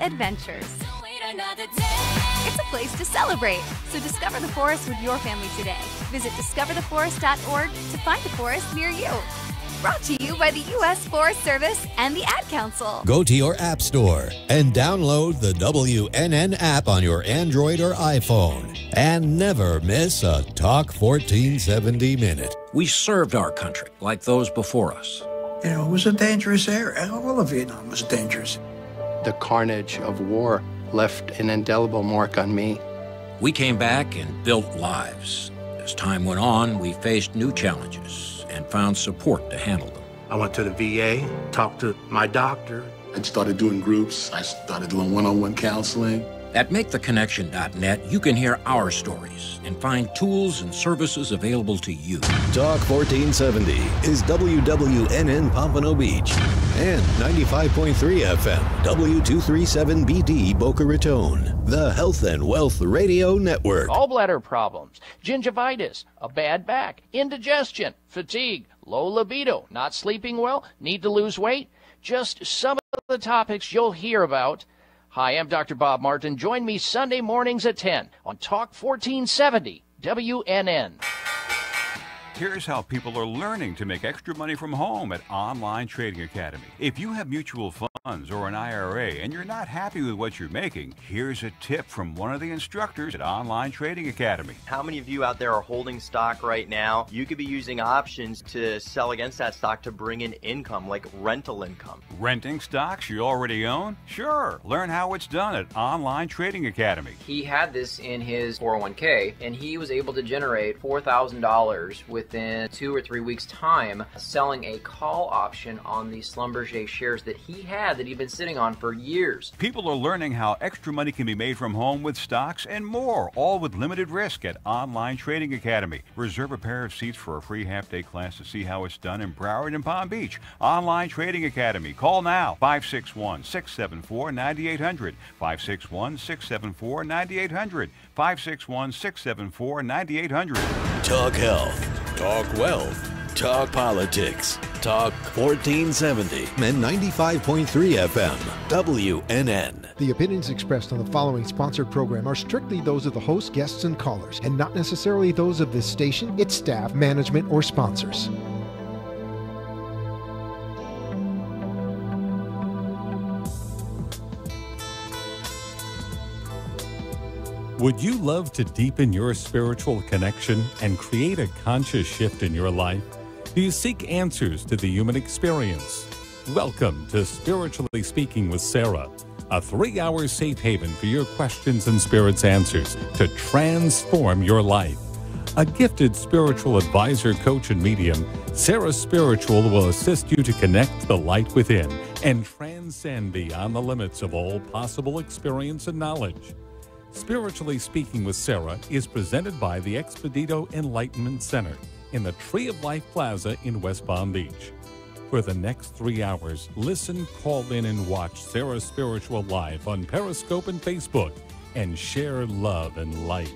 adventures. It's a place to celebrate, so discover the forest with your family today. Visit discovertheforest.org to find a forest near you. Brought to you by the U.S. Forest Service and the Ad Council. Go to your app store and download the WNN app on your Android or iPhone. And never miss a Talk 1470 minute. We served our country like those before us. You know, it was a dangerous area. All of Vietnam was dangerous. The carnage of war left an indelible mark on me. We came back and built lives. As time went on, we faced new challenges and found support to handle them. I went to the VA, talked to my doctor. I started doing groups. I started doing one-on-one counseling. At MakeTheConnection.net, you can hear our stories and find tools and services available to you. Talk 1470 is WWNN Pompano Beach and 95.3 FM W237BD Boca Raton, the Health and Wealth Radio Network. Gallbladder problems, gingivitis, a bad back, indigestion, fatigue, low libido, not sleeping well, need to lose weight. Just some of the topics you'll hear about. Hi, I'm Dr. Bob Martin. Join me Sunday mornings at 10 on Talk 1470 WNN. Here's how people are learning to make extra money from home at Online Trading Academy. If you have mutual funds or an IRA and you're not happy with what you're making, here's a tip from one of the instructors at Online Trading Academy. How many of you out there are holding stock right now? You could be using options to sell against that stock to bring in income, like rental income. Renting stocks you already own? Sure. Learn how it's done at Online Trading Academy. He had this in his 401k, and he was able to generate $4,000 within 2 or 3 weeks' time selling a call option on the Schlumberger shares that he had that he'd been sitting on for years. People are learning how extra money can be made from home with stocks and more, all with limited risk at Online Trading Academy. Reserve a pair of seats for a free half-day class to see how it's done in Broward and Palm Beach. Online Trading Academy. Call now, 561-674-9800, 561-674-9800, 561-674-9800. Talk health, talk wealth, talk politics, talk 1470 and 95.3 FM WNN. The opinions expressed on the following sponsored program are strictly those of the host, guests, and callers, and not necessarily those of this station, its staff, management, or sponsors. Would you love to deepen your spiritual connection and create a conscious shift in your life? Do you seek answers to the human experience? Welcome to Spiritually Speaking with Sarah, a 3-hour safe haven for your questions and Spirit's answers to transform your life. A gifted spiritual advisor, coach, and medium, Sarah Spiritual will assist you to connect the light within and transcend beyond the limits of all possible experience and knowledge. Spiritually Speaking with Sarah is presented by the Expedito Enlightenment Center in the Tree of Life Plaza in West Palm Beach. For the next 3 hours, listen, call in, and watch Sarah Spiritual live on Periscope and Facebook, and share love and light.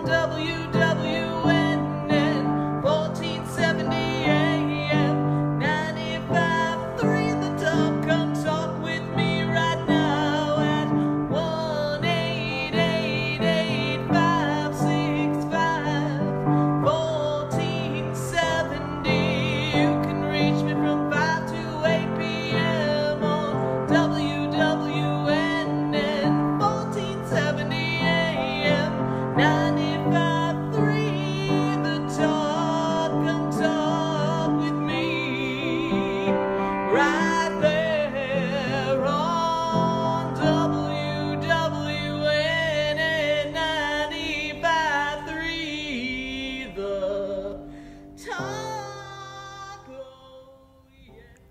WWNN 1470 AM 95.3 The Talk. Come talk with me right now at 1-888-565-1470. You can reach me from 5 to 8 p.m. on WWNN 1470 AM 95.3 The Talk. Come talk with me right there on WWNN 95.3 The Talk.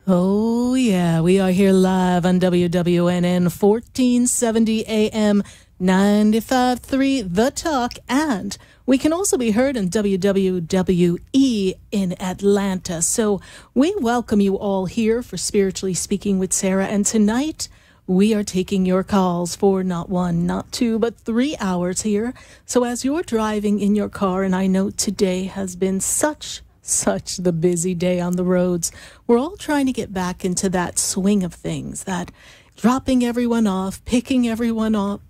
Oh, yeah, we are here live on WWNN 1470 AM 95.3 The Talk, and we can also be heard on WWWE in Atlanta. So we welcome you all here for Spiritually Speaking with Sarah, and tonight we are taking your calls for not 1, not 2, but 3 hours here. So as you're driving in your car, and I know today has been such the busy day on the roads, we're all trying to get back into that swing of things, that dropping everyone off, picking everyone up,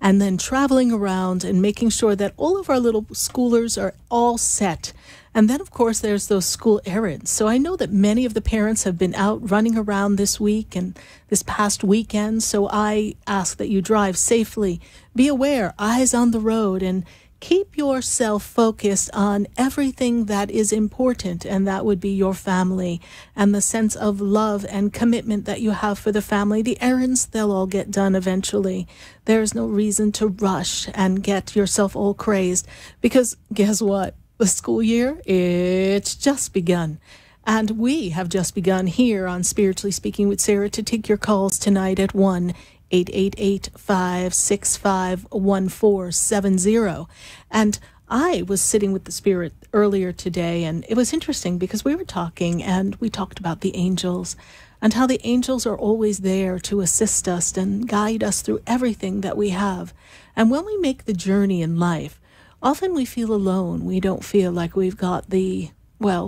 and then traveling around and making sure that all of our little schoolers are all set. And then, of course, there's those school errands. So I know that many of the parents have been out running around this week and this past weekend. So I ask that you drive safely, be aware, eyes on the road, and keep yourself focused on everything that is important, and that would be your family and the sense of love and commitment that you have for the family. The errands, they'll all get done eventually. There's no reason to rush and get yourself all crazed, because guess what? The school year, it's just begun. And we have just begun here on Spiritually Speaking with Sarah to take your calls tonight at 1-888-565-1470. And I was sitting with the Spirit earlier today, and it was interesting because we were talking, and we talked about the angels and how the angels are always there to assist us and guide us through everything that we have. And when we make the journey in life, often we feel alone. We don't feel like we've got the,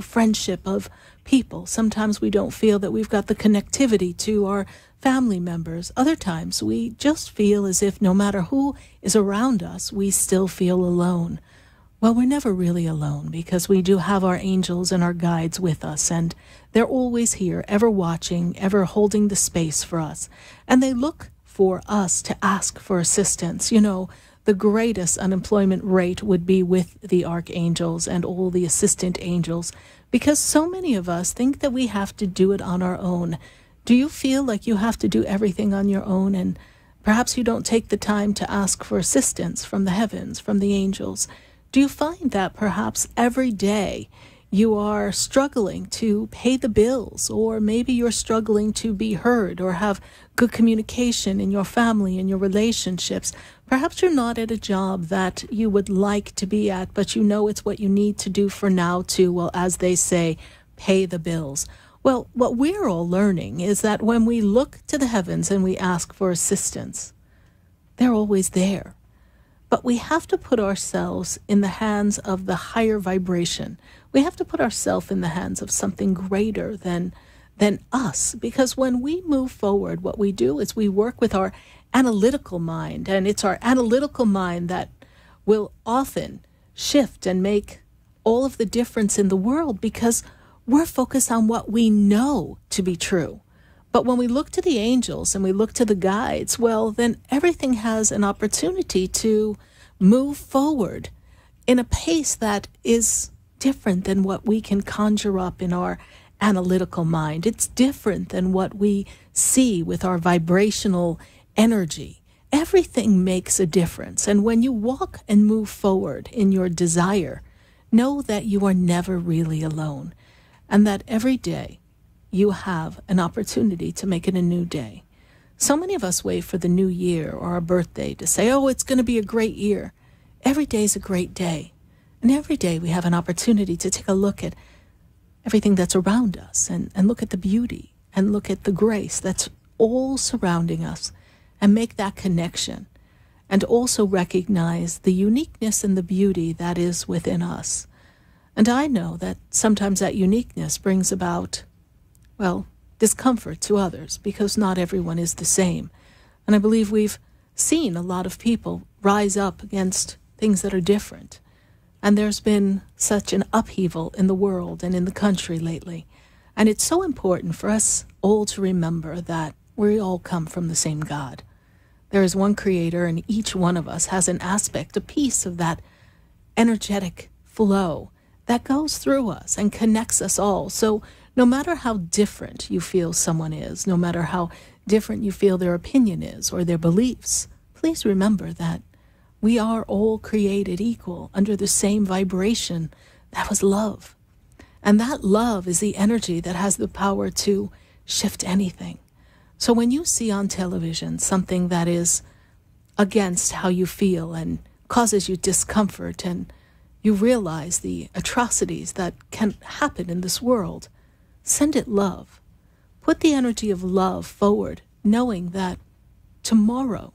friendship of people. Sometimes we don't feel that we've got the connectivity to our family members. Other times we just feel as if no matter who is around us, we still feel alone. Well, we're never really alone, because we do have our angels and our guides with us, and they're always here, ever watching, ever holding the space for us. And they look for us to ask for assistance. You know, the greatest unemployment rate would be with the archangels and all the assistant angels, because so many of us think that we have to do it on our own. Do you feel like you have to do everything on your own, and perhaps you don't take the time to ask for assistance from the heavens, from the angels? Do you find that perhaps every day you are struggling to pay the bills, or maybe you're struggling to be heard or have good communication in your family and your relationships? Perhaps you're not at a job that you would like to be at, but you know it's what you need to do for now to, well, as they say, pay the bills. Well, what we're all learning is that when we look to the heavens and we ask for assistance, they're always there. But we have to put ourselves in the hands of the higher vibration. We have to put ourselves in the hands of something greater than us. Because when we move forward, what we do is we work with our analytical mind. And it's our analytical mind that will often shift and make all of the difference in the world, because we're focused on what we know to be true. But when we look to the angels and we look to the guides, well, then everything has an opportunity to move forward in a pace that is different than what we can conjure up in our analytical mind. It's different than what we see with our vibrational energy. Everything makes a difference. And when you walk and move forward in your desire, know that you are never really alone, and that every day you have an opportunity to make it a new day. So many of us wait for the new year or our birthday to say, oh, it's going to be a great year. Every day is a great day. And every day we have an opportunity to take a look at everything that's around us and look at the beauty and look at the grace that's all surrounding us and make that connection. and also recognize the uniqueness and the beauty that is within us. And I know that sometimes that uniqueness brings about, well, discomfort to others, because not everyone is the same. And I believe we've seen a lot of people rise up against things that are different. And there's been such an upheaval in the world and in the country lately. And it's so important for us all to remember that we all come from the same God. There is one Creator, and each one of us has an aspect, a piece of that energetic flow that goes through us and connects us all. So no matter how different you feel someone is, no matter how different you feel their opinion is or their beliefs, please remember that we are all created equal under the same vibration that was love. And that love is the energy that has the power to shift anything. So when you see on television something that is against how you feel and causes you discomfort, and you realize the atrocities that can happen in this world, send it love. Put the energy of love forward, knowing that tomorrow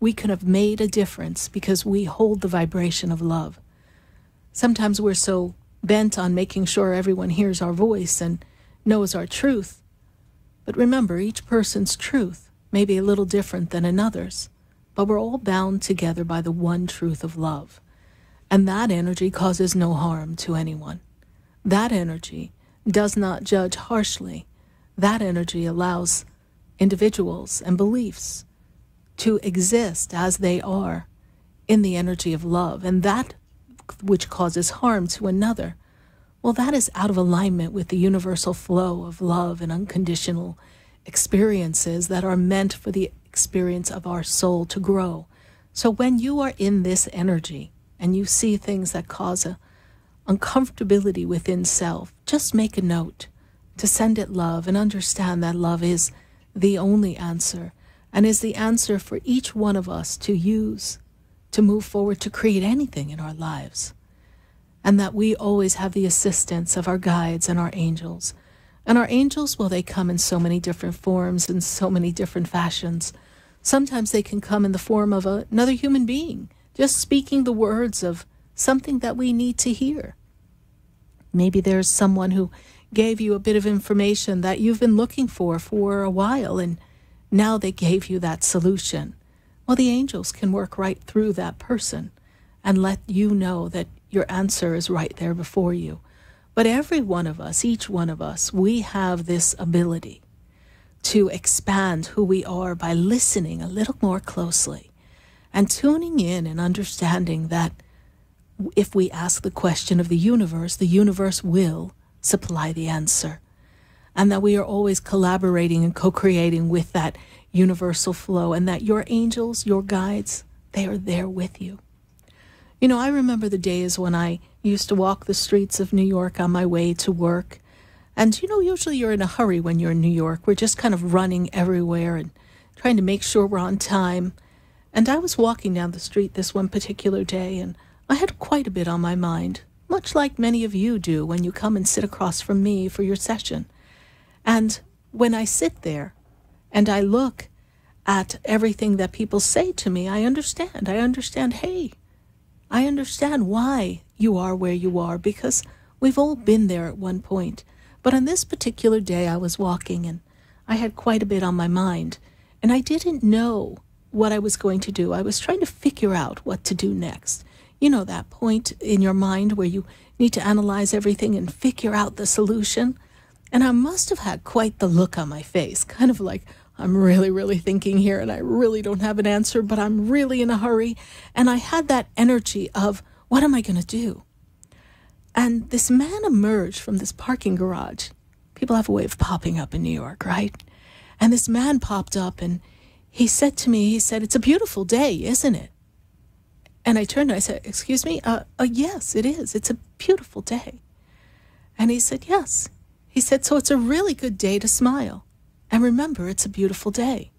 we could have made a difference because we hold the vibration of love. Sometimes we're so bent on making sure everyone hears our voice and knows our truth. But remember, each person's truth may be a little different than another's, but we're all bound together by the one truth of love. And that energy causes no harm to anyone. That energy does not judge harshly. That energy allows individuals and beliefs to exist as they are in the energy of love. And that which causes harm to another, well, that is out of alignment with the universal flow of love and unconditional experiences that are meant for the experience of our soul to grow. So when you are in this energy and you see things that cause a uncomfortability within self, just make a note to send it love and understand that love is the only answer, and is the answer for each one of us to use to move forward to create anything in our lives. And that we always have the assistance of our guides and our angels. And our angels, well, they come in so many different forms and so many different fashions. Sometimes they can come in the form of another human being, just speaking the words of something that we need to hear. Maybe there's someone who gave you a bit of information that you've been looking for a while, and now they gave you that solution. Well, the angels can work right through that person and let you know that your answer is right there before you. But every one of us, each one of us, we have this ability to expand who we are by listening a little more closely and tuning in and understanding that if we ask the question of the universe will supply the answer. And that we are always collaborating and co-creating with that universal flow, and that your angels, your guides, they are there with you. You know, I remember the days when I used to walk the streets of New York on my way to work. And, you know, usually you're in a hurry when you're in New York. We're just kind of running everywhere and trying to make sure we're on time. And I was walking down the street this one particular day, and I had quite a bit on my mind, much like many of you do when you come and sit across from me for your session. And when I sit there and I look at everything that people say to me, I understand, hey, I understand why you are where you are, because we've all been there at one point. But on this particular day, I was walking and I had quite a bit on my mind, and I didn't know what I was going to do. I was trying to figure out what to do next. You know, that point in your mind where you need to analyze everything and figure out the solution. And I must have had quite the look on my face, kind of like, I'm really, really thinking here, and I really don't have an answer, but I'm really in a hurry. And I had that energy of, what am I going to do? And this man emerged from this parking garage. People have a way of popping up in New York, right? And this man popped up, and he said to me, it's a beautiful day, isn't it? And I turned and I said, excuse me? Yes, it is. It's a beautiful day. And he said, yes. He said, so it's a really good day to smile. And remember, it's a beautiful day.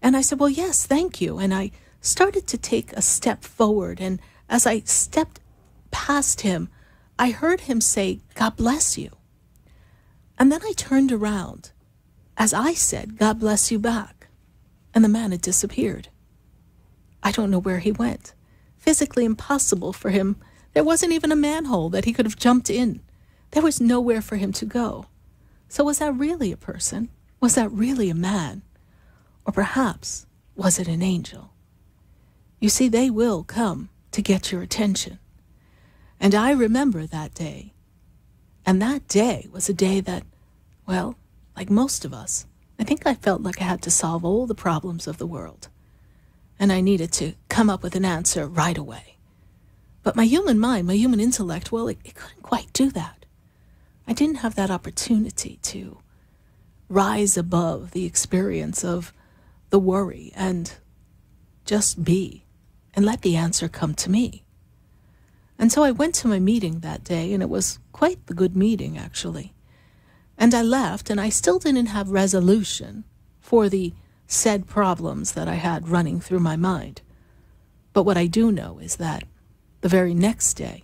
And I said, well, yes, thank you. And I started to take a step forward. And as I stepped past him, I heard him say, God bless you. And then I turned around as I said, God bless you back. And the man had disappeared. I don't know where he went. Physically impossible for him. There wasn't even a manhole that he could have jumped in. There was nowhere for him to go. So was that really a person? Was that really a man? Or perhaps, was it an angel? You see, they will come to get your attention. And I remember that day. And that day was a day that, well, like most of us, I think I felt like I had to solve all the problems of the world. And I needed to come up with an answer right away. But my human mind, my human intellect, well, it couldn't quite do that. I didn't have that opportunity to rise above the experience of the worry and just be and let the answer come to me. And so I went to my meeting that day, and it was quite the good meeting, actually. And I left, and I still didn't have resolution for the said problems that I had running through my mind. But what I do know is that the very next day,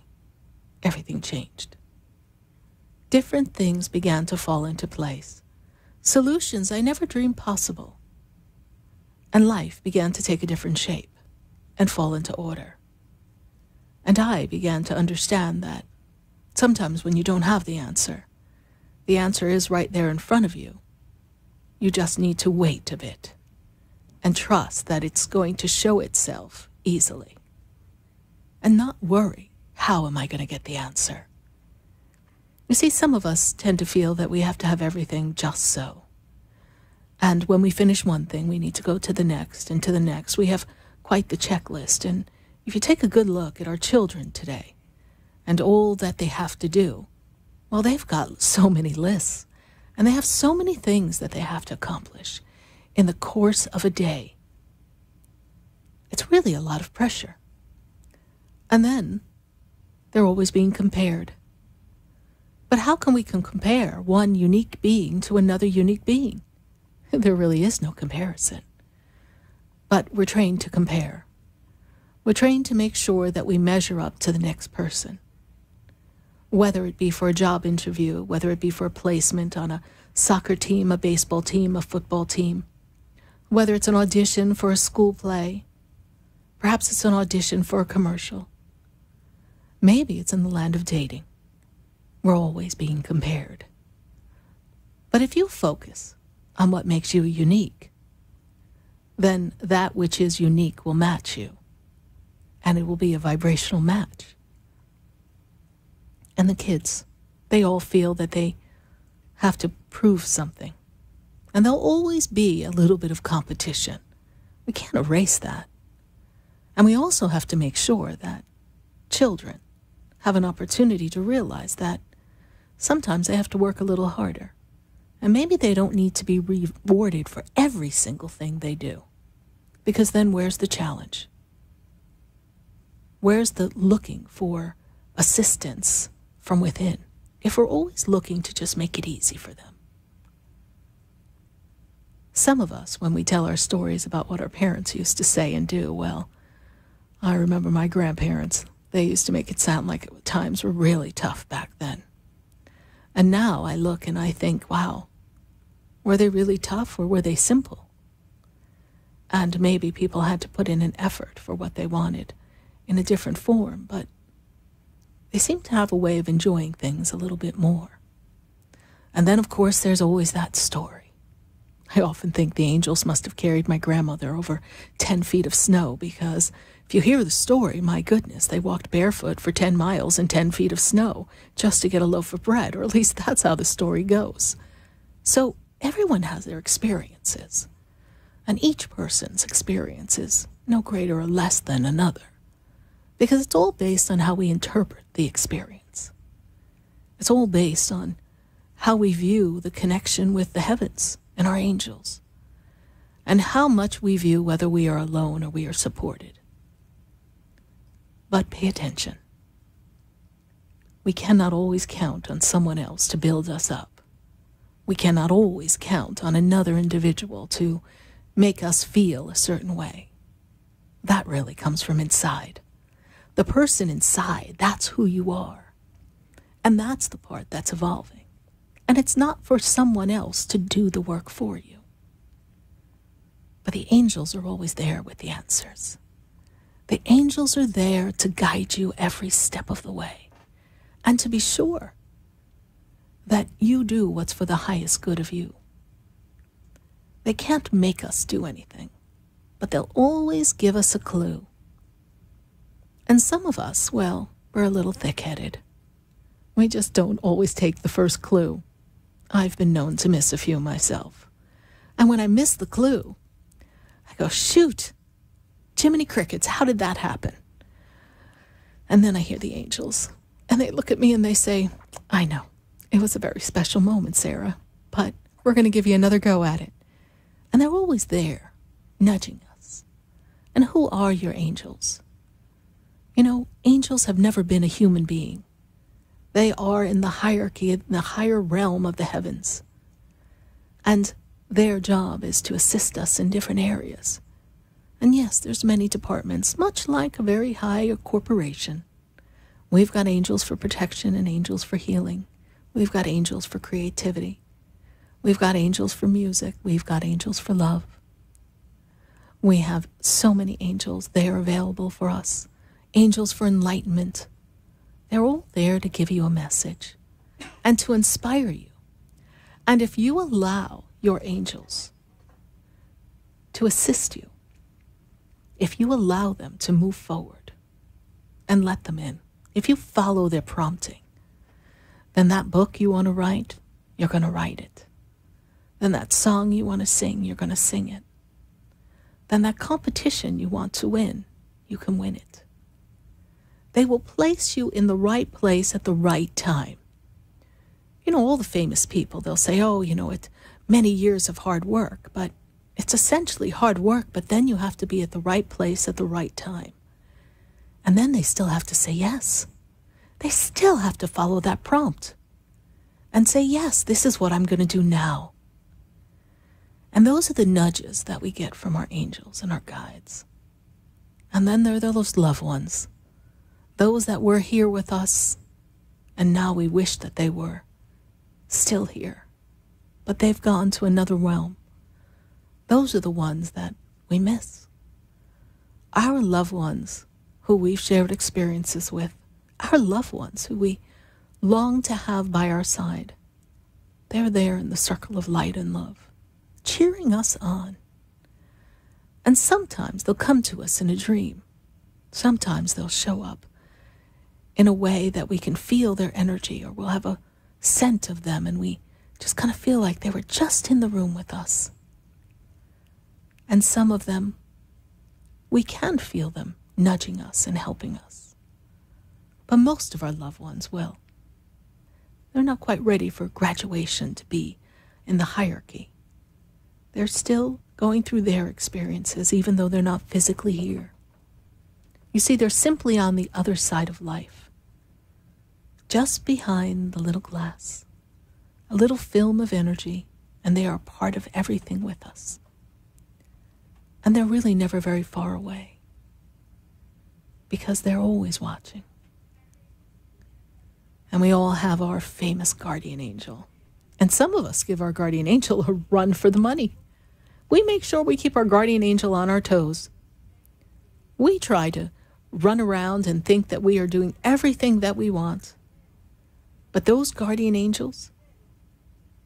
everything changed. Different things began to fall into place. Solutions I never dreamed possible. And life began to take a different shape and fall into order. And I began to understand that sometimes when you don't have the answer is right there in front of you. You just need to wait a bit and trust that it's going to show itself easily. And not worry, how am I going to get the answer? You see, some of us tend to feel that we have to have everything just so. And when we finish one thing, we need to go to the next and to the next. We have quite the checklist. And if you take a good look at our children today and all that they have to do, well, they've got so many lists. And they have so many things that they have to accomplish in the course of a day. It's really a lot of pressure. And then they're always being compared. But how can we compare one unique being to another unique being? There really is no comparison. But we're trained to compare. We're trained to make sure that we measure up to the next person. Whether it be for a job interview, whether it be for a placement on a soccer team, a baseball team, a football team, whether it's an audition for a school play, perhaps it's an audition for a commercial. Maybe it's in the land of dating. We're always being compared. But if you focus on what makes you unique, then that which is unique will match you, and it will be a vibrational match. And the kids, they all feel that they have to prove something. And there'll always be a little bit of competition. We can't erase that. And we also have to make sure that children have an opportunity to realize that sometimes they have to work a little harder. And maybe they don't need to be rewarded for every single thing they do. Because then where's the challenge? Where's the looking for assistance from within, if we're always looking to just make it easy for them? Some of us, when we tell our stories about what our parents used to say and do, well, I remember my grandparents. They used to make it sound like times were really tough back then. And now I look and I think, wow, were they really tough or were they simple? And maybe people had to put in an effort for what they wanted in a different form, but they seem to have a way of enjoying things a little bit more. And then, of course, there's always that story. I often think the angels must have carried my grandmother over 10 feet of snow, because if you hear the story, my goodness, they walked barefoot for 10 miles in 10 feet of snow just to get a loaf of bread, or at least that's how the story goes. So everyone has their experiences, and each person's experience is no greater or less than another, because it's all based on how we interpret the experience. It's all based on how we view the connection with the heavens and our angels, and how much we view whether we are alone or we are supported. But pay attention. We cannot always count on someone else to build us up. We cannot always count on another individual to make us feel a certain way. That really comes from inside. The person inside, that's who you are. And that's the part that's evolving. And it's not for someone else to do the work for you. But the angels are always there with the answers. The angels are there to guide you every step of the way and to be sure that you do what's for the highest good of you. They can't make us do anything, but they'll always give us a clue. And some of us, well, we're a little thick-headed. We just don't always take the first clue. I've been known to miss a few myself. And when I miss the clue, I go, shoot, Jiminy Crickets, how did that happen? And then I hear the angels, and they look at me and they say, I know, it was a very special moment, Sarah, but we're going to give you another go at it. And they're always there, nudging us. And who are your angels? You know, angels have never been a human being. They are in the hierarchy, in the higher realm of the heavens. And their job is to assist us in different areas. And yes, there's many departments, much like a very high corporation. We've got angels for protection and angels for healing. We've got angels for creativity. We've got angels for music. We've got angels for love. We have so many angels. They are available for us. Angels for enlightenment. They're all there to give you a message and to inspire you. And if you allow your angels to assist you, if you allow them to move forward and let them in, if you follow their prompting, then that book you want to write, you're going to write it. Then that song you want to sing, you're going to sing it. Then that competition you want to win, you can win it. They will place you in the right place at the right time. You know, all the famous people, they'll say, oh, you know, it's many years of hard work, but it's essentially hard work, but then you have to be at the right place at the right time. And then they still have to say yes. They still have to follow that prompt and say, yes, this is what I'm going to do now. And those are the nudges that we get from our angels and our guides. And then there are those loved ones, those that were here with us, and now we wish that they were still here, but they've gone to another realm. Those are the ones that we miss. Our loved ones who we've shared experiences with, our loved ones who we long to have by our side, they're there in the circle of light and love, cheering us on. And sometimes they'll come to us in a dream. Sometimes they'll show up in a way that we can feel their energy, or we'll have a scent of them and we just kind of feel like they were just in the room with us. And some of them, we can feel them nudging us and helping us. But most of our loved ones will. They're not quite ready for graduation to be in the hierarchy. They're still going through their experiences, even though they're not physically here. You see, they're simply on the other side of life, just behind the little glass, a little film of energy, and they are part of everything with us. And they're really never very far away, because they're always watching. And we all have our famous guardian angel. And some of us give our guardian angel a run for the money. We make sure we keep our guardian angel on our toes. We try to run around and think that we are doing everything that we want. But those guardian angels,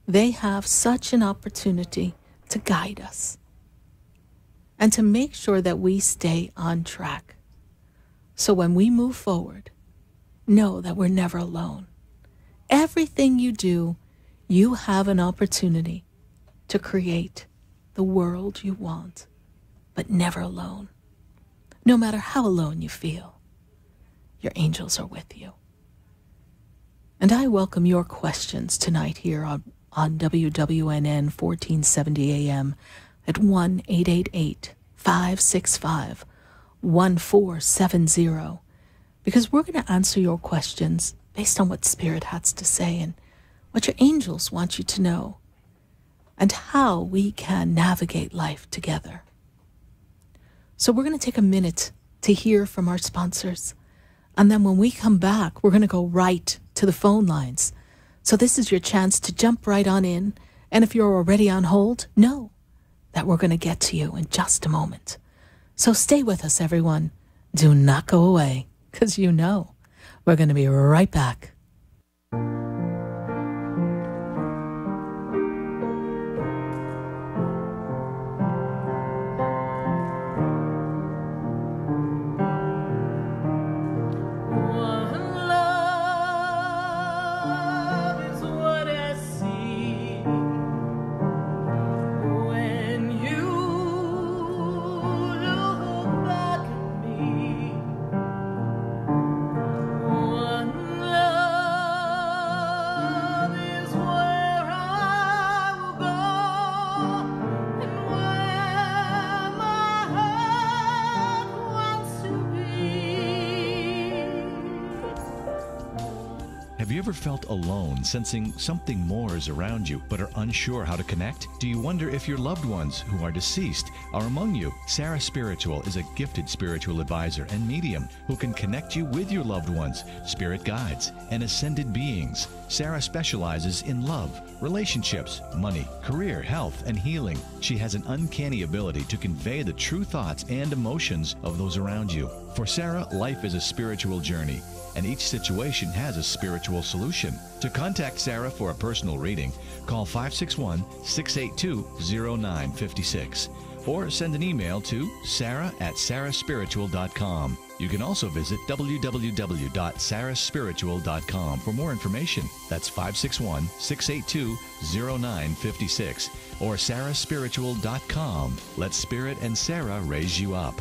they have such an opportunity to guide us and to make sure that we stay on track. So when we move forward, know that we're never alone. Everything you do, you have an opportunity to create the world you want, but never alone. No matter how alone you feel, your angels are with you. And I welcome your questions tonight here on WWNN 1470 AM at 1-888-565-1470, because we're going to answer your questions based on what Spirit has to say and what your angels want you to know, and how we can navigate life together. So we're going to take a minute to hear from our sponsors, and then when we come back, we're going to go right to the phone lines. So this is your chance to jump right on in, and if you're already on hold, know that we're going to get to you in just a moment. So stay with us, everyone. Do not go away, because you know we're going to be right back. Have you ever felt alone, sensing something more is around you, but are unsure how to connect? Do you wonder if your loved ones who are deceased are among you? Sarah Spiritual is a gifted spiritual advisor and medium who can connect you with your loved ones, spirit guides, and ascended beings. Sarah specializes in love, relationships, money, career, health, and healing. She has an uncanny ability to convey the true thoughts and emotions of those around you. For Sarah, life is a spiritual journey, and each situation has a spiritual solution. To contact Sarah for a personal reading, call 561-682-0956 or send an email to sarah@sarahspiritual.com. You can also visit www.sarahspiritual.com for more information. That's 561-682-0956 or sarahspiritual.com. Let Spirit and Sarah raise you up.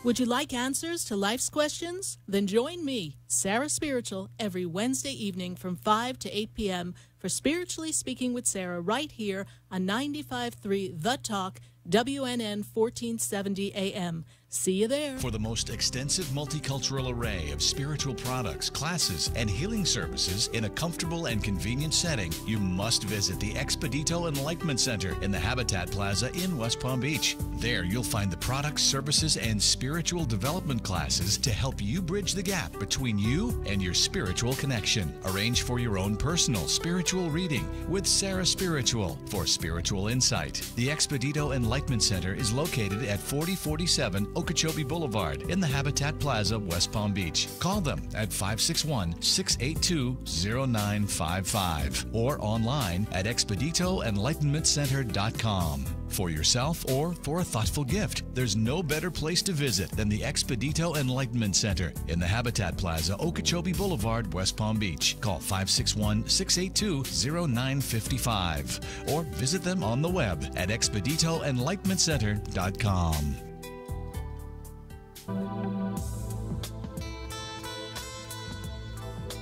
Would you like answers to life's questions? Then join me, Sarah Spiritual, every Wednesday evening from 5 to 8 p.m. for Spiritually Speaking with Sarah right here on 95.3 The Talk, WNN 1470 AM. See you there. For the most extensive multicultural array of spiritual products, classes, and healing services in a comfortable and convenient setting, you must visit the Expedito Enlightenment Center in the Habitat Plaza in West Palm Beach. There you'll find the products, services, and spiritual development classes to help you bridge the gap between you and your spiritual connection. Arrange for your own personal spiritual reading with Sarah Spiritual for spiritual insight. The Expedito Enlightenment Center is located at 4047 Okeechobee Boulevard in the Habitat Plaza, West Palm Beach. Call them at 561-682-0955 or online at expeditoenlightenmentcenter.com. For yourself or for a thoughtful gift, there's no better place to visit than the Expedito Enlightenment Center in the Habitat Plaza, Okeechobee Boulevard, West Palm Beach. Call 561-682-0955 or visit them on the web at expeditoenlightenmentcenter.com.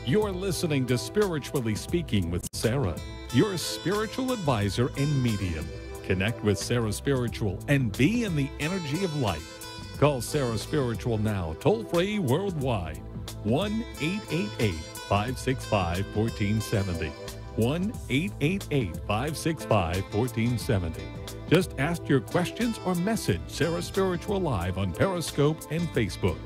You're listening to Spiritually Speaking with Sarah, your spiritual advisor and medium. Connect with Sarah Spiritual and be in the energy of life. Call Sarah Spiritual now, toll-free worldwide. 1-888-565-1470. 1-888-565-1470. Just ask your questions or message Sarah Spiritual live on Periscope and Facebook.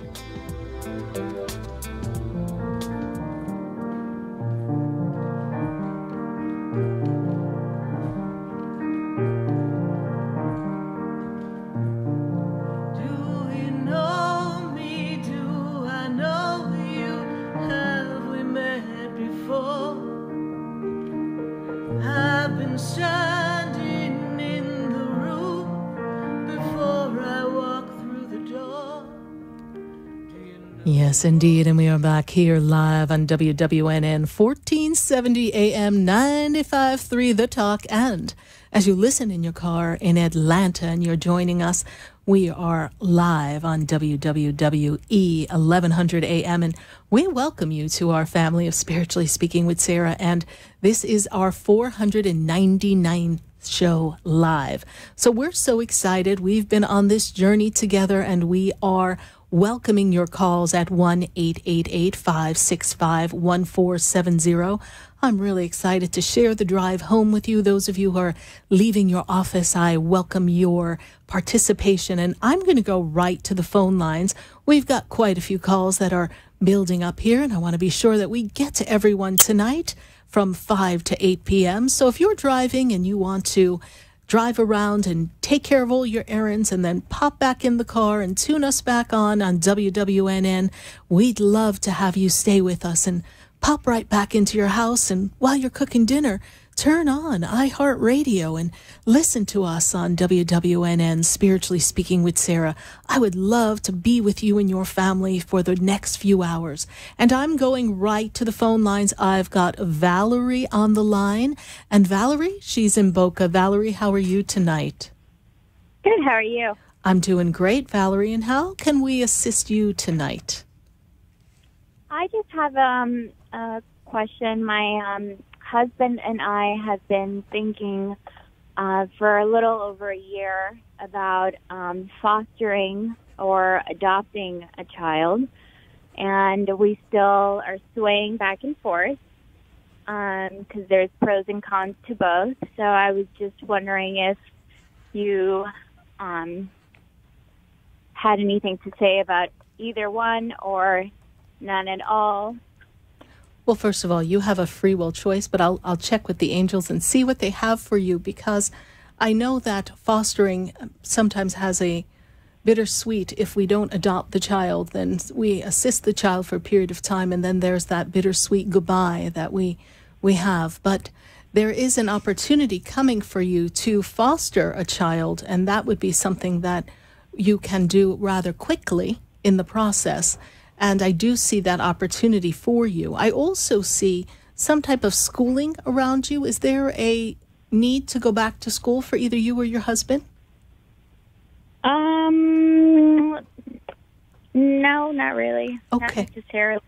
Yes, indeed, and we are back here live on WWNN 1470 AM 95.3 The Talk. And as you listen in your car in Atlanta and you're joining us, we are live on WWWE 1100 AM, and we welcome you to our family of Spiritually Speaking with Sarah. And this is our 499th show live. So we're so excited. We've been on this journey together, and we are welcoming your calls at 1-888-565-1470. I'm really excited to share the drive home with you. Those of you who are leaving your office, I welcome your participation. And I'm going to go right to the phone lines. We've got quite a few calls that are building up here, and I want to be sure that we get to everyone tonight from 5 to 8 p.m. So if you're driving and you want to drive around and take care of all your errands and then pop back in the car and tune us back on WWNN. We'd love to have you stay with us and pop right back into your house, and while you're cooking dinner, turn on iHeartRadio and listen to us on WWNN, Spiritually Speaking with Sarah. I would love to be with you and your family for the next few hours. And I'm going right to the phone lines. I've got Valerie on the line. And Valerie, she's in Boca. Valerie, how are you tonight? Good, how are you? I'm doing great, Valerie. And how can we assist you tonight? I just have a question. My husband and I have been thinking for a little over a year about fostering or adopting a child, and we still are swaying back and forth because there's pros and cons to both. So I was just wondering if you had anything to say about either one or none at all. Well, first of all, you have a free will choice, but I'll check with the angels and see what they have for you, because I know that fostering sometimes has a bittersweet. If we don't adopt the child, then we assist the child for a period of time, and then there's that bittersweet goodbye that we have. But there is an opportunity coming for you to foster a child, and that would be something that you can do rather quickly in the process. And I do see that opportunity for you. I also see some type of schooling around you. Is there a need to go back to school for either you or your husband? No, not really. Okay. Not necessarily.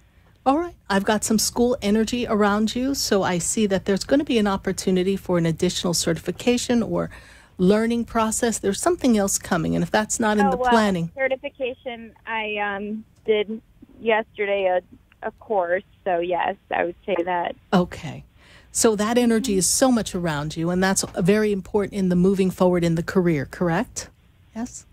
All right. I've got some school energy around you, so I see that there's going to be an opportunity for an additional certification or learning process. There's something else coming, and if that's not in the planning. Certification, I did yesterday a course, so yes, I would say that. Okay. So that energy is so much around you, and that's very important in the moving forward in the career, correct? Yes?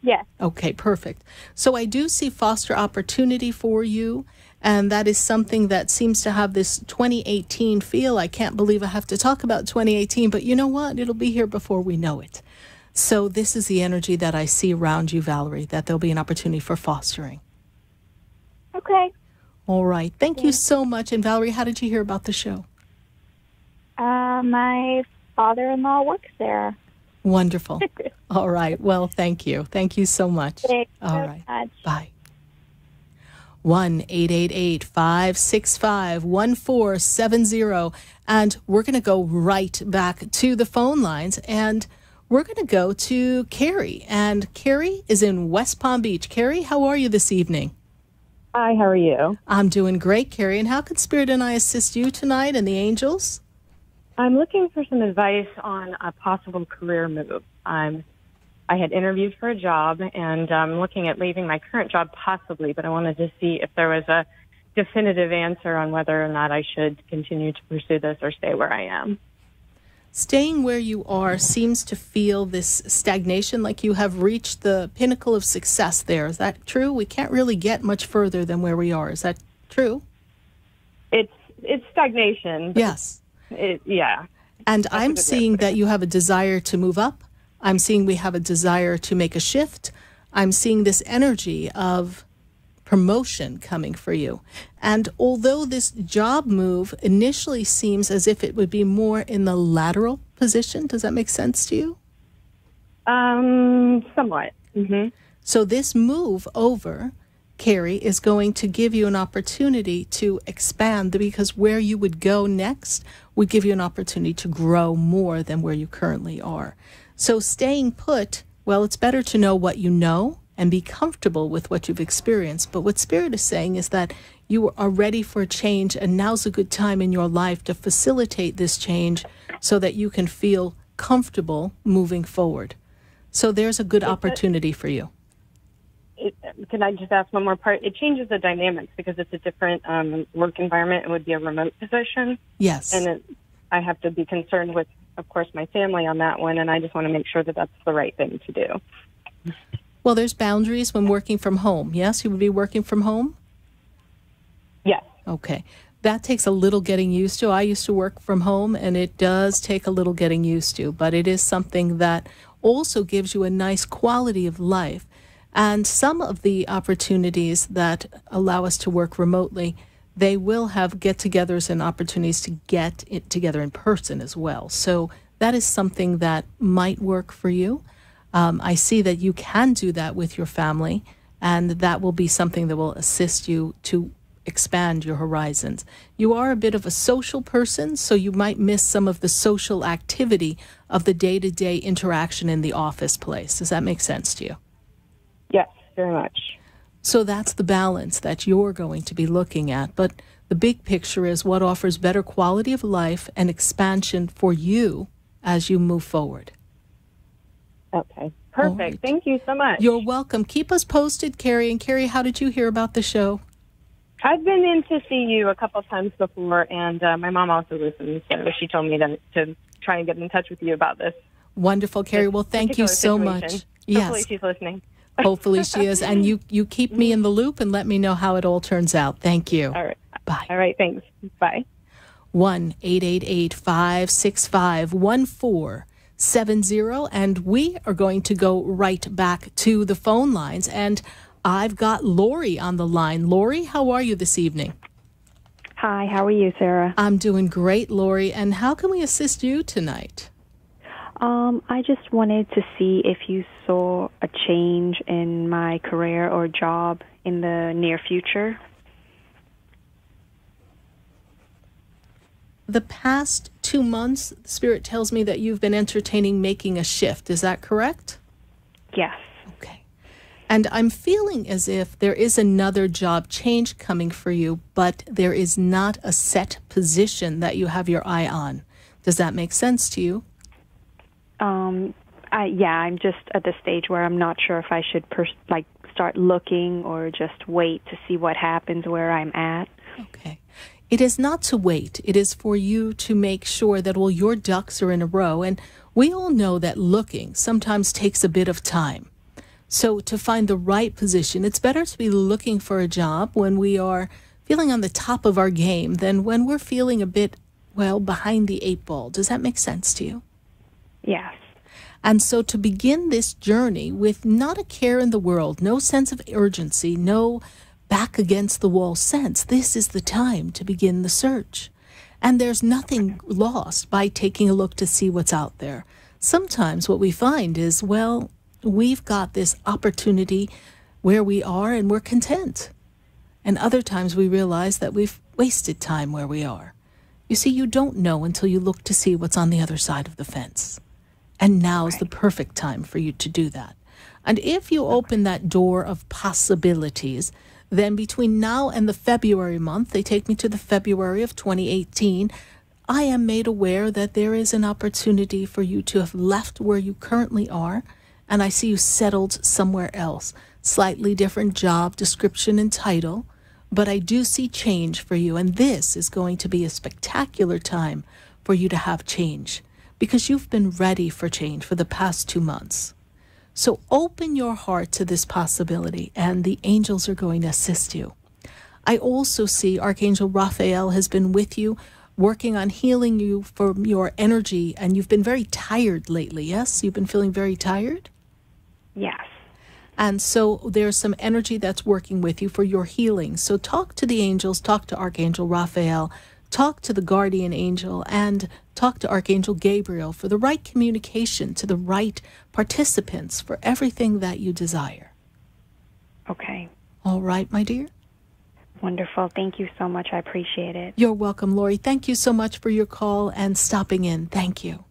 Yes. Okay, perfect. So I do see foster opportunity for you, and that is something that seems to have this 2018 feel. I can't believe I have to talk about 2018, but you know what? It'll be here before we know it. So this is the energy that I see around you, Valerie, that there'll be an opportunity for fostering. Okay. All right. Thank you so much. And Valerie, how did you hear about the show? My father-in-law works there. Wonderful. All right. Well, thank you. Thank you so much. Thanks All so right. much. Bye. 1-888-565-1470. And we're going to go right back to the phone lines, and we're going to go to Carrie. And Carrie is in West Palm Beach. Carrie, how are you this evening? Hi, how are you? I'm doing great, Carrie. And how can Spirit and I assist you tonight and the angels? I'm looking for some advice on a possible career move. I had interviewed for a job, and I'm looking at leaving my current job possibly, but I wanted to see if there was a definitive answer on whether or not I should continue to pursue this or stay where I am. Staying where you are seems to feel this stagnation, like you have reached the pinnacle of success there. Is that true? We can't really get much further than where we are. Is that true? It's stagnation. Yes. Yeah. And I'm seeing that you have a desire to move up. I'm seeing we have a desire to make a shift. I'm seeing this energy of promotion coming for you. And although this job move initially seems as if it would be more in the lateral position, does that make sense to you? Somewhat. Mm-hmm. So this move over, Carrie, is going to give you an opportunity to expand, because where you would go next would give you an opportunity to grow more than where you currently are. So staying put, well, it's better to know what you know and be comfortable with what you've experienced. But what Spirit is saying is that you are ready for a change, and now's a good time in your life to facilitate this change so that you can feel comfortable moving forward. So there's a good opportunity for you. Can I just ask one more part? It changes the dynamics because it's a different work environment. It would be a remote position. Yes. And I have to be concerned with, of course, my family on that one, and I just want to make sure that that's the right thing to do. Well, there's boundaries when working from home. Yes, you would be working from home? Yes. Okay. that takes a little getting used to. I used to work from home, and it does take a little getting used to, but it is something that also gives you a nice quality of life. And some of the opportunities that allow us to work remotely, they will have get-togethers and opportunities to get it together in person as well. So that is something that might work for you. I see that you can do that with your family, and that will be something that will assist you to expand your horizons. You are a bit of a social person, so you might miss some of the social activity of the day-to-day interaction in the office place. Does that make sense to you? Yes, very much. So that's the balance that you're going to be looking at. But the big picture is what offers better quality of life and expansion for you as you move forward. Okay, perfect. Right. Thank you so much. You're welcome. Keep us posted, Carrie. And Carrie, how did you hear about the show? I've been in to see you a couple of times before, and my mom also listens, so she told me to try and get in touch with you about this. Wonderful, Carrie. Well, thank you so much. Yes. Hopefully she's listening. Hopefully she is. And you keep me in the loop and let me know how it all turns out. Thank you. All right. Bye. All right. Thanks. Bye. 1-888-565-1470. And we are going to go right back to the phone lines. And I've got Lori on the line. Lori, how are you this evening? Hi. How are you, Sarah? I'm doing great, Lori. And how can we assist you tonight? I just wanted to see if you saw a change in my career or job in the near future. The past 2 months, the Spirit tells me that you've been entertaining making a shift. Is that correct? Yes. Okay. And I'm feeling as if there is another job change coming for you, but there is not a set position that you have your eye on. Does that make sense to you? I'm just at the stage where I'm not sure if I should start looking or just wait to see what happens where I'm at. Okay. It is not to wait. It is for you to make sure that, well, your ducks are in a row. And we all know that looking sometimes takes a bit of time. So to find the right position, it's better to be looking for a job when we are feeling on the top of our game than when we're feeling a bit, behind the eight ball. Does that make sense to you? Yes. And so to begin this journey with not a care in the world, no sense of urgency, no back against the wall sense, this is the time to begin the search. And there's nothing lost by taking a look to see what's out there. Sometimes what we find is, we've got this opportunity where we are and we're content. And other times we realize that we've wasted time where we are. You see, you don't know until you look to see what's on the other side of the fence. And now's the perfect time for you to do that. And if you open that door of possibilities, then between now and the February month, they take me to the February of 2018, I am made aware that there is an opportunity for you to have left where you currently are, and I see you settled somewhere else. Slightly different job description and title, but I do see change for you, and this is going to be a spectacular time for you to have change, because you've been ready for change for the past 2 months. So open your heart to this possibility, and the angels are going to assist you. I also see Archangel Raphael has been with you, working on healing you from your energy, and you've been very tired lately, yes? You've been feeling very tired? Yes. And so there's some energy that's working with you for your healing. So talk to the angels, talk to Archangel Raphael, talk to the guardian angel, and talk to Archangel Gabriel for the right communication to the right participants for everything that you desire. Okay. All right, my dear? Wonderful. Thank you so much. I appreciate it. You're welcome, Lori. Thank you so much for your call and stopping in. Thank you.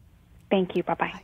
Thank you. Bye-bye.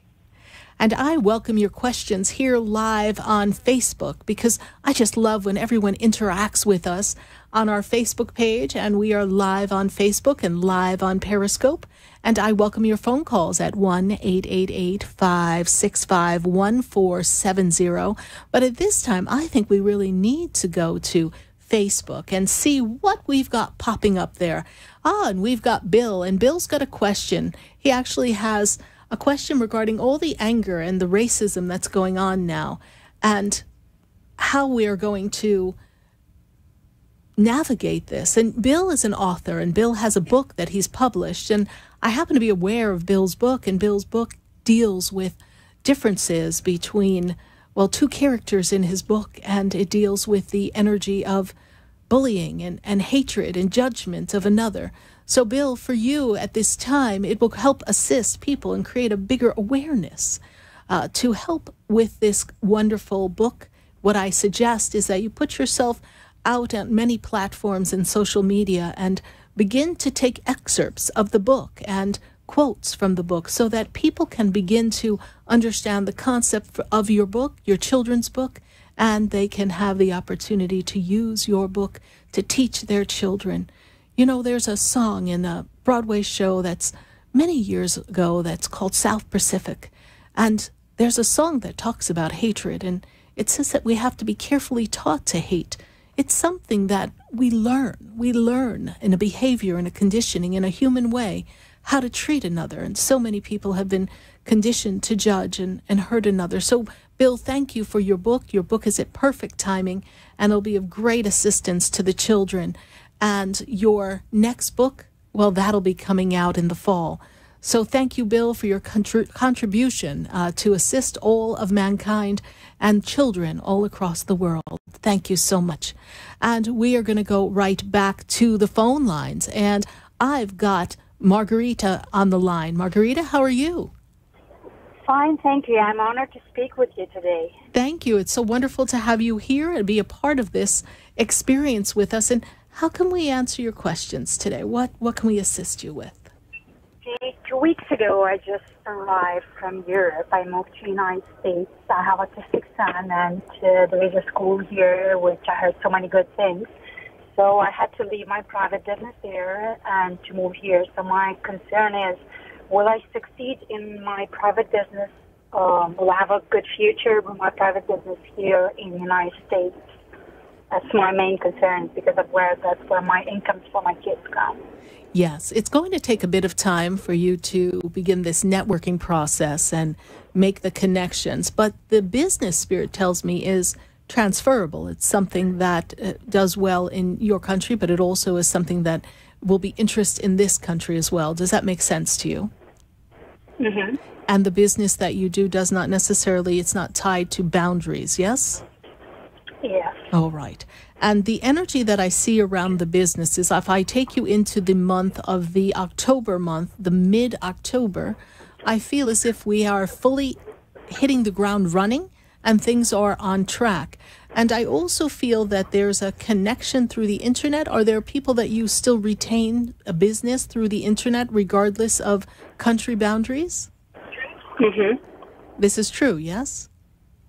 And I welcome your questions here live on Facebook, because I just love when everyone interacts with us on our Facebook page, and we are live on Facebook and live on Periscope. And I welcome your phone calls at 1-888-565-1470. But at this time, I think we really need to go to Facebook and see what we've got popping up there. And we've got Bill, and Bill's got a question. He actually has a question regarding all the anger and the racism that's going on now, and how we are going to navigate this. And Bill is an author, and Bill has a book that he's published, and I happen to be aware of Bill's book, and Bill's book deals with differences between, well, two characters in his book, and it deals with the energy of bullying and hatred and judgment of another. So, Bill, for you at this time, it will help assist people and create a bigger awareness to help with this wonderful book. What I suggest is that you put yourself out on many platforms and social media and begin to take excerpts of the book and quotes from the book so that people can begin to understand the concept of your book, your children's book, and they can have the opportunity to use your book to teach their children. You know, there's a song in a Broadway show that's many years ago that's called South Pacific, and there's a song that talks about hatred, and it says that we have to be carefully taught to hate. It's something that we learn. We learn in a behavior, in a conditioning, in a human way, how to treat another. And so many people have been conditioned to judge and hurt another. So, Bill, thank you for your book. Your book is at perfect timing, and it'll be of great assistance to the children. And your next book, well, that'll be coming out in the fall. So thank you, Bill, for your contribution to assist all of mankind and children all across the world. Thank you so much. And we are going to go right back to the phone lines. And I've got Margarita on the line. Margarita, how are you? Fine, thank you. I'm honored to speak with you today. Thank you. It's so wonderful to have you here and be a part of this experience with us. And how can we answer your questions today? What can we assist you with? 2 weeks ago, I just arrived from Europe. I moved to the United States. I have a autistic son, and there is a school here, which I heard so many good things. So I had to leave my private business there and to move here. So my concern is, will I succeed in my private business? Will I have a good future with my private business here in the United States? That's my main concern because of that's where my incomes for my kids come. Yes, it's going to take a bit of time for you to begin this networking process and make the connections. But the business spirit tells me is transferable. It's something that does well in your country, but it also is something that will be interest in this country as well. Does that make sense to you? Mm-hmm. And the business that you do does not necessarily, it's not tied to boundaries, yes? Yes. All right. And the energy that I see around the business is if I take you into the month of the October month, the mid-October, I feel as if we are fully hitting the ground running and things are on track. And I also feel that there's a connection through the internet. Are there people that you still retain a business through the internet regardless of country boundaries? Mm-hmm. This is true, yes?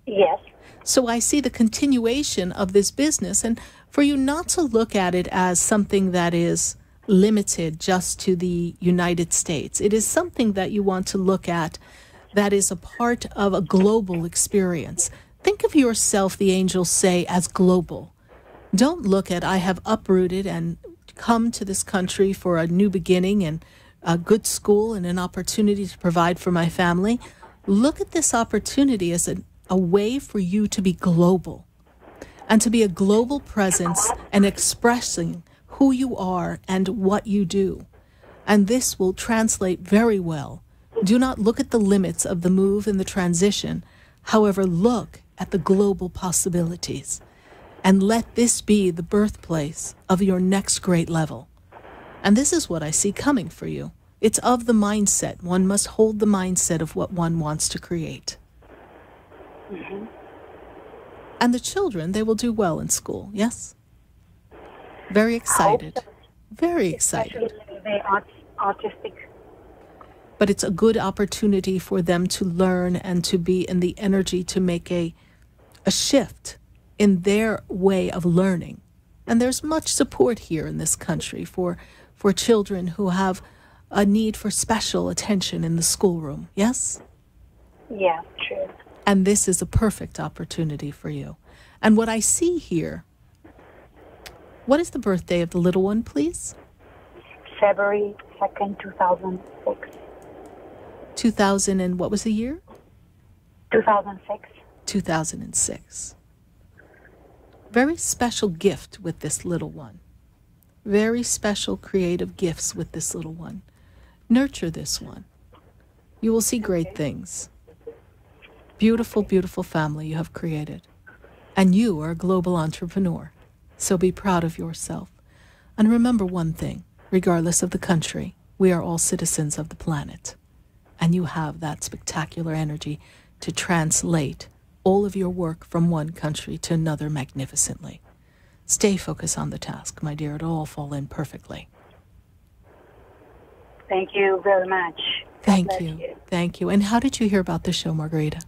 Yes. So I see the continuation of this business, and for you not to look at it as something that is limited just to the United States. It is something that you want to look at that is a part of a global experience. Think of yourself, the angels say, as global. Don't look at, I have uprooted and come to this country for a new beginning and a good school and an opportunity to provide for my family. Look at this opportunity as a way for you to be global and to be a global presence and expressing who you are and what you do. And this will translate very well. Do not look at the limits of the move and the transition. However, look at the global possibilities and let this be the birthplace of your next great level. And this is what I see coming for you. It's of the mindset. One must hold the mindset of what one wants to create. Mm-hmm. And the children, they will do well in school, yes? Very excited. Very excited. Especially the autistic. But it's a good opportunity for them to learn and to be in the energy to make a shift in their way of learning. And there's much support here in this country for children who have a need for special attention in the schoolroom, yes? Yeah, true. And this is a perfect opportunity for you. And what I see here, what is the birthday of the little one, please? February 2nd, 2006. 2000 and what was the year? 2006. 2006. very special gift with this little one. Very special creative gifts with this little one. Nurture this one. You will see great things. Beautiful, beautiful family you have created. And you are a global entrepreneur. So be proud of yourself. And remember one thing, regardless of the country, we are all citizens of the planet. And you have that spectacular energy to translate all of your work from one country to another magnificently. Stay focused on the task, my dear. It'll all fall in perfectly. Thank you very much. Thank you. Thank you. And how did you hear about the show, Margarita?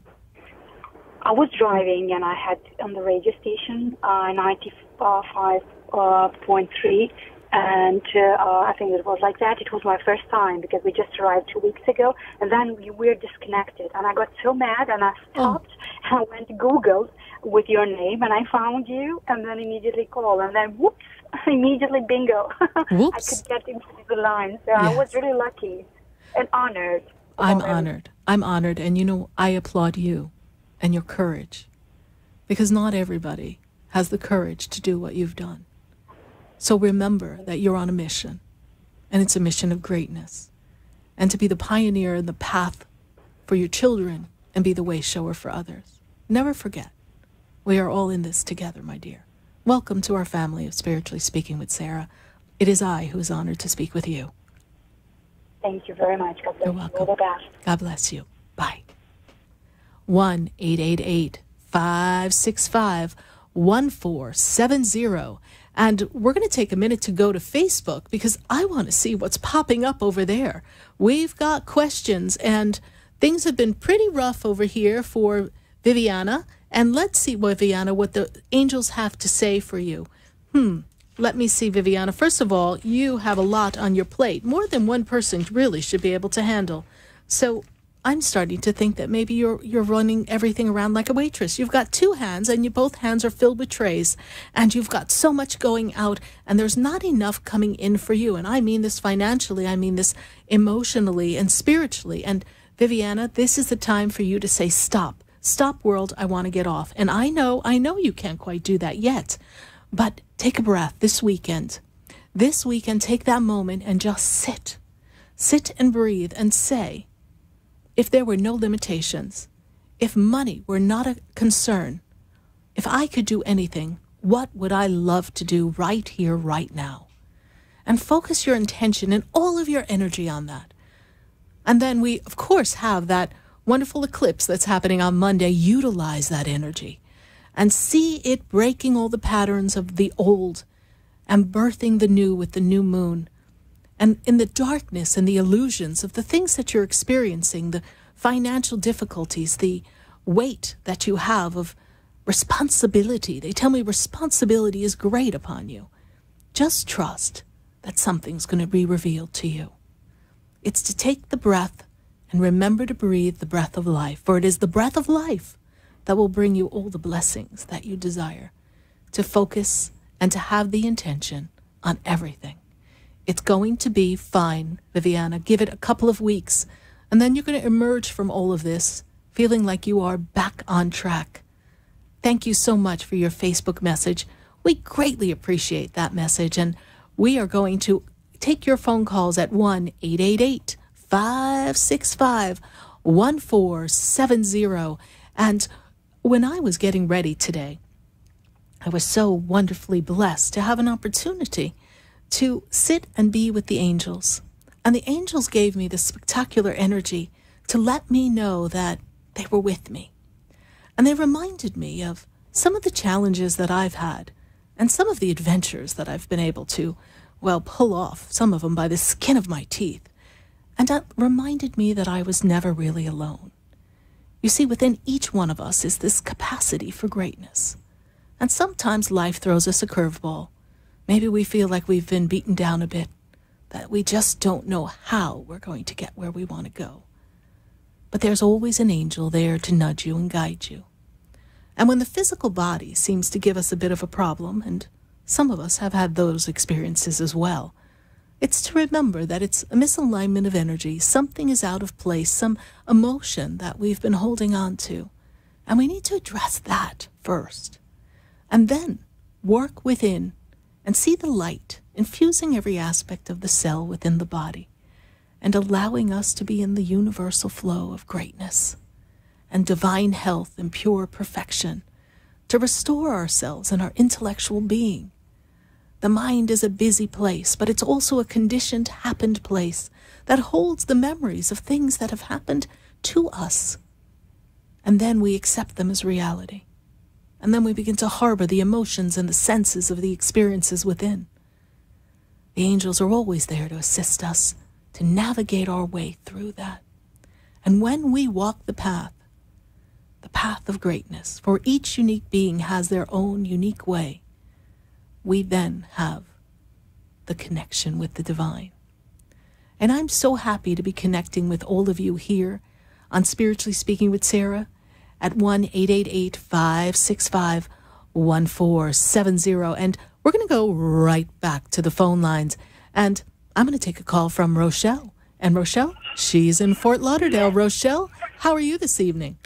I was driving and I had on the radio station 95.3, and I think it was like that. It was my first time because we just arrived 2 weeks ago, and then we were disconnected. And I got so mad, and I stopped and I went to Google with your name, and I found you, and then immediately called, and then whoops, immediately bingo. Whoops. I could get into the line, so I was really lucky and honored. I'm honored. I'm honored, and you know, I applaud you and your courage, because not everybody has the courage to do what you've done. So remember that you're on a mission, and it's a mission of greatness, and to be the pioneer in the path for your children and be the way shower for others. Never forget, we are all in this together, my dear. Welcome to our family of Spiritually Speaking with Sarah. It is I who is honored to speak with you. Thank you very much. God bless You're welcome. you. All the best. God bless you. Bye. 1-888-565-1470. And we're going to take a minute to go to Facebook because I want to see what's popping up over there. We've got questions, and things have been pretty rough over here for Viviana. And let's see, Viviana, what the angels have to say for you. Let me see, Viviana. First of all, you have a lot on your plate. More than one person really should be able to handle. So I'm starting to think that maybe you're running everything around like a waitress. You've got two hands, and both hands are filled with trays, and you've got so much going out, and there's not enough coming in for you. And I mean this financially, I mean this emotionally and spiritually. And Viviana, this is the time for you to say, stop. Stop, world, I want to get off. And I know you can't quite do that yet, but take a breath this weekend. This weekend, take that moment and just sit. Sit and breathe and say, if there were no limitations, if money were not a concern, if I could do anything, what would I love to do right here, right now? And focus your intention and all of your energy on that. And then we, of course, have that wonderful eclipse that's happening on Monday. Utilize that energy and see it breaking all the patterns of the old and birthing the new with the new moon. And in the darkness and the illusions of the things that you're experiencing, the financial difficulties, the weight that you have of responsibility. They tell me responsibility is great upon you. Just trust that something's going to be revealed to you. It's to take the breath and remember to breathe the breath of life, for it is the breath of life that will bring you all the blessings that you desire. To focus and to have the intention on everything. It's going to be fine, Viviana. Give it a couple of weeks, and then you're going to emerge from all of this feeling like you are back on track. Thank you so much for your Facebook message. We greatly appreciate that message, and we are going to take your phone calls at 1-888-565-1470. And when I was getting ready today, I was so wonderfully blessed to have an opportunity to sit and be with the angels. And the angels gave me this spectacular energy to let me know that they were with me. And they reminded me of some of the challenges that I've had and some of the adventures that I've been able to, pull off, some of them by the skin of my teeth. And that reminded me that I was never really alone. You see, within each one of us is this capacity for greatness. And sometimes life throws us a curveball. Maybe we feel like we've been beaten down a bit, that we just don't know how we're going to get where we want to go. But there's always an angel there to nudge you and guide you. And when the physical body seems to give us a bit of a problem, and some of us have had those experiences as well, it's to remember that it's a misalignment of energy. Something is out of place, some emotion that we've been holding on to. And we need to address that first. And then work within and see the light infusing every aspect of the cell within the body and allowing us to be in the universal flow of greatness and divine health and pure perfection to restore ourselves and our intellectual being. The mind is a busy place, but it's also a conditioned, happened place that holds the memories of things that have happened to us. And then we accept them as reality. And then we begin to harbor the emotions and the senses of the experiences within. The angels are always there to assist us to navigate our way through that. And when we walk the path of greatness, for each unique being has their own unique way, we then have the connection with the divine. And I'm so happy to be connecting with all of you here on Spiritually Speaking with Sarah at 1-888-565-1470. And we're going to go right back to the phone lines. And I'm going to take a call from Rochelle. And Rochelle, she's in Fort Lauderdale. Rochelle, how are you this evening?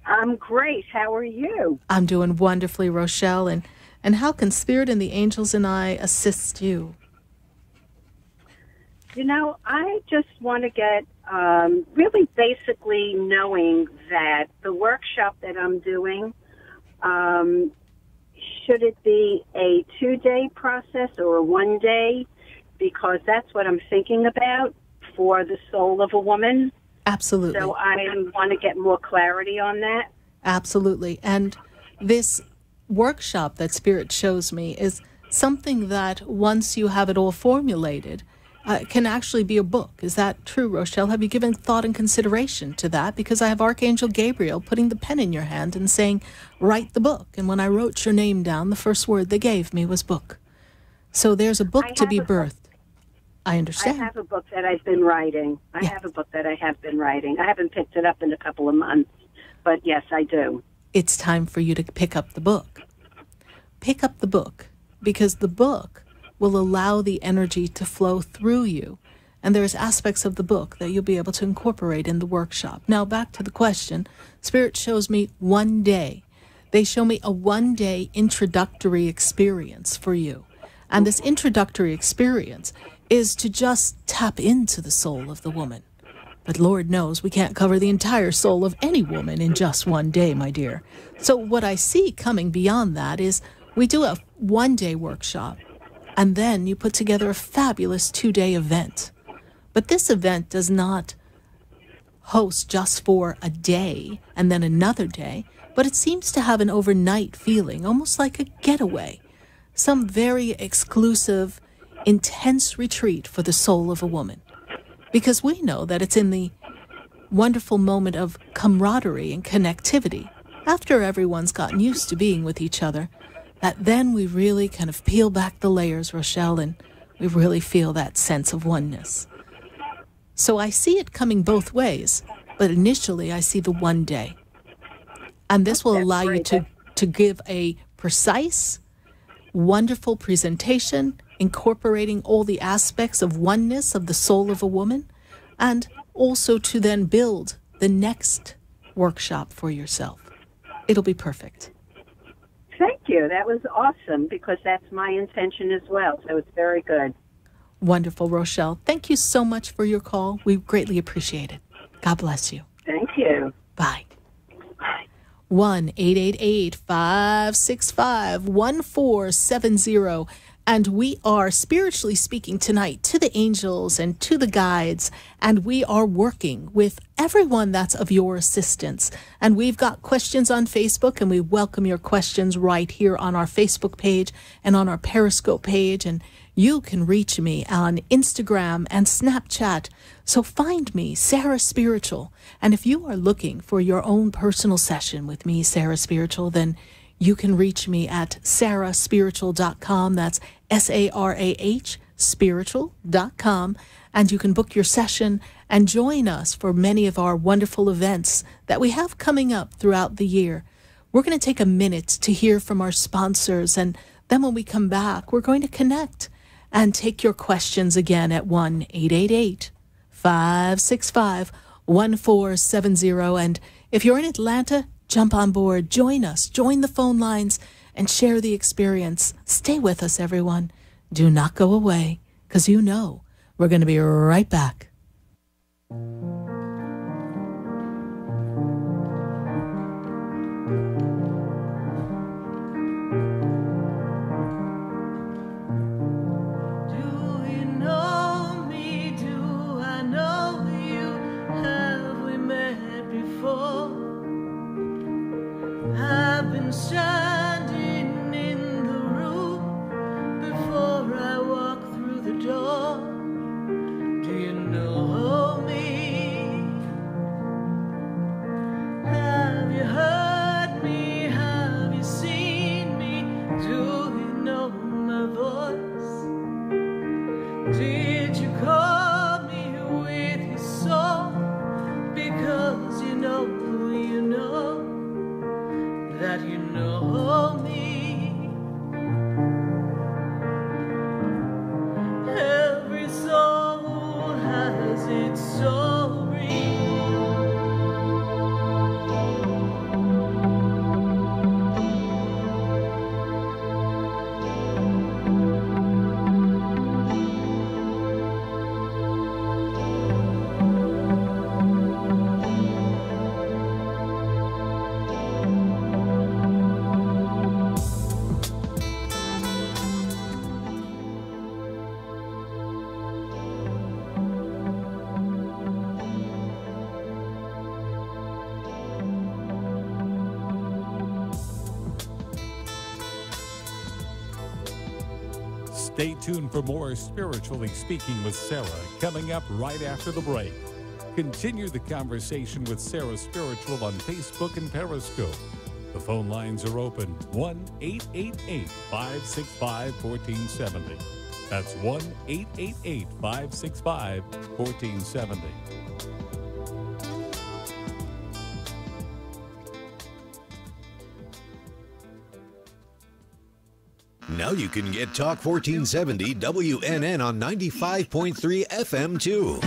I'm great. How are you? I'm doing wonderfully, Rochelle. And how can Spirit and the angels and I assist you? You know, I just want to get really basically knowing that the workshop that I'm doing, should it be a 2-day process or a 1-day? Because that's what I'm thinking about for the soul of a woman. Absolutely. So I want to get more clarity on that. Absolutely. And this workshop that Spirit shows me is something that once you have it all formulated, can actually be a book. Is that true, Rochelle? Have you given thought and consideration to that? Because I have Archangel Gabriel putting the pen in your hand and saying, write the book. And when I wrote your name down, the first word they gave me was book. So there's a book to be birthed. I understand. I have a book that I've been writing. I haven't picked it up in a couple of months. But yes, I do. It's time for you to pick up the book. Pick up the book, because the book will allow the energy to flow through you. And there's aspects of the book that you'll be able to incorporate in the workshop. Now, back to the question. Spirit shows me 1 day. They show me a 1-day introductory experience for you. And this introductory experience is to just tap into the soul of the woman. But Lord knows we can't cover the entire soul of any woman in just 1 day, my dear. So what I see coming beyond that is we do a 1-day workshop, and then you put together a fabulous 2-day event. But this event does not host just for a day and then another day, but it seems to have an overnight feeling, almost like a getaway, some very exclusive, intense retreat for the soul of a woman. Because we know that it's in the wonderful moment of camaraderie and connectivity, after everyone's gotten used to being with each other, that then we really kind of peel back the layers, Rochelle, and we really feel that sense of oneness. So I see it coming both ways, but initially I see the 1 day. And this will allow you to give a precise, wonderful presentation, incorporating all the aspects of oneness of the soul of a woman, and also to then build the next workshop for yourself. It'll be perfect. Thank you. That was awesome, because that's my intention as well. So it's very good. Wonderful, Rochelle. Thank you so much for your call. We greatly appreciate it. God bless you. Thank you. Bye. 1-888-565-1470. And we are spiritually speaking tonight to the angels and to the guides, and we are working with everyone that's of your assistance. And we've got questions on Facebook, and we welcome your questions right here on our Facebook page and on our Periscope page. And you can reach me on Instagram and Snapchat. So find me, Sarah Spiritual. And if you are looking for your own personal session with me, Sarah Spiritual, then you can reach me at sarahspiritual.com. That's SARAH spiritual.com. And you can book your session and join us for many of our wonderful events that we have coming up throughout the year. We're going to take a minute to hear from our sponsors, and then when we come back, we're going to connect and take your questions again at 1-888-565-1470. And if you're in Atlanta, jump on board, join us, join the phone lines, and share the experience. Stay with us, everyone. Do not go away, because you know we're going to be right back. I've been standing in the room before I walk through the door. Do you know me? Have you heard me? Have you seen me? Do you know my voice? Did you call me with your song? Because you know that you know me. Every soul has its story. Stay tuned for more Spiritually Speaking with Sarah coming up right after the break. Continue the conversation with Sarah Spiritual on Facebook and Periscope. The phone lines are open, 1-888-565-1470. That's 1-888-565-1470. Now you can get Talk 1470 WNN on 95.3 FM too.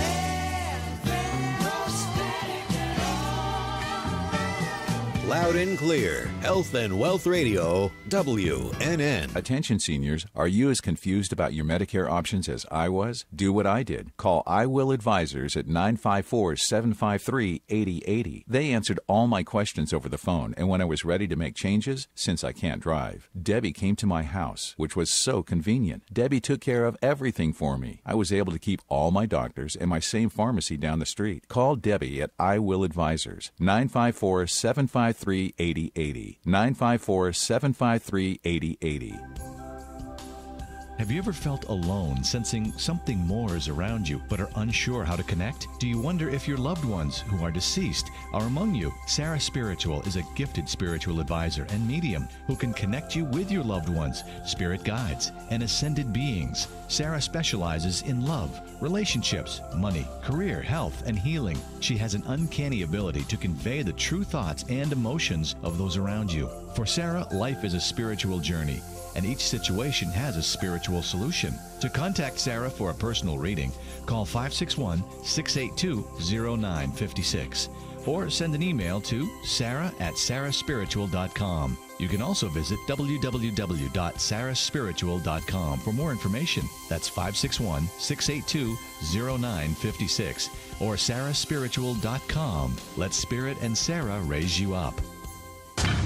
Loud and clear. Health and Wealth Radio, WNN. Attention seniors, are you as confused about your Medicare options as I was? Do what I did. Call I Will Advisors at 954-753-8080. They answered all my questions over the phone, and when I was ready to make changes, since I can't drive, Debbie came to my house, which was so convenient. Debbie took care of everything for me. I was able to keep all my doctors and my same pharmacy down the street. Call Debbie at I Will Advisors, 954-753-8080. 954-753-8080. Have you ever felt alone, sensing something more is around you, but are unsure how to connect? Do you wonder if your loved ones who are deceased are among you? Sarah Spiritual is a gifted spiritual advisor and medium who can connect you with your loved ones, spirit guides, and ascended beings. Sarah specializes in love, relationships, money, career, health, and healing. She has an uncanny ability to convey the true thoughts and emotions of those around you. For Sarah, life is a spiritual journey, and each situation has a spiritual solution. To contact Sarah for a personal reading, call 561-682-0956 or send an email to sarah@sarahspiritual.com. You can also visit www.sarahspiritual.com for more information. That's 561-682-0956 or sarahspiritual.com. Let Spirit and Sarah raise you up.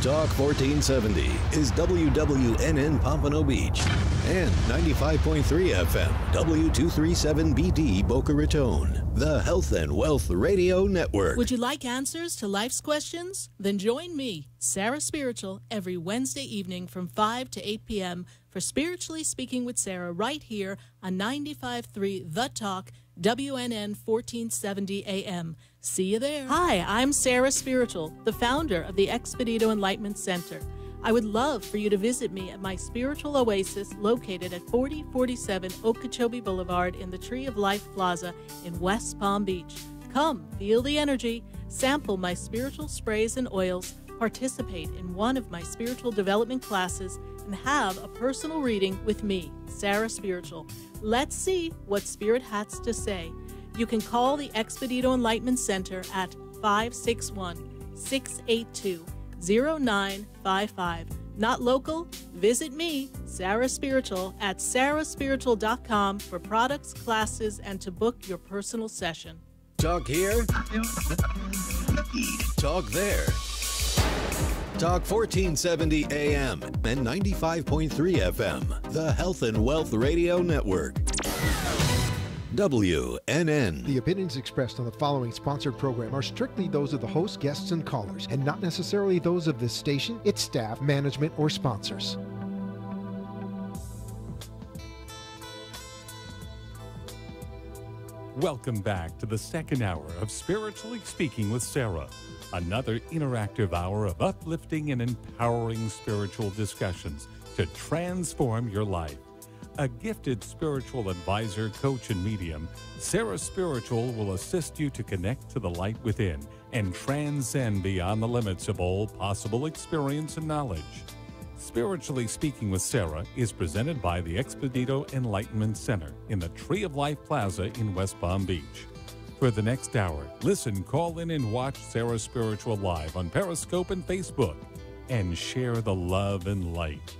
Talk 1470 is WWNN Pompano Beach and 95.3 FM W237BD Boca Raton, the Health and Wealth Radio Network. Would you like answers to life's questions? Then join me, Sarah Spiritual, every Wednesday evening from 5 to 8 p.m. for Spiritually Speaking with Sarah right here on 95.3 The Talk, WNN 1470 AM. See you there. Hi, I'm Sarah Spiritual, the founder of the Expedito Enlightenment Center. I would love for you to visit me at my spiritual oasis located at 4047 Okeechobee Boulevard in the Tree of Life Plaza in West Palm Beach. Come, feel the energy, sample my spiritual sprays and oils, participate in one of my spiritual development classes, and have a personal reading with me, Sarah Spiritual. Let's see what Spirit has to say. You can call the Expedito Enlightenment Center at 561-682-0955. Not local? Visit me, Sarah Spiritual, at sarahspiritual.com for products, classes, and to book your personal session. Talk here. Talk there. Talk 1470 AM and 95.3 FM. The Health and Wealth Radio Network. WNN. The opinions expressed on the following sponsored program are strictly those of the host, guests, and callers, and not necessarily those of this station, its staff, management, or sponsors. Welcome back to the second hour of Spiritually Speaking with Sarah, another interactive hour of uplifting and empowering spiritual discussions to transform your life. A gifted spiritual advisor, coach, and medium, Sarah Spiritual will assist you to connect to the light within and transcend beyond the limits of all possible experience and knowledge. Spiritually Speaking with Sarah is presented by the Expedito Enlightenment Center in the Tree of Life Plaza in West Palm Beach. For the next hour, listen, call in, and watch Sarah Spiritual live on Periscope and Facebook, and share the love and light.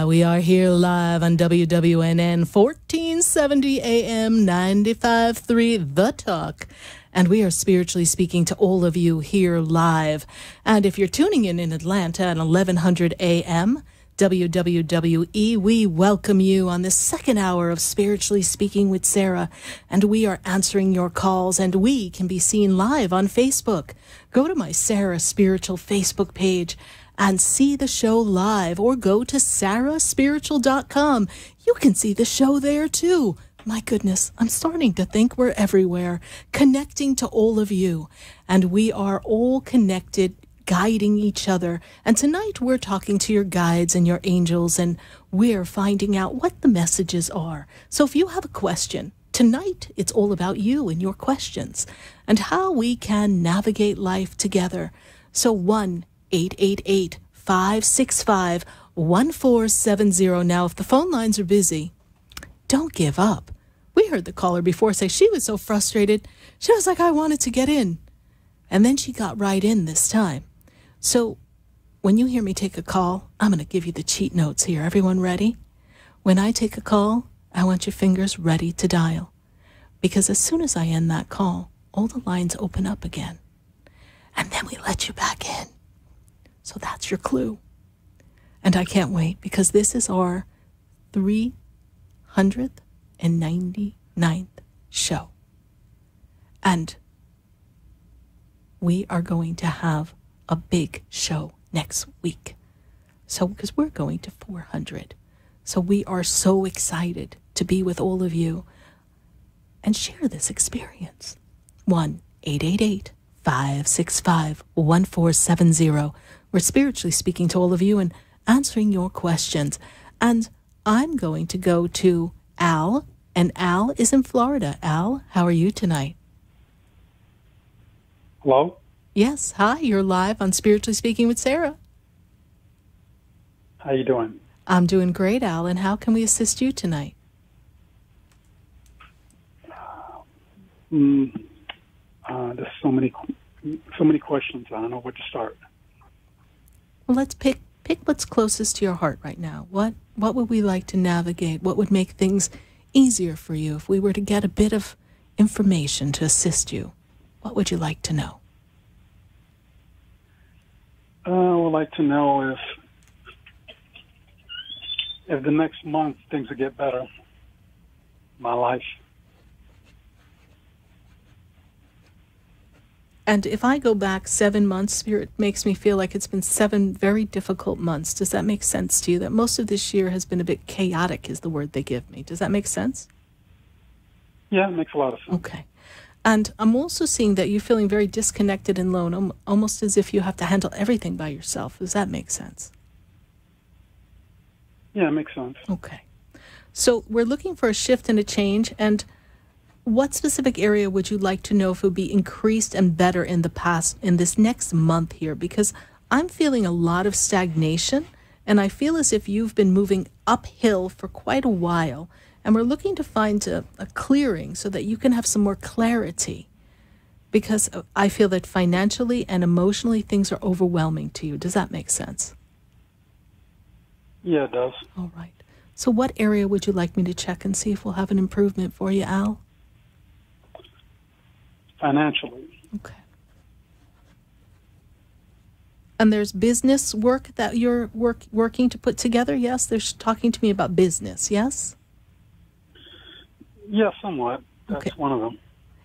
We are here live on WWNN 1470 AM 95.3 The Talk. And we are spiritually speaking to all of you here live. And if you're tuning in Atlanta at 1100 AM, WWWE, we welcome you on this second hour of Spiritually Speaking with Sarah. And we are answering your calls, and we can be seen live on Facebook. Go to my Sarah Spiritual Facebook page and see the show live, or go to sarahspiritual.com. You can see the show there too. My goodness, I'm starting to think we're everywhere, connecting to all of you. And we are all connected, guiding each other. And tonight we're talking to your guides and your angels, and we're finding out what the messages are. So if you have a question, tonight it's all about you and your questions and how we can navigate life together. So 1-888-565-1470. Now, if the phone lines are busy, don't give up. We heard the caller before say she was so frustrated. She was like, I wanted to get in. And then she got right in this time. So when you hear me take a call, I'm going to give you the cheat notes here. Everyone ready? When I take a call, I want your fingers ready to dial. Because as soon as I end that call, all the lines open up again. And then we let you back in. So that's your clue. And I can't wait, because this is our 399th show. And we are going to have a big show next week. So, because we're going to 400. So we are so excited to be with all of you and share this experience. 1-888-565-1470. We're spiritually speaking to all of you and answering your questions. And I'm going to go to Al, and Al is in Florida. Al, how are you tonight? Hello? Yes, hi, you're live on Spiritually Speaking with Sarah. How you doing? I'm doing great, Al, and how can we assist you tonight? There's so many questions. I don't know where to start. Well, let's pick what's closest to your heart right now. What would we like to navigate? What would make things easier for you if we were to get a bit of information to assist you? What would you like to know? I would like to know if the next month things will get better. My life. And if I go back 7 months, Spirit makes me feel like it's been 7 very difficult months. Does that make sense to you? That most of this year has been a bit chaotic is the word they give me. Does that make sense? Yeah, it makes a lot of sense. Okay. And I'm also seeing that you're feeling very disconnected and alone, almost as if you have to handle everything by yourself. Does that make sense? Yeah, it makes sense. Okay. So we're looking for a shift and a change. And what specific area would you like to know if it would be increased and better in this next month here? Because I'm feeling a lot of stagnation, and I feel as if you've been moving uphill for quite a while. And we're looking to find a clearing so that you can have some more clarity, because I feel that financially and emotionally things are overwhelming to you. Does that make sense? Yeah, it does. All right. So what area would you like me to check and see if we'll have an improvement for you, Al? Financially. Okay. And there's business work that you're working to put together? Yes? They're talking to me about business, yes? Yeah, somewhat. That's Okay. one of them.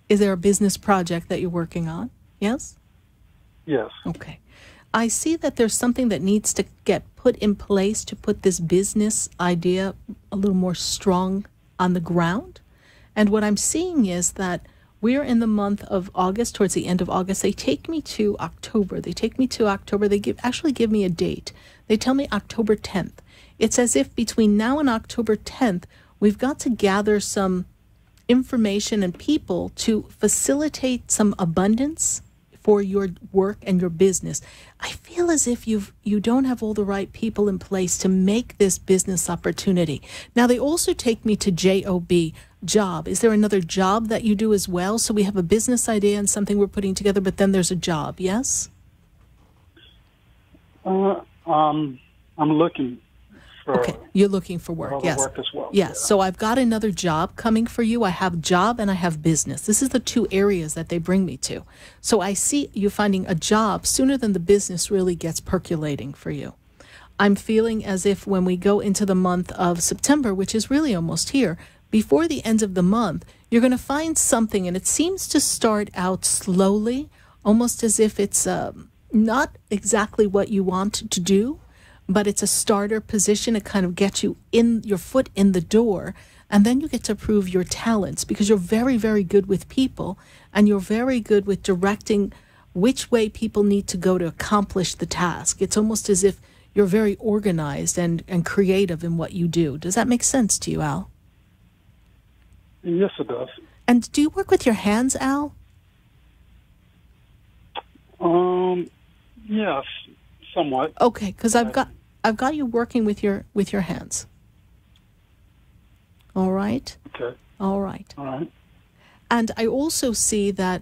Is there a business project that you're working on? Yes? Yes. Okay. I see that there's something that needs to get put in place to put this business idea a little more strong on the ground. And what I'm seeing is that we're in the month of August, towards the end of August. They take me to October. They actually give me a date. They tell me October 10th. It's as if between now and October 10th, we've got to gather some information and people to facilitate some abundance for your work and your business. I feel as if you don't have all the right people in place to make this business opportunity. Now, they also take me to JOB, job. Is there another job that you do as well? So we have a business idea and something we're putting together, but then there's a job, yes? I'm looking for... Okay, you're looking for work, other yes. work as well. Yes, so I've got another job coming for you. I have job and I have business. This is the two areas that they bring me to. So I see you finding a job sooner than the business really gets percolating for you. I'm feeling as if when we go into the month of September, which is really almost here, before the end of the month, you're going to find something, and it seems to start out slowly, almost as if it's not exactly what you want to do, but it's a starter position. It kind of gets you in your foot in the door, and then you get to prove your talents, because you're very, very good with people, and you're very good with directing which way people need to go to accomplish the task. It's almost as if you're very organized and creative in what you do. Does that make sense to you, Al? Yes, it does. And do you work with your hands, Al? Yes, somewhat. Okay, because I've got you working with your hands. All right. Okay. All right. All right. And I also see that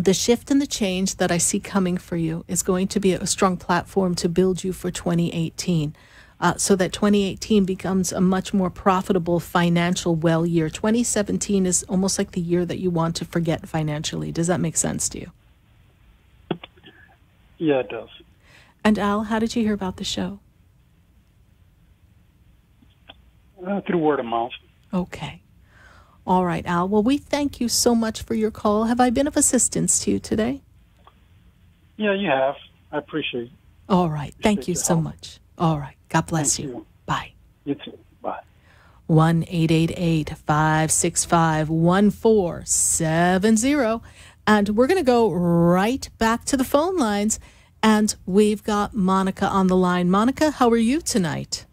the shift and the change that I see coming for you is going to be a strong platform to build you for 2018. So that 2018 becomes a much more profitable financial well year. 2017 is almost like the year that you want to forget financially. Does that make sense to you? Yeah, it does. And Al, how did you hear about the show? Through word of mouth. Okay. All right, Al. Well, we thank you so much for your call. Have I been of assistance to you today? Yeah, you have. I appreciate it. All right. Thank you so much. All right. God bless you. Bye. You too. Bye. 1-888-565-1470. And we're going to go right back to the phone lines. And we've got Monica on the line. Monica, how are you tonight?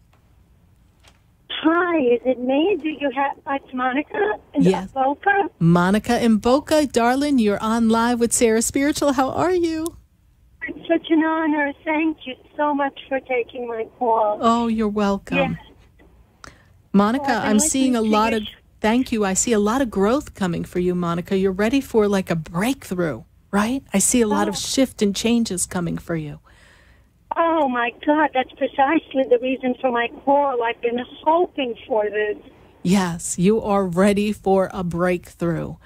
Hi, is it me? Do you have, it's Monica in Boca? Monica in Boca. Darling, you're on live with Sarah Spiritual. How are you? It's such an honor. Thank you so much for taking my call. Oh, you're welcome. Yes. Monica, Well, I'm seeing a lot of, thank you. I see a lot of growth coming for you, Monica. You're ready for like a breakthrough, right? I see a lot of shift and changes coming for you. Oh, my God, that's precisely the reason for my call. I've been hoping for this. Yes, you are ready for a breakthrough.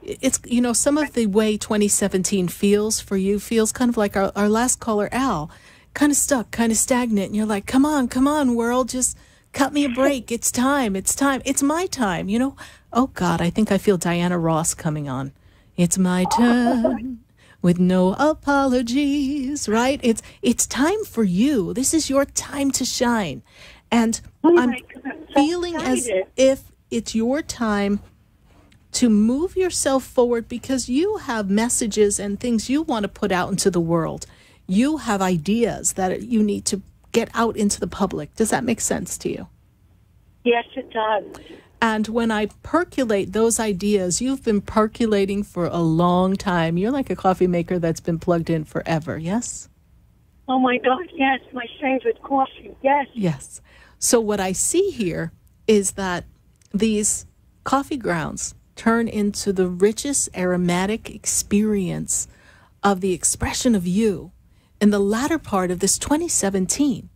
It's, you know, some of the way 2017 feels for you feels kind of like our last caller, Al, kind of stuck, kind of stagnant. And you're like, come on, world, just cut me a break. It's time. It's my time, you know. Oh, God, I think I feel Diana Ross coming on. It's my turn. With no apologies, right? It's time for you. This is your time to shine. And I'm feeling as if it's your time to move yourself forward because you have messages and things you want to put out into the world. You have ideas that you need to get out into the public. Does that make sense to you? Yes, it does. And when I percolate those ideas, you've been percolating for a long time. You're like a coffee maker that's been plugged in forever, yes? Oh, my God, yes. My favorite coffee, yes. Yes. So what I see here is that these coffee grounds turn into the richest aromatic experience of the expression of you in the latter part of this 2017.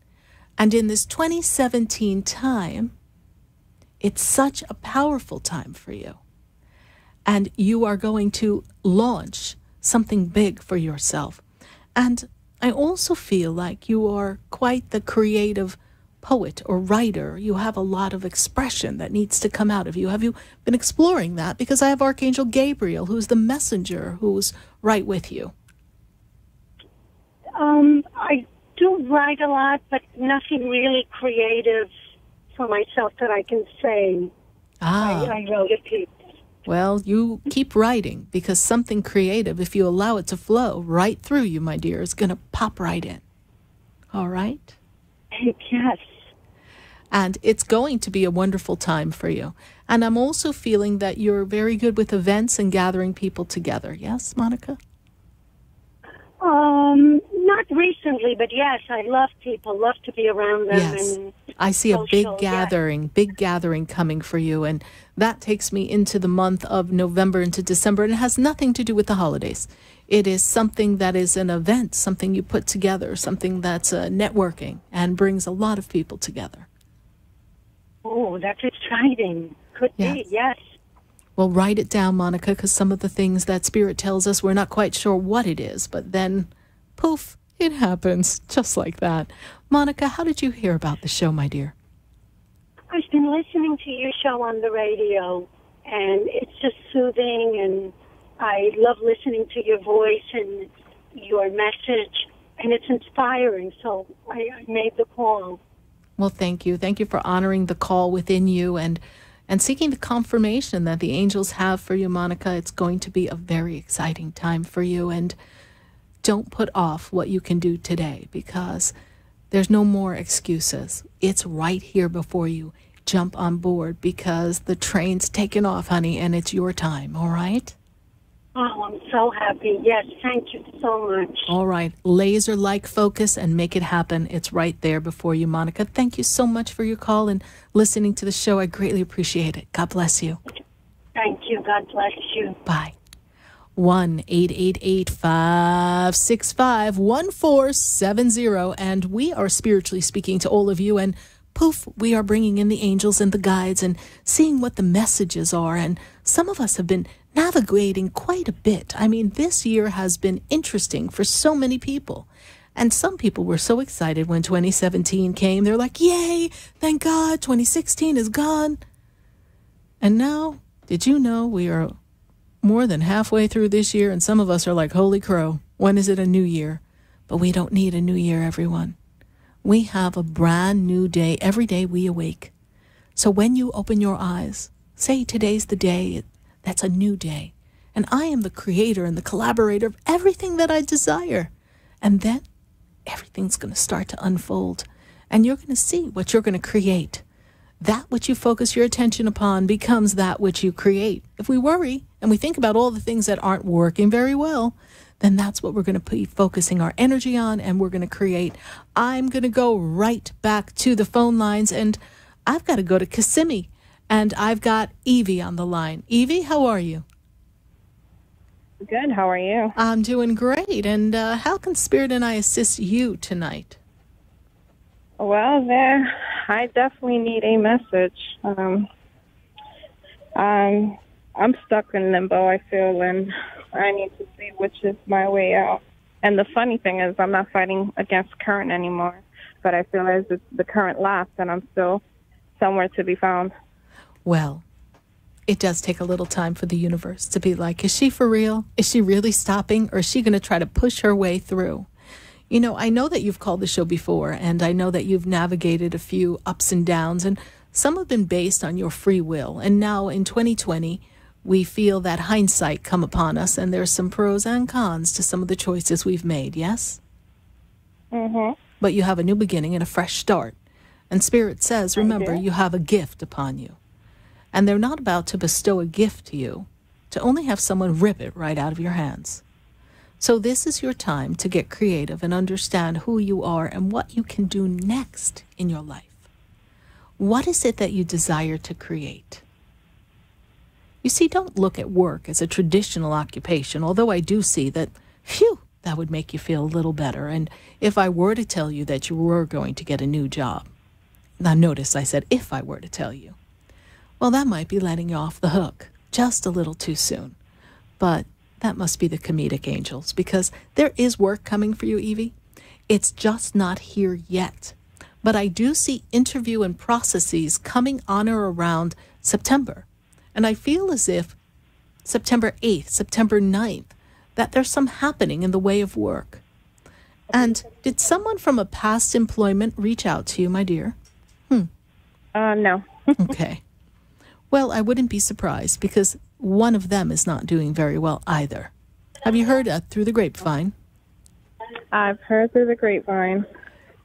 And in this 2017 time, it's such a powerful time for you. And you are going to launch something big for yourself. And I also feel like you are quite the creative poet or writer. You have a lot of expression that needs to come out of you. Have you been exploring that? Because I have Archangel Gabriel, who's the messenger, who's right with you. I do write a lot, but nothing really creative for myself that I can say. I wrote a piece. Well, you keep writing because something creative, if you allow it to flow right through you, my dear, is going to pop right in. All right? Yes. And it's going to be a wonderful time for you. And I'm also feeling that you're very good with events and gathering people together. Yes, Monica? Not recently, but yes, I love people, love to be around them. Yes. And I see a big social, big gathering coming for you. And that takes me into the month of November into December. And it has nothing to do with the holidays. It is something that is an event, something you put together, something that's networking and brings a lot of people together. Oh, that's exciting. Could be, yes. Well, write it down, Monica, because some of the things that Spirit tells us, we're not quite sure what it is, but then, poof, it happens just like that. Monica, how did you hear about the show, my dear? I've been listening to your show on the radio, and it's just soothing, and I love listening to your voice and your message, and it's inspiring, so I made the call. Well, thank you. Thank you for honoring the call within you and seeking the confirmation that the angels have for you, Monica. It's going to be a very exciting time for you. And don't put off what you can do today because there's no more excuses. It's right here before you. Jump on board because the train's taking off, honey, and it's your time, all right? Oh, I'm so happy. Yes, thank you so much. All right. Laser-like focus and make it happen. It's right there before you, Monica. Thank you so much for your call and listening to the show. I greatly appreciate it. God bless you. Thank you. God bless you. Bye. 1-888-565-1470. And we are spiritually speaking to all of you. And poof, we are bringing in the angels and the guides and seeing what the messages are. And some of us have been navigating quite a bit. I mean, this year has been interesting for so many people. And some people were so excited when 2017 came. They're like, yay, thank God, 2016 is gone. And now, did you know we are more than halfway through this year? And some of us are like, holy crow, when is it a new year? But we don't need a new year, everyone. We have a brand new day every day we awake. So when you open your eyes, say today's the day, that's a new day. And I am the creator and the collaborator of everything that I desire. And then everything's going to start to unfold. And you're going to see what you're going to create. That which you focus your attention upon becomes that which you create. If we worry and we think about all the things that aren't working very well, then that's what we're going to be focusing our energy on, and we're going to create. I'm going to go right back to the phone lines, and I've got to go to Kissimmee, and I've got Evie on the line. Evie, how are you? Good. How are you? I'm doing great. And how can Spirit and I assist you tonight? Well, I definitely need a message. I'm stuck in limbo, I feel, and I need to see which is my way out. And the funny thing is, I'm not fighting against current anymore, but I feel as if the current lasts, and I'm still somewhere to be found. Well, it does take a little time for the universe to be like, is she for real? Is she really stopping? Or is she going to try to push her way through? You know, I know that you've called the show before, and I know that you've navigated a few ups and downs, and some have been based on your free will. And now in 2020, we feel that hindsight come upon us, and there's some pros and cons to some of the choices we've made, yes? Mm-hmm. But you have a new beginning and a fresh start. And Spirit says, remember, you have a gift upon you. And they're not about to bestow a gift to you, to only have someone rip it right out of your hands. So this is your time to get creative and understand who you are and what you can do next in your life. What is it that you desire to create? You see, don't look at work as a traditional occupation, although I do see that, phew, that would make you feel a little better. And if I were to tell you that you were going to get a new job, now notice I said if I were to tell you, well, that might be letting you off the hook just a little too soon. But that must be the comedic angels, because there is work coming for you, Evie. It's just not here yet. But I do see interview and processes coming on or around September. And I feel as if September 8th, September 9th, that there's some happening in the way of work. And did someone from a past employment reach out to you, my dear? No. Okay. Well, I wouldn't be surprised, because one of them is not doing very well either. Have you heard through the grapevine? I've heard through the grapevine.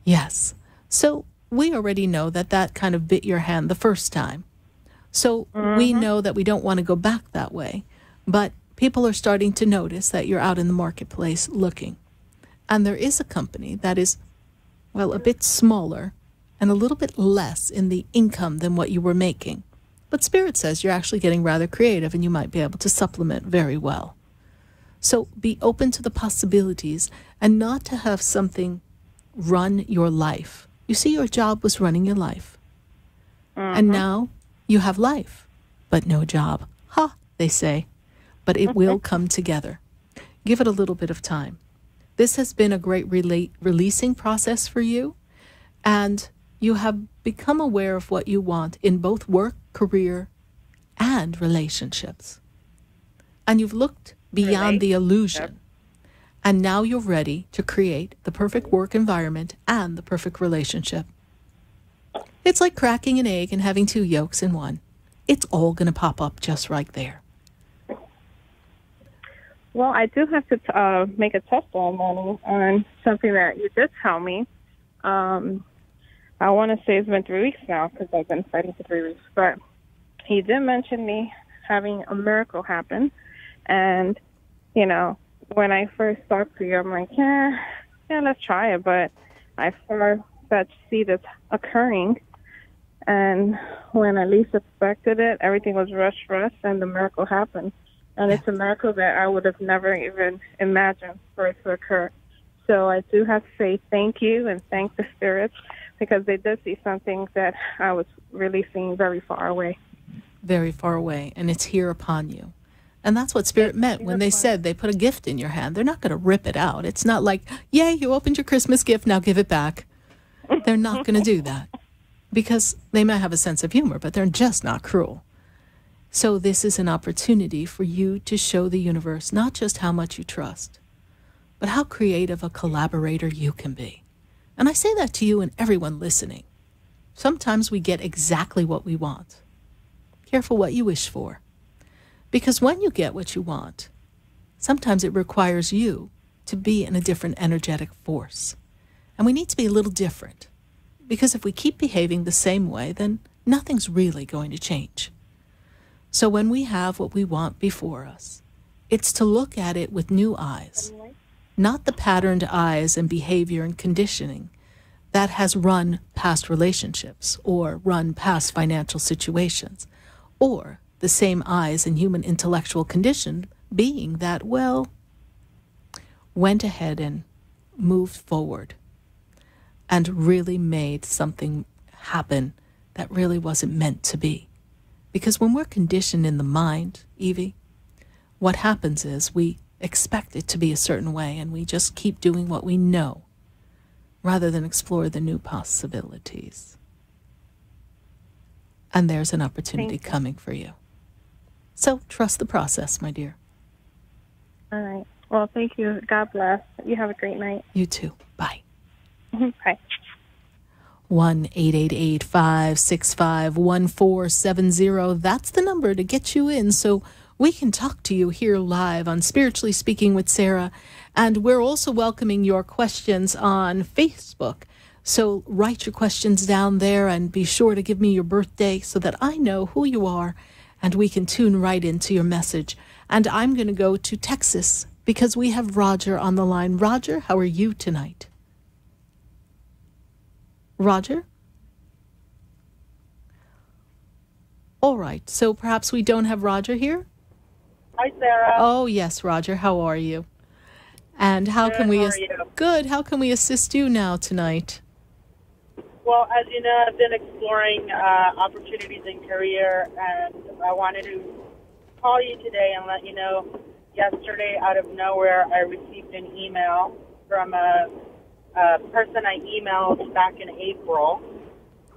Yes. So we already know that that kind of bit your hand the first time. So we know that we don't want to go back that way. But people are starting to notice that you're out in the marketplace looking. And there is a company that is, well, a bit smaller and a little bit less in the income than what you were making. But Spirit says you're actually getting rather creative, and you might be able to supplement very well. So be open to the possibilities, and not to have something run your life. You see, your job was running your life. And now you have life, but no job. Ha, they say. But it will come together. Give it a little bit of time. This has been a great releasing process for you, and you have become aware of what you want in both work, career, and relationships. And you've looked beyond the illusion. And now you're ready to create the perfect work environment and the perfect relationship. It's like cracking an egg and having two yolks in one. It's all going to pop up just right there. Well, I do have to make a testimony on something that you did tell me. I want to say it's been 3 weeks now, because I've been fighting for 3 weeks. But he did mention me having a miracle happen. And, you know, when I first talked to you, I'm like, yeah, let's try it. But I far fetched see this occurring. And when I least expected it, everything was rush, and the miracle happened. And it's a miracle that I would have never even imagined for it to occur. So I do have to say thank you and thank the spirits, because they did see something that I was really seeing very far away. Very far away, and it's here upon you. And that's what Spirit meant when they said they put a gift in your hand. They're not going to rip it out. It's not like, yay, you opened your Christmas gift, now give it back. They're not going to do that, because they might have a sense of humor, but they're just not cruel. So this is an opportunity for you to show the universe not just how much you trust, but how creative a collaborator you can be. And I say that to you and everyone listening. sometimes we get exactly what we want. Careful what you wish for. Because when you get what you want, sometimes it requires you to be in a different energetic force. And we need to be a little different. Because if we keep behaving the same way, then nothing's really going to change. So when we have what we want before us, it's to look at it with new eyes, not the patterned eyes and behavior and conditioning that has run past relationships or run past financial situations, or the same eyes and human intellectual condition being that, well, went ahead and moved forward and really made something happen that really wasn't meant to be. Because when we're conditioned in the mind, Evie, what happens is we expect it to be a certain way and we just keep doing what we know rather than explore the new possibilities. And there's an opportunity coming for you. So trust the process, my dear. All right. Well, thank you. God bless. You have a great night. You too. Bye. Bye. 1-888-565-1470. That's the number to get you in so we can talk to you here live on Spiritually Speaking with Sarah. And we're also welcoming your questions on Facebook. So write your questions down there and be sure to give me your birthday so that I know who you are and we can tune right into your message. And I'm going to go to Texas because we have Roger on the line. Roger, how are you tonight? Roger? All right, so perhaps we don't have Roger here? Hi, Sarah. Oh, yes, Roger. How are you? And how can we... Good. How can we assist you now tonight? Well, as you know, I've been exploring opportunities in career, and I wanted to call you today and let you know yesterday, out of nowhere, I received an email from a person I emailed back in April.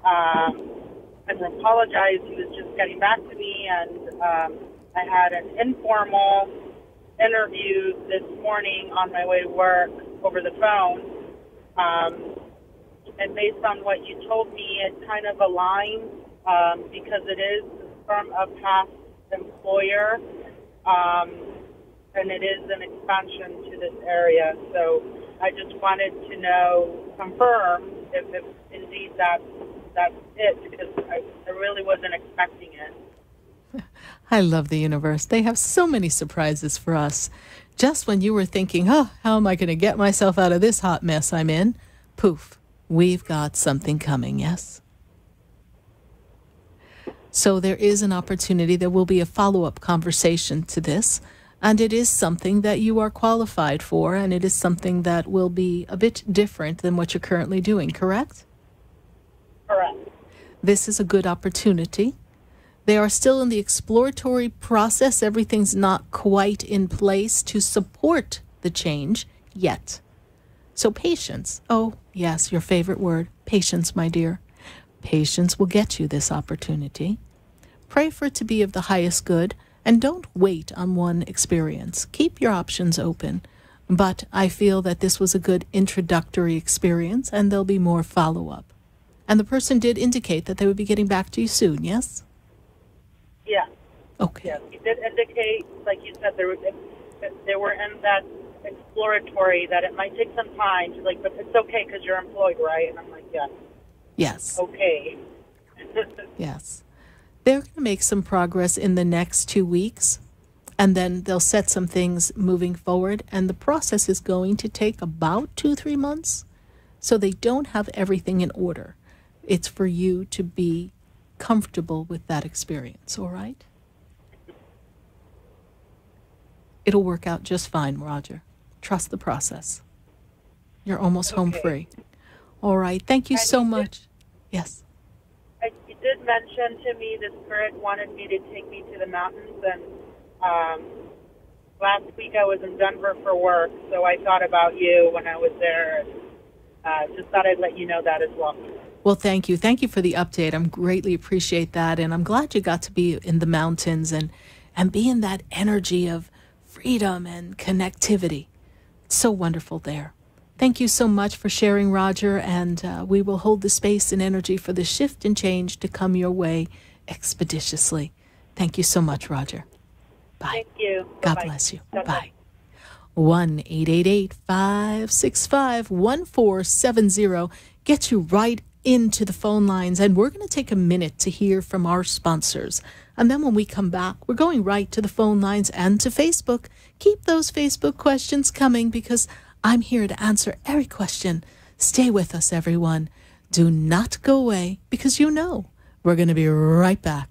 And apologized. He was just getting back to me, and I had an informal interview this morning on my way to work over the phone. And based on what you told me, it kind of aligns because it is from a past employer, and it is an expansion to this area. So I just wanted to confirm if indeed that's it, because I really wasn't expecting it. I love the universe. They have so many surprises for us. Just when you were thinking, how am I going to get myself out of this hot mess I'm in? Poof, we've got something coming, yes? So there is an opportunity. There will be a follow-up conversation to this, and it is something that you are qualified for, and it is something that will be a bit different than what you're currently doing, correct? Correct. This is a good opportunity. They are still in the exploratory process. Everything's not quite in place to support the change yet. So patience. Oh, yes, your favorite word. Patience, my dear. Patience will get you this opportunity. Pray for it to be of the highest good, and don't wait on one experience. Keep your options open. But I feel that this was a good introductory experience, and there'll be more follow-up. And the person did indicate that they would be getting back to you soon, yes? Yeah. Okay. Yes, he did indicate, like you said, they were in that exploratory, that it might take some time. She's like, but it's okay because you're employed, right? And I'm like, yeah. Yes. Okay. Yes. They're going to make some progress in the next 2 weeks, and then they'll set some things moving forward, and the process is going to take about 2-3 months, so they don't have everything in order. It's for you to be comfortable with that experience, all right? It'll work out just fine, Roger. Trust the process. You're almost home free. All right. Thank you so much. Yes. You did mention to me the Spirit wanted me to take me to the mountains, and last week I was in Denver for work, so I thought about you when I was there. Just thought I'd let you know that as well. Well, thank you. Thank you for the update. I greatly appreciate that. And I'm glad you got to be in the mountains and be in that energy of freedom and connectivity. It's so wonderful there. Thank you so much for sharing, Roger, and we will hold the space and energy for the shift and change to come your way expeditiously. Thank you so much, Roger. Bye. Thank you. God Bye-bye. bless you. God bless. Bye. 1-888-565-1470 gets you right into the phone lines, and we're going to take a minute to hear from our sponsors. And then when we come back, we're going right to the phone lines and to Facebook. Keep those Facebook questions coming because I'm here to answer every question. Stay with us, everyone. Do not go away because you know we're going to be right back.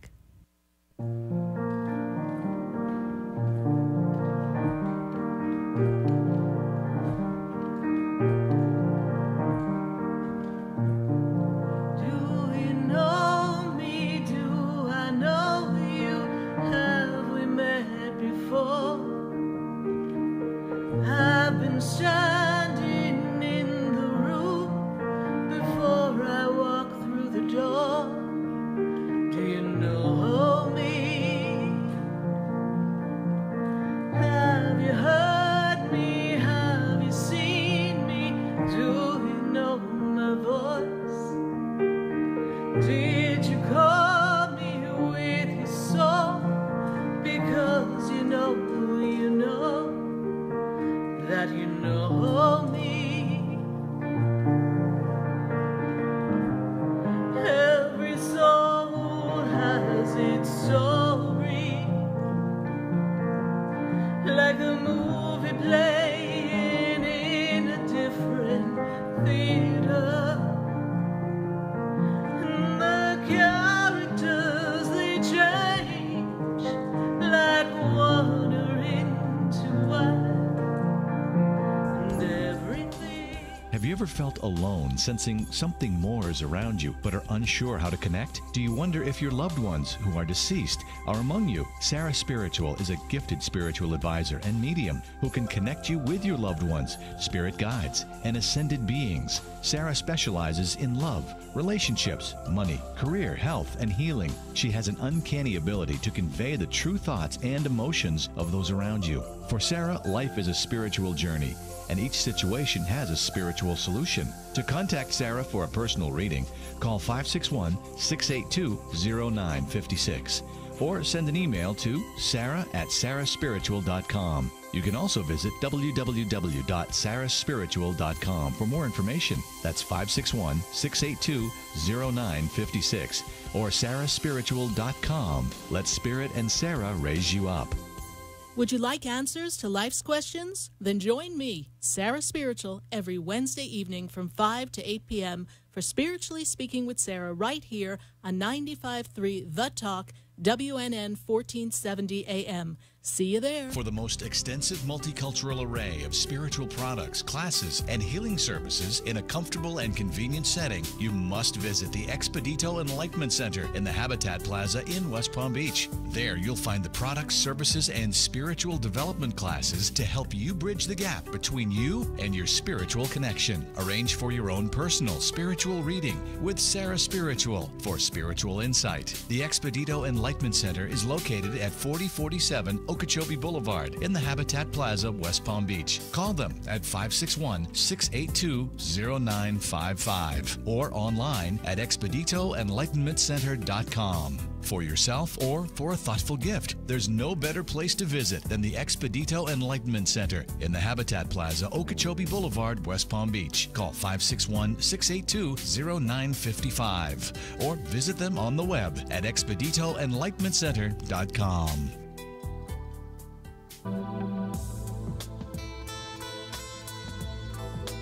Standing in the room before I walk through the door. Do you know me? Have you heard me? Have you seen me? Do you know my voice? Did you call me with your soul? Because you know that you know me. Every soul has its story, like a movie playing in a different theater. And the characters, they change like water into wine. Have you ever felt alone, sensing something more is around you, but are unsure how to connect? Do you wonder if your loved ones who are deceased are among you? Sarah Spiritual is a gifted spiritual advisor and medium who can connect you with your loved ones, spirit guides, and ascended beings. Sarah specializes in love, relationships, money, career, health, and healing. She has an uncanny ability to convey the true thoughts and emotions of those around you. For Sarah, life is a spiritual journey, and each situation has a spiritual solution. To contact Sarah for a personal reading, call 561-682-0956 or send an email to sarah@sarahspiritual.com. You can also visit www.sarahspiritual.com for more information. That's 561-682-0956 or sarahspiritual.com. Let Spirit and Sarah raise you up. Would you like answers to life's questions? Then join me, Sarah Spiritual, every Wednesday evening from 5 to 8 p.m. for Spiritually Speaking with Sarah right here on 95.3 The Talk, WNN 1470 AM. See you there. For the most extensive multicultural array of spiritual products, classes, and healing services in a comfortable and convenient setting, you must visit the Expedito Enlightenment Center in the Habitat Plaza in West Palm Beach. There you'll find the products, services, and spiritual development classes to help you bridge the gap between you and your spiritual connection. Arrange for your own personal spiritual reading with Sarah Spiritual for spiritual insight. The Expedito Enlightenment Center is located at 4047 Okeechobee Boulevard in the Habitat Plaza, West Palm Beach. Call them at 561-682-0955 or online at expeditoenlightenmentcenter.com. For yourself or for a thoughtful gift, there's no better place to visit than the Expedito Enlightenment Center in the Habitat Plaza, Okeechobee Boulevard, West Palm Beach. Call 561-682-0955 or visit them on the web at expeditoenlightenmentcenter.com.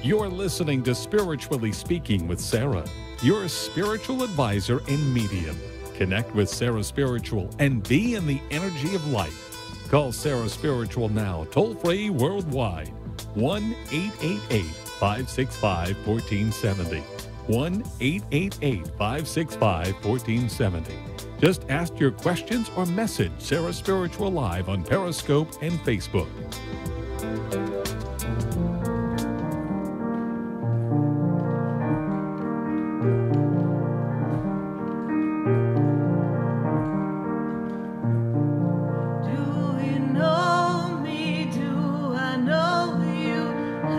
You're listening to Spiritually Speaking with Sarah, your spiritual advisor and medium. Connect with Sarah Spiritual and be in the energy of life. Call Sarah Spiritual now, toll-free worldwide. 1-888-565-1470. 1-888-565-1470. Just ask your questions or message Sarah Spiritual live on Periscope and Facebook.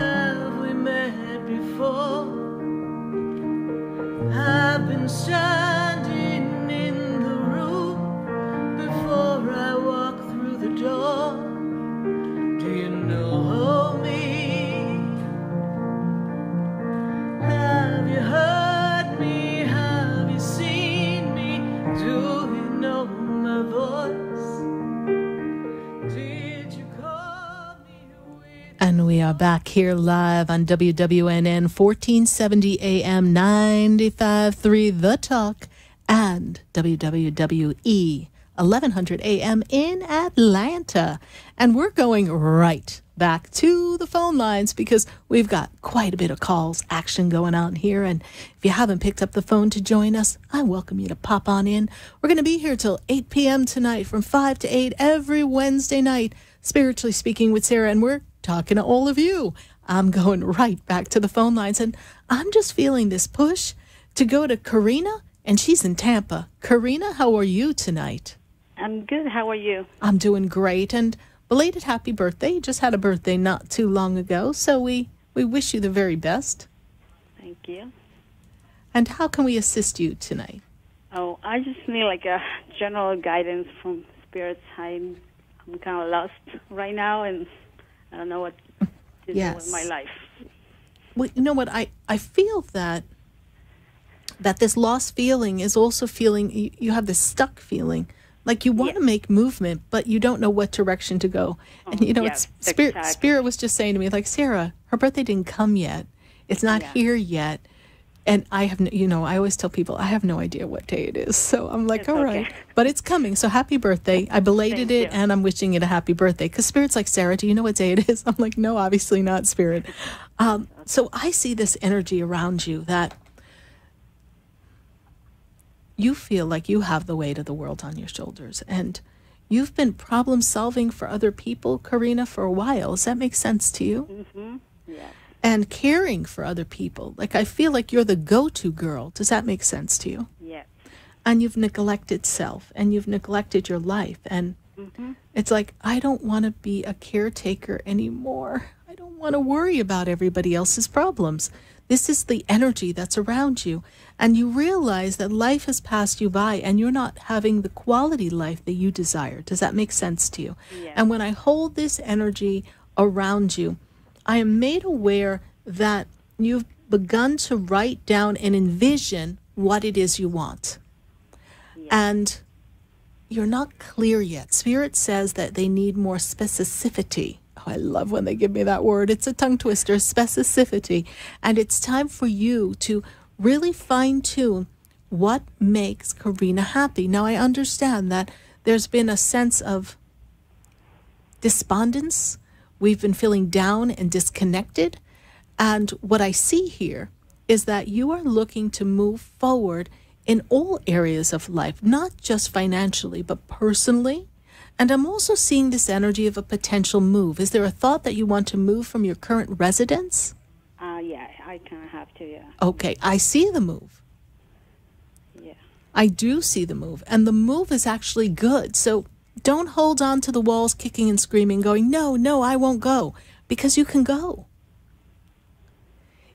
Have we met I've been standing in the room before I walk through the door. Do you know me? Have you heard me? Have you seen me? Do you know my voice? Did you call me? And we are back here live on WWNN 1470 AM 95.3 The Talk and WWWE 1100 AM in Atlanta. And we're going right back to the phone lines because we've got quite a bit of calls action going on here. And if you haven't picked up the phone to join us, I welcome you to pop on in. We're going to be here till 8 p.m. tonight from 5 to 8 every Wednesday night, Spiritually Speaking with Sarah, and we're talking to all of you. I'm going right back to the phone lines, and I'm just feeling this push to go to Karina, and she's in Tampa. Karina, how are you tonight? I'm good. How are you? I'm doing great, and belated happy birthday. You just had a birthday not too long ago, so we wish you the very best. Thank you. And how can we assist you tonight? Oh, I just need like a general guidance from spirits. I'm kind of lost right now, and I don't know what to do with my life. Well, you know what? I feel that this lost feeling is also feeling, you have this stuck feeling. Like you want to make movement, but you don't know what direction to go. And you know, it's Spirit was just saying to me, like, Sarah, her birthday didn't come yet. It's not here yet. And I have, I always tell people, I have no idea what day it is. So I'm like, all right, but it's coming. So happy birthday. I belated it and I'm wishing it a happy birthday. Because Spirit's like, Sarah, do you know what day it is? I'm like, no, obviously not, Spirit. So I see this energy around you that you feel like you have the weight of the world on your shoulders. And you've been problem solving for other people, Karina, for a while. Does that make sense to you? Mm-hmm. Yeah. And caring for other people. Like, I feel like you're the go-to girl. Does that make sense to you? Yeah. And you've neglected self, and you've neglected your life. And it's like, I don't want to be a caretaker anymore. I don't want to worry about everybody else's problems. This is the energy that's around you. And you realize that life has passed you by, and you're not having the quality life that you desire. Does that make sense to you? Yeah. And when I hold this energy around you, I am made aware that you've begun to write down and envision what it is you want. Yeah. And you're not clear yet. Spirit says that they need more specificity. Oh, I love when they give me that word. It's a tongue twister, specificity. And it's time for you to really fine-tune what makes Karina happy. Now, I understand that there's been a sense of despondence. We've been feeling down and disconnected. And what I see here is that you are looking to move forward in all areas of life, not just financially, but personally. And I'm also seeing this energy of a potential move. Is there a thought that you want to move from your current residence? Yeah, I kind of have to, yeah. Okay, I see the move. Yeah. I do see the move. And the move is actually good. So don't hold on to the walls kicking and screaming, going, no, I won't go. Because you can go.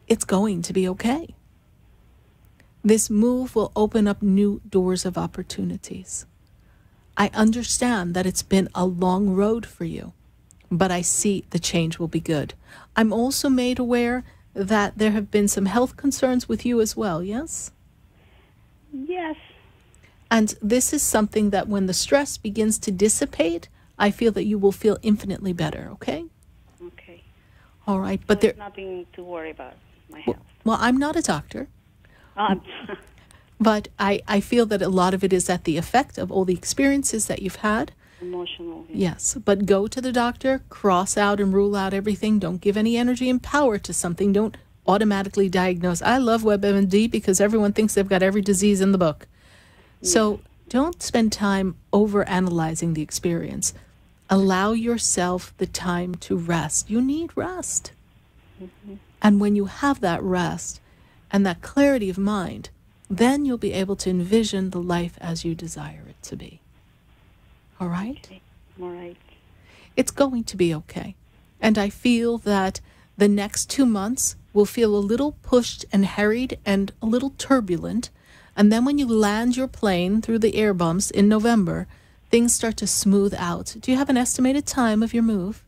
It's going to be okay. This move will open up new doors of opportunities. I understand that it's been a long road for you, but I see the change will be good. I'm also made aware that there have been some health concerns with you as well, yes? Yes. And this is something that when the stress begins to dissipate, I feel that you will feel infinitely better, okay? Okay. All right, but there's nothing to worry about, my health. Well, I'm not a doctor. But I feel that a lot of it is at the effect of all the experiences that you've had. Emotional. Yes, but go to the doctor, cross out and rule out everything. Don't give any energy and power to something. Don't automatically diagnose. I love WebMD because everyone thinks they've got every disease in the book. Yeah. So don't spend time over-analyzing the experience. Allow yourself the time to rest. You need rest. And when you have that rest and that clarity of mind, then you'll be able to envision the life as you desire it to be. All right? Okay. All right. It's going to be okay. And I feel that the next 2 months will feel a little pushed and harried and a little turbulent. And then when you land your plane through the air bumps in November, things start to smooth out. Do you have an estimated time of your move?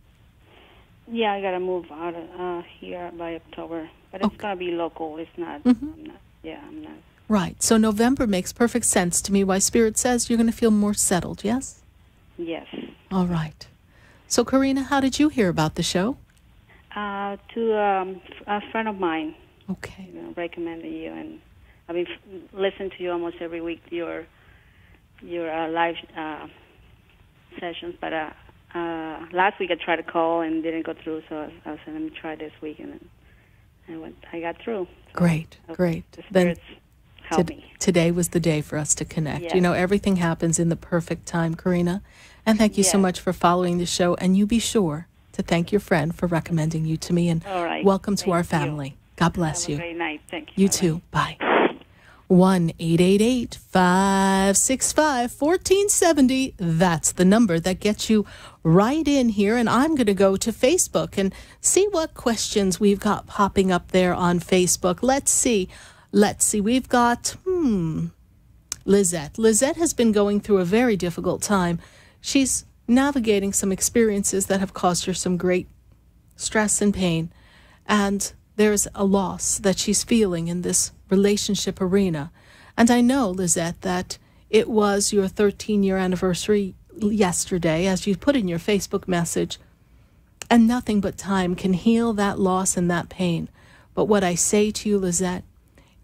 Yeah, I got to move out of here by October. But it's going to be local. It's not, I'm not. Right. So November makes perfect sense to me why Spirit says you're going to feel more settled, yes? Yes. All right. So, Karina, how did you hear about the show? To a friend of mine. Okay. Recommended you, and I've been listening to you almost every week, your live sessions. But last week I tried to call and didn't go through, so I said, let me try this week, and then I got through. So great. The spirits helped me. Today was the day for us to connect. Yes. You know, everything happens in the perfect time, Karina. And thank you so much for following the show. And you be sure to thank your friend for recommending you to me. And All right. welcome to our family. God bless you. Have a great night. Thank you. You too. Bye. 1-888-565-1470. That's the number that gets you right in here. And I'm going to go to Facebook and see what questions we've got popping up there on Facebook. Let's see. We've got, Lizette. Lizette has been going through a very difficult time. She's navigating some experiences that have caused her some great stress and pain. And there's a loss that she's feeling in this relationship arena. And I know, Lizette, that it was your 13-year anniversary yesterday, as you put in your Facebook message, and nothing but time can heal that loss and that pain. But what I say to you, Lizette,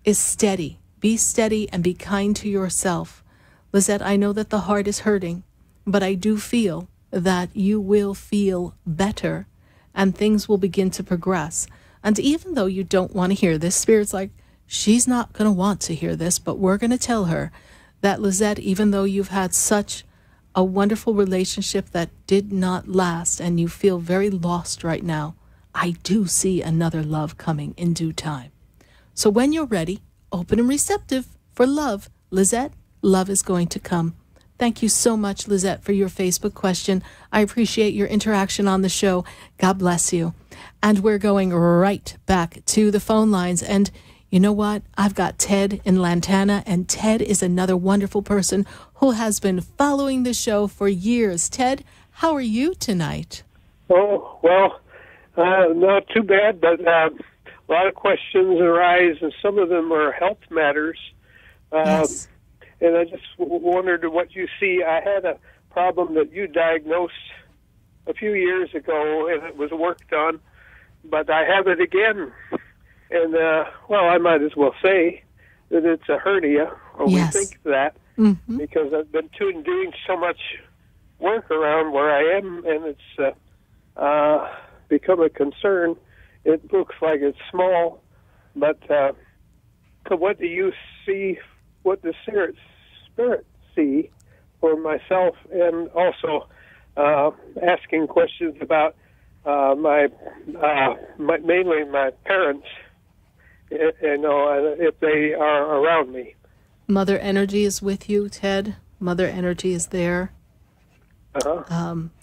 is steady. Be steady and be kind to yourself. Lizette, I know that the heart is hurting, but I do feel that you will feel better and things will begin to progress. And even though you don't want to hear this, Spirit's like, she's not going to want to hear this, but we're going to tell her that, Lizette, even though you've had such a wonderful relationship that did not last and you feel very lost right now, I do see another love coming in due time. So when you're ready, open and receptive for love, Lizette, love is going to come. Thank you so much, Lizette, for your Facebook question. I appreciate your interaction on the show. God bless you. And we're going right back to the phone lines. And you know what? I've got Ted in Lantana, and Ted is another wonderful person who has been following the show for years. Ted, how are you tonight? Oh, well, not too bad, but a lot of questions arise, and some of them are health matters. Yes. And I just wondered what you see. I had a problem that you diagnosed a few years ago, and it was worked on, but I have it again. And, well, I might as well say that it's a hernia, or we think that, because I've been doing so much work around where I am, and it's become a concern. It looks like it's small, but what do you see, what does Spirit see for myself, and also asking questions about mainly my parents, you know, if they are around me. Mother Energy is with you, Ted. Mother Energy is there.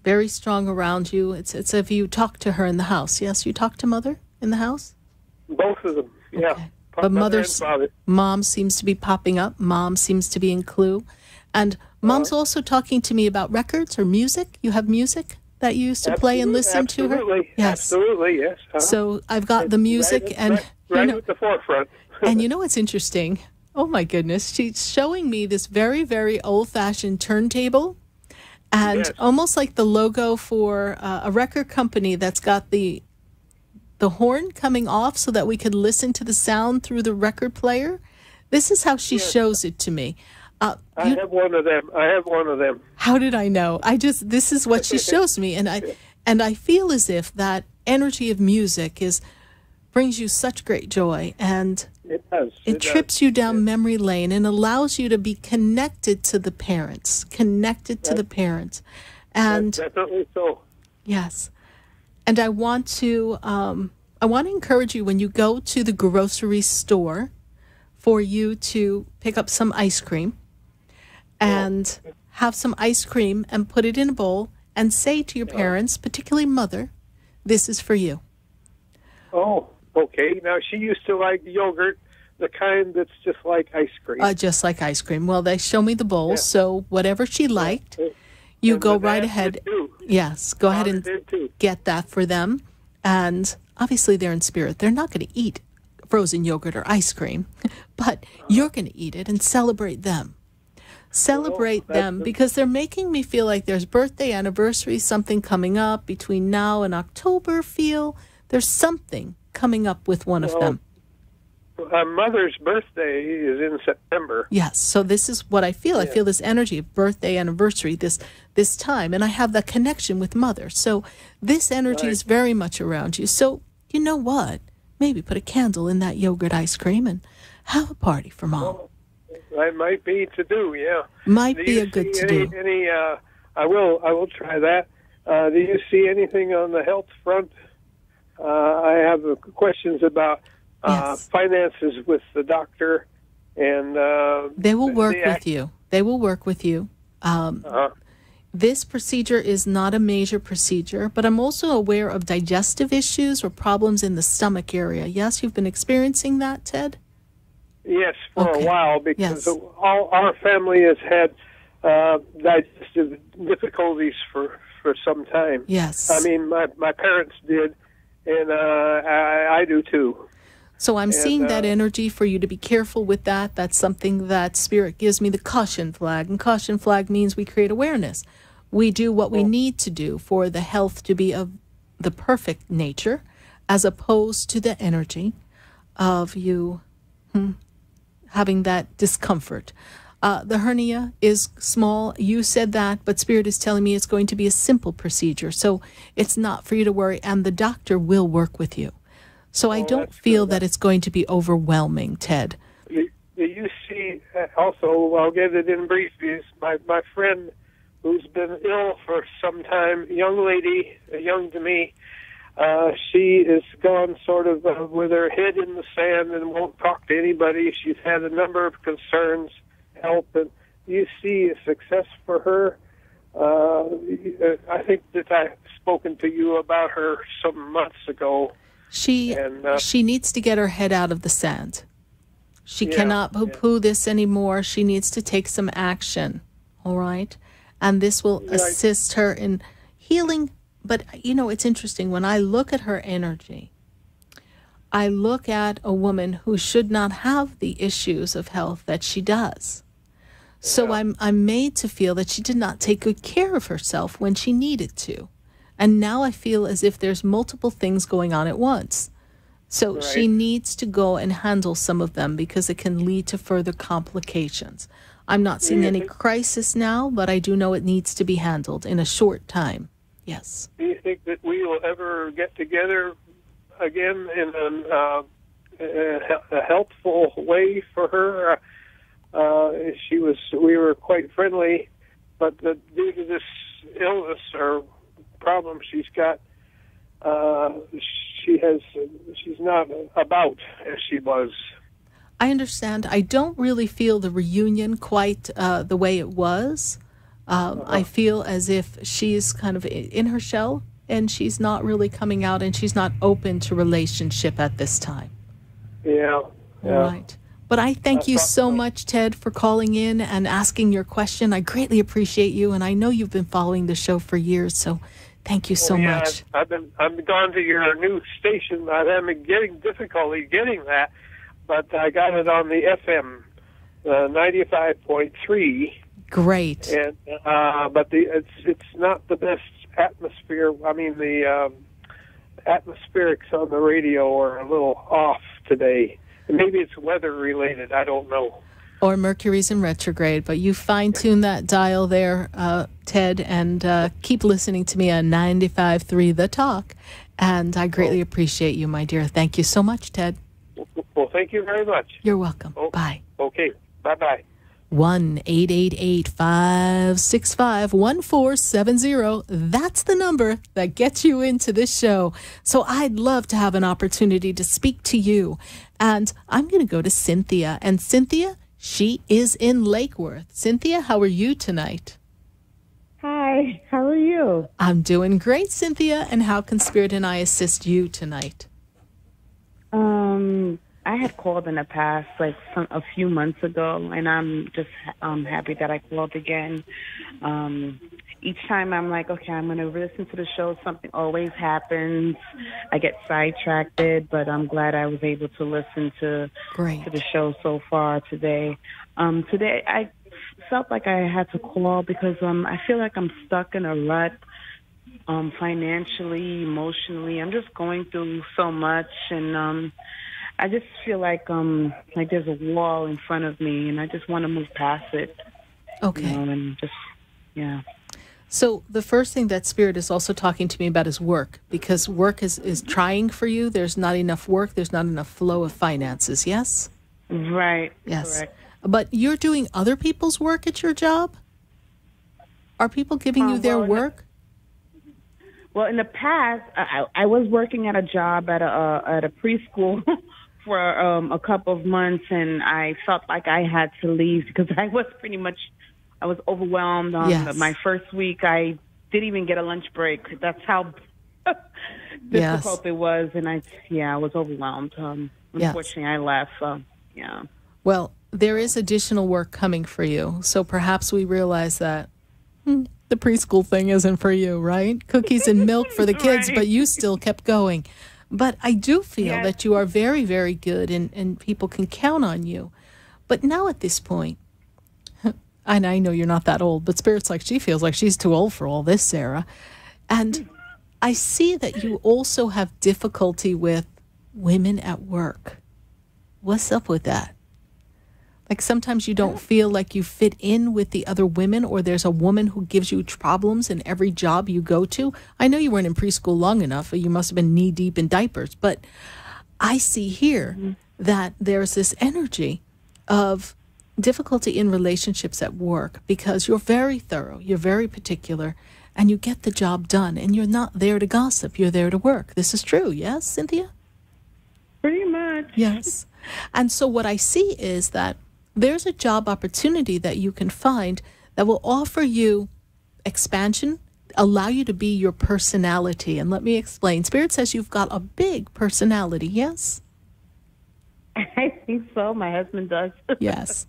Very strong around you. It's if you talk to her in the house. Yes, you talk to Mother in the house? Both of them, yeah. Okay. But Mom seems to be popping up. Mom seems to be in Clue. And Mom's also talking to me about records or music. You have music that you used to play and listen to her? Yes. Absolutely, yes. So I've got the music right at the forefront. And you know what's interesting? Oh, my goodness. She's showing me this very, very old-fashioned turntable. And almost like the logo for a record company that's got the horn coming off so that we could listen to the sound through the record player. This is how she shows it to me. I have one of them. How did I know? This is what she shows me. And I feel as if that energy of music brings you such great joy. And it does. It trips you down memory lane and allows you to be connected to the parents, And That's definitely so. Yes. And I want to encourage you when you go to the grocery store for you to pick up some ice cream and have some ice cream and put it in a bowl and say to your parents, particularly Mother, this is for you. Oh. Okay. Now, she used to like yogurt, the kind that's just like ice cream. Just like ice cream. Well, they show me the bowl, so whatever she liked, you And go my right dad ahead. did too. Yes, go ahead Father and did too. get that for them. And obviously they're in spirit. They're not going to eat frozen yogurt or ice cream, but you're going to eat it and celebrate them. Celebrate them because they're making me feel like there's birthday, anniversary, something coming up between now and October. Feel there's something coming up with one of them. Mother's birthday is in September. Yes, so this is what I feel. I feel this energy of birthday, anniversary, this time, and I have that connection with Mother. So this energy is very much around you. So you know what? Maybe put a candle in that yogurt ice cream and have a party for Mom. That might be to do, yeah. Might Do be you a good see to do. I will try that. Do you see anything on the health front? I have questions about finances with the doctor, and they will work with you. They will work with you. This procedure is not a major procedure, but I'm also aware of digestive issues or problems in the stomach area. Yes, you've been experiencing that, Ted? Yes, for a while, because all our family has had digestive difficulties for some time. Yes. I mean, my parents did, and I do too. So I'm seeing that energy for you to be careful with that. That's something that Spirit gives me the caution flag. And caution flag means we create awareness. We do what we need to do for the health to be of the perfect nature, as opposed to the energy of you having that discomfort. The hernia is small. You said that, but Spirit is telling me it's going to be a simple procedure. So it's not for you to worry, and the doctor will work with you. So I don't feel that it's going to be overwhelming, Ted. You see, also, I'll get it in brief, is my friend who's been ill for some time, young lady, young to me, she is gone sort of with her head in the sand and won't talk to anybody. She's had a number of concerns, help, and you see a success for her. I think that I've spoken to you about her some months ago. She needs to get her head out of the sand. She cannot poo-poo this anymore. She needs to take some action, all right? And this will assist her in healing. But, you know, it's interesting. When I look at her energy, I look at a woman who should not have the issues of health that she does. So I'm made to feel that she did not take good care of herself when she needed to. And now I feel as if there's multiple things going on at once. So she needs to go and handle some of them because it can lead to further complications. I'm not seeing any crisis now, but I do know it needs to be handled in a short time. Yes. Do you think that we will ever get together again in a helpful way for her? We were quite friendly, but due to this illness or problem she's got, she's not about as she was. I understand. I don't really feel the reunion quite the way it was. I feel as if she's kind of in her shell and she's not really coming out and she's not open to relationship at this time. Yeah. All right. But I thank you so much, Ted, for calling in and asking your question. I greatly appreciate you, and I know you've been following the show for years, so thank you so much. I've gone to your new station. I'm getting difficulty getting that, but I got it on the FM 95.3. Great. And but it's not the best atmosphere. I mean, the atmospherics on the radio are a little off today. Maybe it's weather related. I don't know. Or Mercury's in retrograde, but you fine-tune that dial there, Ted, and keep listening to me on 95.3 The Talk. And I greatly appreciate you, my dear. Thank you so much, Ted. Well, thank you very much. You're welcome. Bye. Okay. Bye-bye. 1-888-565-1470. That's the number that gets you into this show. So I'd love to have an opportunity to speak to you. And I'm going to go to Cynthia. And Cynthia, she is in Lake Worth. Cynthia, how are you tonight? Hi, how are you? I'm doing great, Cynthia. And how can Spirit and I assist you tonight? I had called in the past, like a few months ago, and I'm just happy that I called again. Each time I'm like, okay, I'm going to listen to the show. Something always happens. I get sidetracked, but I'm glad I was able to listen to the show so far today. Today I felt like I had to call because I feel like I'm stuck in a rut. Financially, emotionally, I'm just going through so much, and I just feel like there's a wall in front of me, and I just want to move past it. Okay. And just, yeah. So the first thing that Spirit is also talking to me about is work, because work is trying for you. There's not enough work. There's not enough flow of finances. Yes? Right. Yes. Correct. But you're doing other people's work at your job? Are people giving you their work? Well, in the past, I was working at a job at a preschool for a couple of months, and I felt like I had to leave because I was overwhelmed. Yes. My first week, I didn't even get a lunch break. That's how difficult it was, and I was overwhelmed. Unfortunately, I left. Yeah. Well, there is additional work coming for you, so perhaps we realize that the preschool thing isn't for you, right? Cookies and milk for the kids, but you still kept going. But I do feel that you are very, very good, and people can count on you. But now at this point, and I know you're not that old, but Spirit's like, she feels like she's too old for all this, Sarah. And I see that you also have difficulty with women at work. What's up with that? Like sometimes you don't feel like you fit in with the other women, or there's a woman who gives you problems in every job you go to. I know you weren't in preschool long enough, or you must have been knee deep in diapers, but I see here that there's this energy of difficulty in relationships at work because you're very thorough, you're very particular, and you get the job done, and you're not there to gossip, you're there to work. This is true, yes, Cynthia? Pretty much. Yes. And so what I see is that there's a job opportunity that you can find that will offer you expansion, allow you to be your personality. And let me explain. Spirit says you've got a big personality, yes? I think so. My husband does. Yes.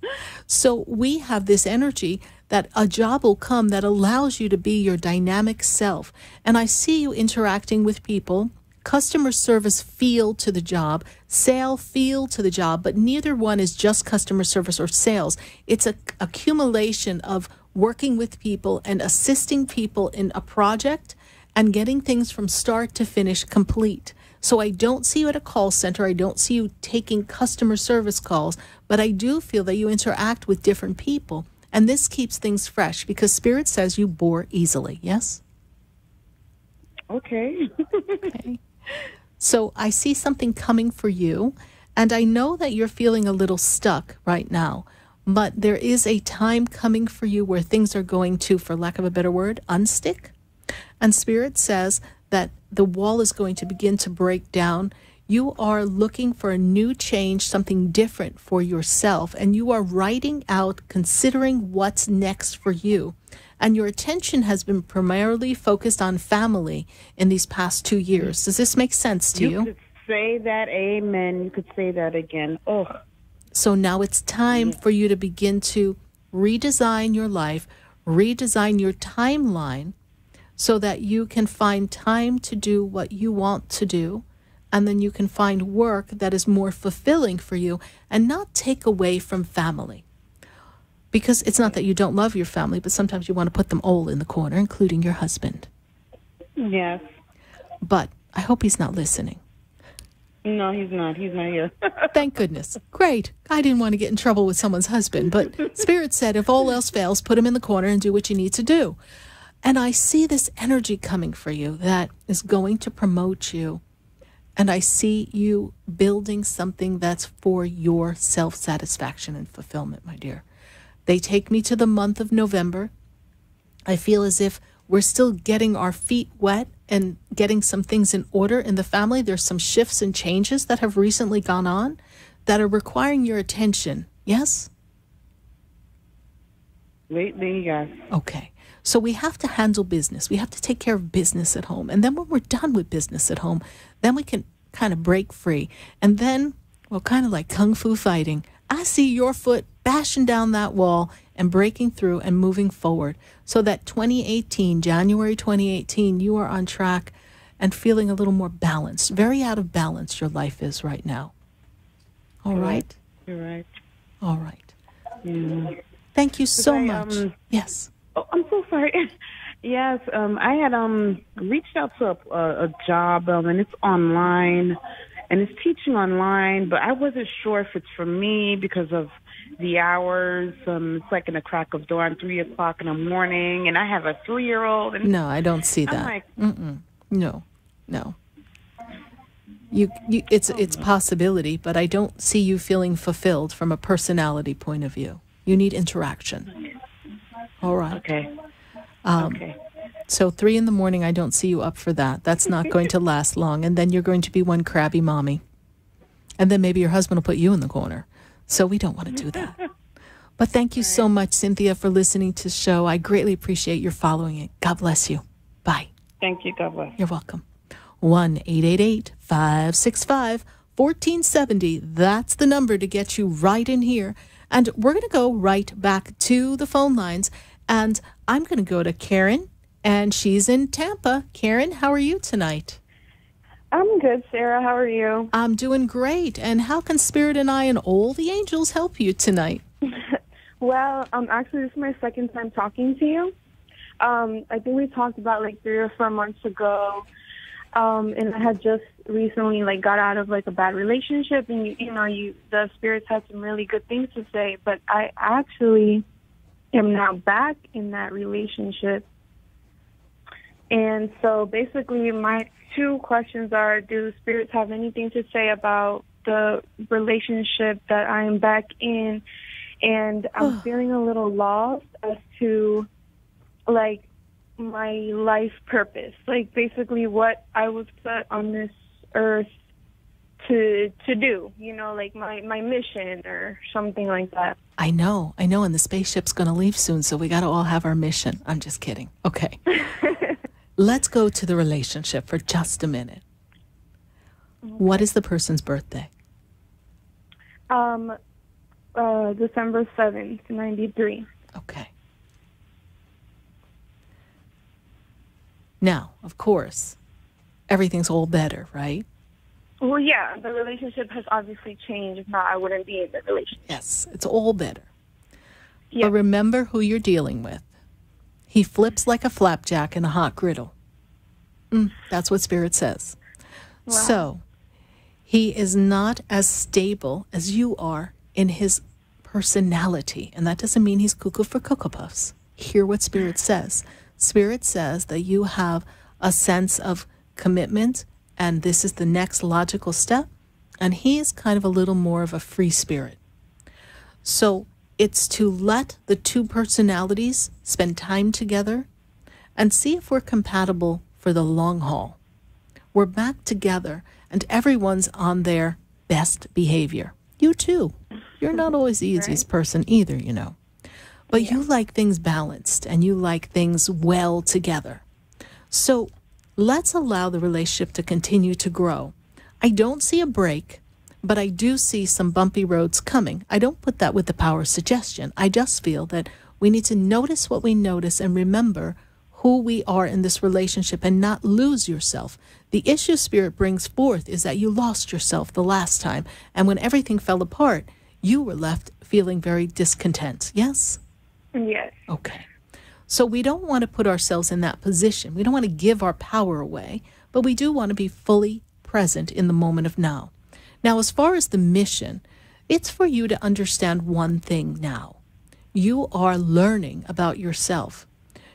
So we have this energy that a job will come that allows you to be your dynamic self. And I see you interacting with people. Customer service feel to the job, sale feel to the job, but neither one is just customer service or sales. It's an accumulation of working with people and assisting people in a project and getting things from start to finish complete. So I don't see you at a call center. I don't see you taking customer service calls, but I do feel that you interact with different people. And this keeps things fresh because Spirit says you bore easily, yes? Okay. Okay. So I see something coming for you, and I know that you're feeling a little stuck right now, but there is a time coming for you where things are going to, for lack of a better word, unstick. And Spirit says that the wall is going to begin to break down. You are looking for a new change, something different for yourself, and you are writing out, considering what's next for you. And your attention has been primarily focused on family in these past 2 years. Does this make sense to you? You could say that, amen. You could say that again. Oh. So now it's time for you to begin to redesign your life, redesign your timeline so that you can find time to do what you want to do. And then you can find work that is more fulfilling for you and not take away from family. Because it's not that you don't love your family, but sometimes you want to put them all in the corner, including your husband. Yes. But I hope he's not listening. No, he's not. He's not here. Thank goodness. Great. I didn't want to get in trouble with someone's husband, but Spirit said if all else fails, put him in the corner and do what you need to do. And I see this energy coming for you that is going to promote you. And I see you building something that's for your self-satisfaction and fulfillment, my dear. They take me to the month of November. I feel as if we're still getting our feet wet and getting some things in order in the family. There's some shifts and changes that have recently gone on that are requiring your attention. Yes? Lately, yes. Okay. So we have to handle business. We have to take care of business at home. And then when we're done with business at home, then we can kind of break free. And then Well, kind of like kung fu fighting. I see your foot bashing down that wall and breaking through and moving forward. So that 2018, January 2018, you are on track and feeling a little more balanced. Very out of balance your life is right now. All right? You're right. All right. Yeah. Thank you so much. Yes. Oh, I'm so sorry. Yes, I had reached out to a job, and it's online, and it's teaching online, but I wasn't sure if it's for me because of the hours. It's like in the crack of dawn, 3 o'clock in the morning, and I have a 3-year-old. And No, I don't see that. I'm like, No. It's possibility, but I don't see you feeling fulfilled from a personality point of view. You need interaction. All right. Okay. Okay. So 3 in the morning, I don't see you up for that. That's not going to last long. And then you're going to be one crabby mommy. And then maybe your husband will put you in the corner. So we don't want to do that. But thank you so much, Cynthia, for listening to the show. I greatly appreciate your following it. God bless you. Bye. Thank you. God bless. You're welcome. 1-888-565-1470. That's the number to get you right in here. And we're going to go right back to the phone lines. And I'm going to go to Karen, and she's in Tampa. Karen, how are you tonight? I'm good, Sarah. How are you? I'm doing great. And how can Spirit and I and all the angels help you tonight? Well, actually, this is my second time talking to you. I think we talked about like 3 or 4 months ago. And I had just recently like got out of like a bad relationship, and the spirits had some really good things to say, but I actually am now back in that relationship. And so basically my 2 questions are, do spirits have anything to say about the relationship that I am back in? And I'm feeling a little lost as to like my life purpose, like basically what I was put on this earth to do, like my mission or something like that. I know, and the spaceship's going to leave soon, so we got to all have our mission. I'm just kidding. Okay. Let's go to the relationship for just a minute. Okay. What is the person's birthday? December 7th, 93. Okay. Now, of course, everything's all better, right? Well, yeah, the relationship has obviously changed. If not, I wouldn't be in the relationship. Yes, it's all better. Yeah. But remember who you're dealing with. He flips like a flapjack in a hot griddle. That's what Spirit says. Wow. So, he is not as stable as you are in his personality. And that doesn't mean he's cuckoo for Cocoa Puffs. Hear what Spirit says. Spirit says that you have a sense of commitment, and this is the next logical step. And he is kind of a little more of a free spirit. So it's to let the 2 personalities spend time together and see if we're compatible for the long haul. We're back together, and everyone's on their best behavior. You too. You're not always the easiest person either, But you like things balanced, and you like things well together. So let's allow the relationship to continue to grow. I don't see a break, but I do see some bumpy roads coming. I don't put that with the power of suggestion. I just feel that we need to notice what we notice and remember who we are in this relationship and not lose yourself. The issue Spirit brings forth is that you lost yourself the last time, and when everything fell apart, you were left feeling very discontent. Yes? Yes. Okay. So we don't want to put ourselves in that position. We don't want to give our power away, but we do want to be fully present in the moment of now. Now, as far as the mission, it's for you to understand one thing now. You are learning about yourself.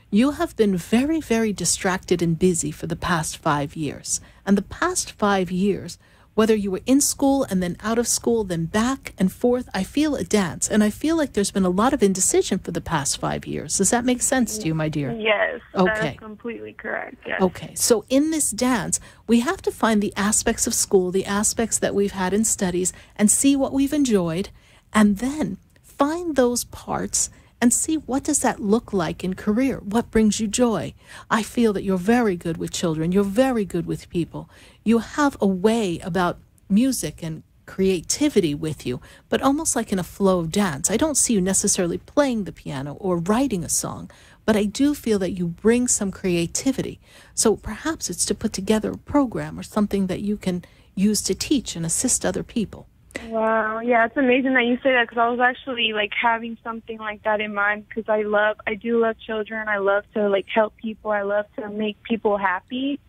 You have been very, very distracted and busy for the past 5 years. And the past 5 years, whether you were in school and then out of school, then back and forth, I feel a dance. And I feel like there's been a lot of indecision for the past 5 years. Does that make sense to you, my dear? Yes, okay. That is completely correct. Yes. Okay, so in this dance, we have to find the aspects of school, the aspects that we've had in studies, and see what we've enjoyed, and then find those parts and see what does that look like in career. What brings you joy? I feel that you're very good with children. You're very good with people. You have a way about music and creativity with you, but almost like in a flow of dance. I don't see you necessarily playing the piano or writing a song, but I do feel that you bring some creativity. So perhaps it's to put together a program or something that you can use to teach and assist other people. Wow, yeah, it's amazing that you say that, because I was actually like having something like that in mind, because I do love children. I love to like help people. I love to make people happy.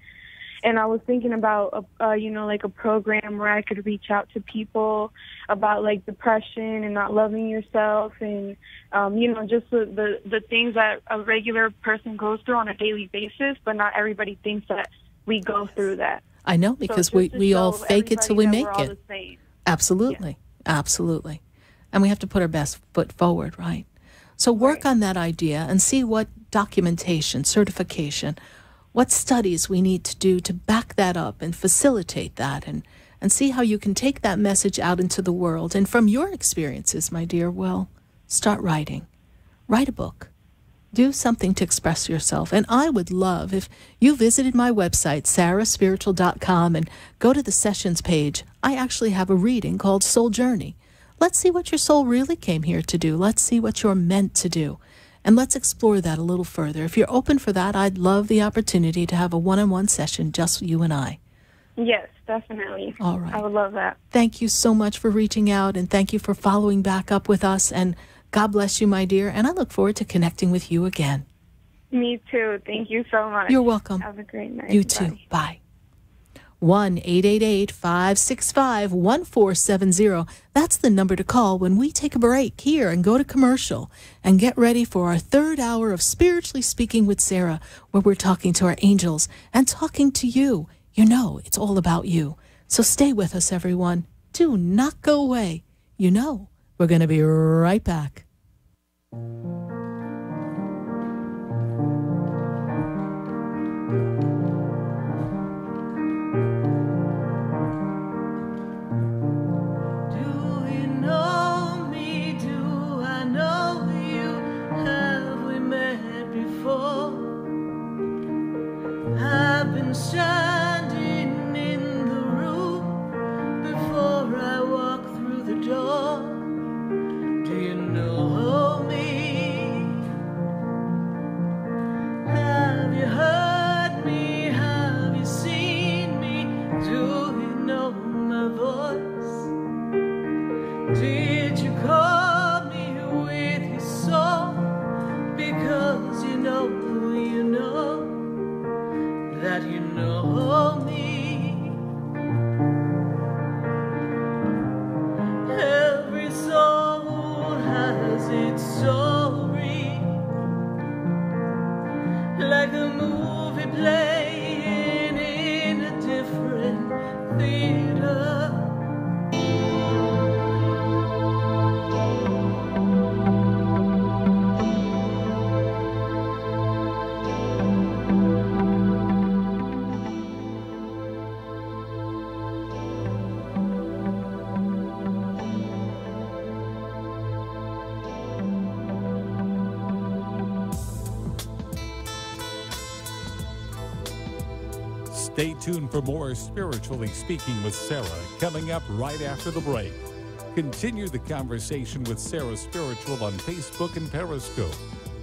And I was thinking about, like a program where I could reach out to people about like depression and not loving yourself, and just the things that a regular person goes through on a daily basis, but not everybody thinks that we go through that. I know, because we all fake it till we make all it. the same. Absolutely, absolutely. And we have to put our best foot forward, right? So work on that idea and see what documentation, certification, what studies we need to do to back that up and facilitate that, and see how you can take that message out into the world. And from your experiences, my dear, well, start writing. Write a book. Do something to express yourself. And I would love if you visited my website, sarahspiritual.com, and go to the sessions page. I actually have a reading called Soul Journey. Let's see what your soul really came here to do. Let's see what you're meant to do. And let's explore that a little further. If you're open for that, I'd love the opportunity to have a one-on-one session, just you and I. Yes, definitely. All right. I would love that. Thank you so much for reaching out, and thank you for following back up with us. And God bless you, my dear, and I look forward to connecting with you again. Me too. Thank you so much. You're welcome. Have a great night. You too. Bye. 1-888-565-1470. That's the number to call when we take a break here and go to commercial and get ready for our third hour of Spiritually Speaking with Sarah, where we're talking to our angels and talking to you. You know, it's all about you. So stay with us, everyone. Do not go away. You know, we're going to be right back. I've been standing in the room before I walk through the door. Do you know me? Have you heard me? Have you seen me? Do you know my voice? Did you call me with your song? Because you know that you know me. Every soul has its story, like a movie playing in a different theater. Stay tuned for more Spiritually Speaking with Sarah coming up right after the break. Continue the conversation with Sarah Spiritual on Facebook and Periscope.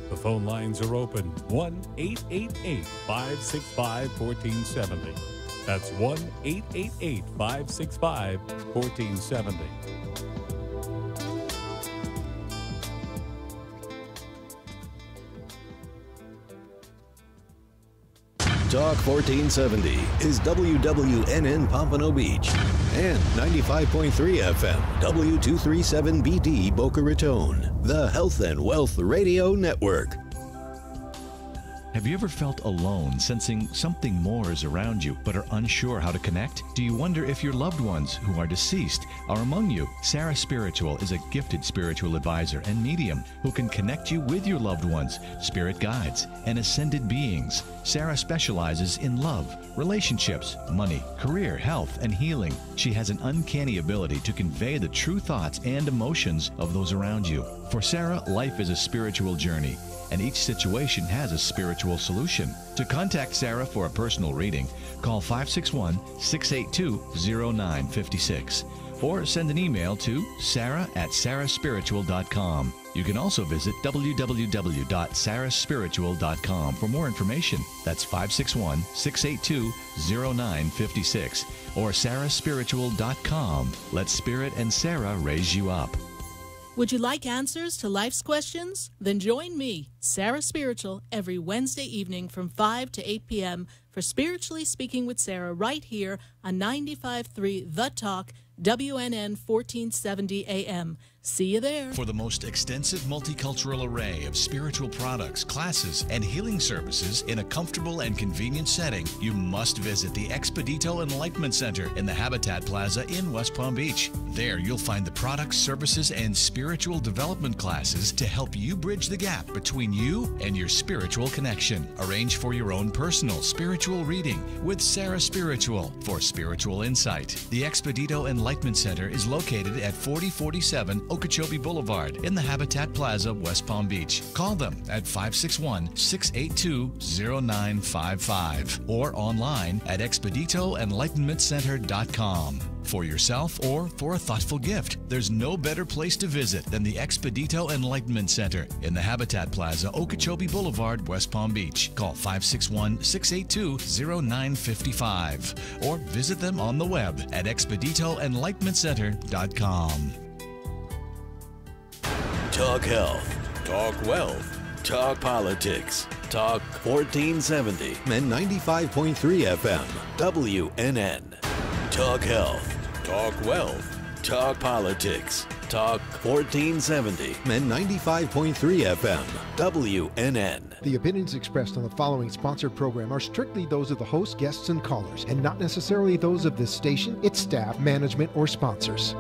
The phone lines are open, 1-888-565-1470. That's 1-888-565-1470. Talk 1470 is WWNN Pompano Beach and 95.3 FM W237BD Boca Raton, the Health and Wealth Radio Network. Have you ever felt alone, sensing something more is around you, but are unsure how to connect? Do you wonder if your loved ones who are deceased are among you? Sarah Spiritual is a gifted spiritual advisor and medium who can connect you with your loved ones, spirit guides, and ascended beings. Sarah specializes in love, relationships, money, career, health, and healing. She has an uncanny ability to convey the true thoughts and emotions of those around you. For Sarah, life is a spiritual journey, and each situation has a spiritual solution. To contact Sarah for a personal reading, call 561-682-0956 or send an email to sarah@sarahspiritual.com. You can also visit www.sarahspiritual.com for more information. That's 561-682-0956 or sarahspiritual.com. Let Spirit and Sarah raise you up. Would you like answers to life's questions? Then join me, Sarah Spiritual, every Wednesday evening from 5 to 8 p.m. for Spiritually Speaking with Sarah right here on 95.3 The Talk, WNN 1470 AM. See you there. For the most extensive multicultural array of spiritual products, classes, and healing services in a comfortable and convenient setting, you must visit the Expedito Enlightenment Center in the Habitat Plaza in West Palm Beach. There you'll find the products, services, and spiritual development classes to help you bridge the gap between you and your spiritual connection. Arrange for your own personal spiritual reading with Sarah Spiritual for spiritual insight. The Expedito Enlightenment Center is located at 4047 Okeechobee Boulevard in the Habitat Plaza, West Palm Beach. Call them at 561-682-0955 or online at expeditoenlightenmentcenter.com. For yourself or for a thoughtful gift, there's no better place to visit than the Expedito Enlightenment Center in the Habitat Plaza, Okeechobee Boulevard, West Palm Beach. Call 561-682-0955 or visit them on the web at expeditoenlightenmentcenter.com. Talk health, talk wealth, talk politics, talk 1470 and 95.3 FM, WNN. Talk health, talk wealth, talk politics, talk 1470 and 95.3 FM, WNN. The opinions expressed on the following sponsored program are strictly those of the host, guests, and callers, and not necessarily those of this station, its staff, management, or sponsors.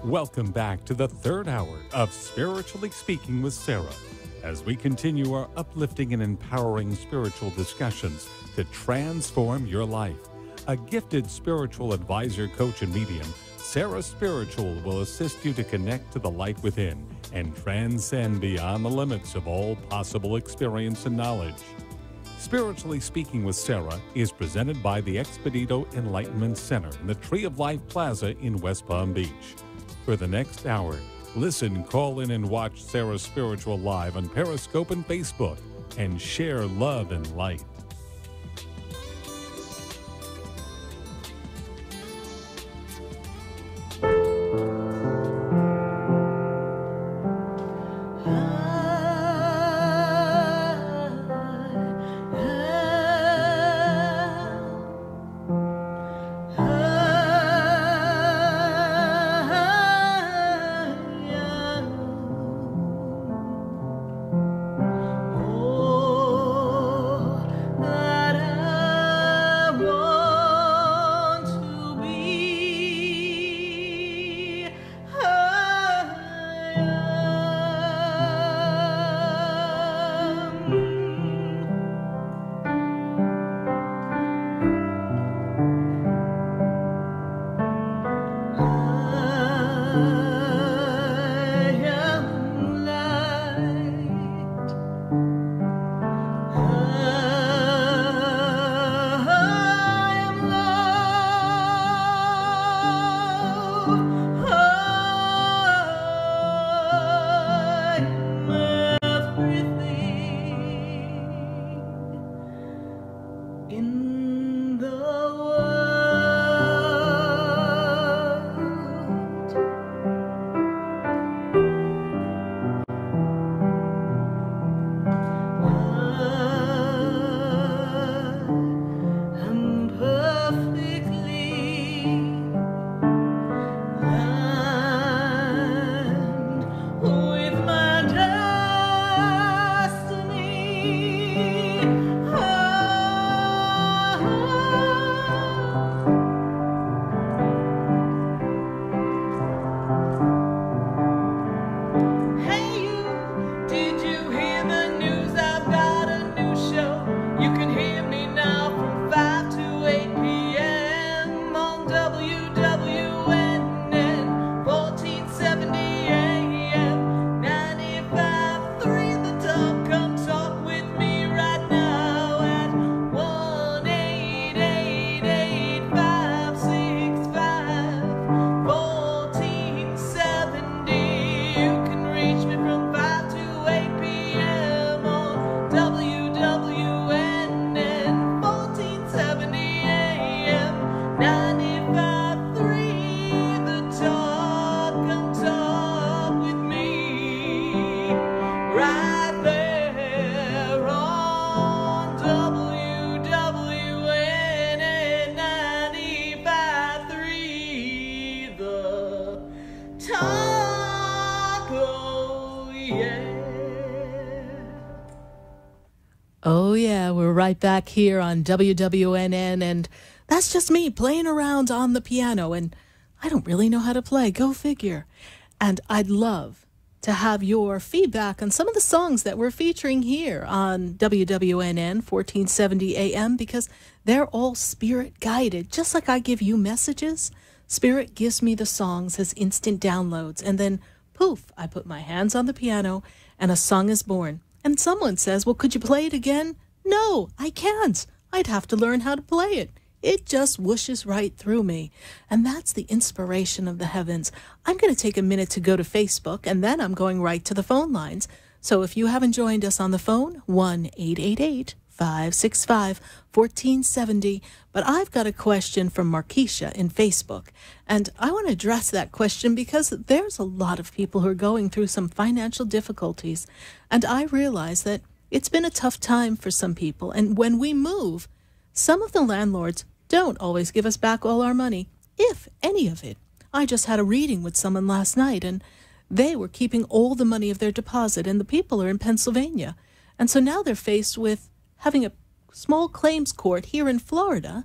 Welcome back to the third hour of Spiritually Speaking with Sarah, as we continue our uplifting and empowering spiritual discussions to transform your life. A gifted spiritual advisor, coach, and medium, Sarah Spiritual will assist you to connect to the light within and transcend beyond the limits of all possible experience and knowledge. Spiritually Speaking with Sarah is presented by the Expedito Enlightenment Center in the Tree of Life Plaza in West Palm Beach. For the next hour, listen, call in, and watch Sarah Spiritual live on Periscope and Facebook, and share love and light. right back here on WWNN, and that's just me playing around on the piano, and I don't really know how to play, go figure. And I'd love to have your feedback on some of the songs that we're featuring here on WWNN 1470 AM, because they're all spirit guided. Just like I give you messages, Spirit gives me the songs as instant downloads, and then poof, I put my hands on the piano and a song is born. And someone says, well, could you play it again? No, I can't. I'd have to learn how to play it. It just whooshes right through me. And that's the inspiration of the heavens. I'm going to take a minute to go to Facebook, and then I'm going right to the phone lines. So if you haven't joined us on the phone, 1-888-565-1470. But I've got a question from Markeisha in Facebook. And I want to address that question because there's a lot of people who are going through some financial difficulties. And I realize that it's been a tough time for some people. And when we move, some of the landlords don't always give us back all our money, if any of it. I just had a reading with someone last night, and they were keeping all the money of their deposit, and the people are in Pennsylvania. And so now they're faced with having a small claims court here in Florida,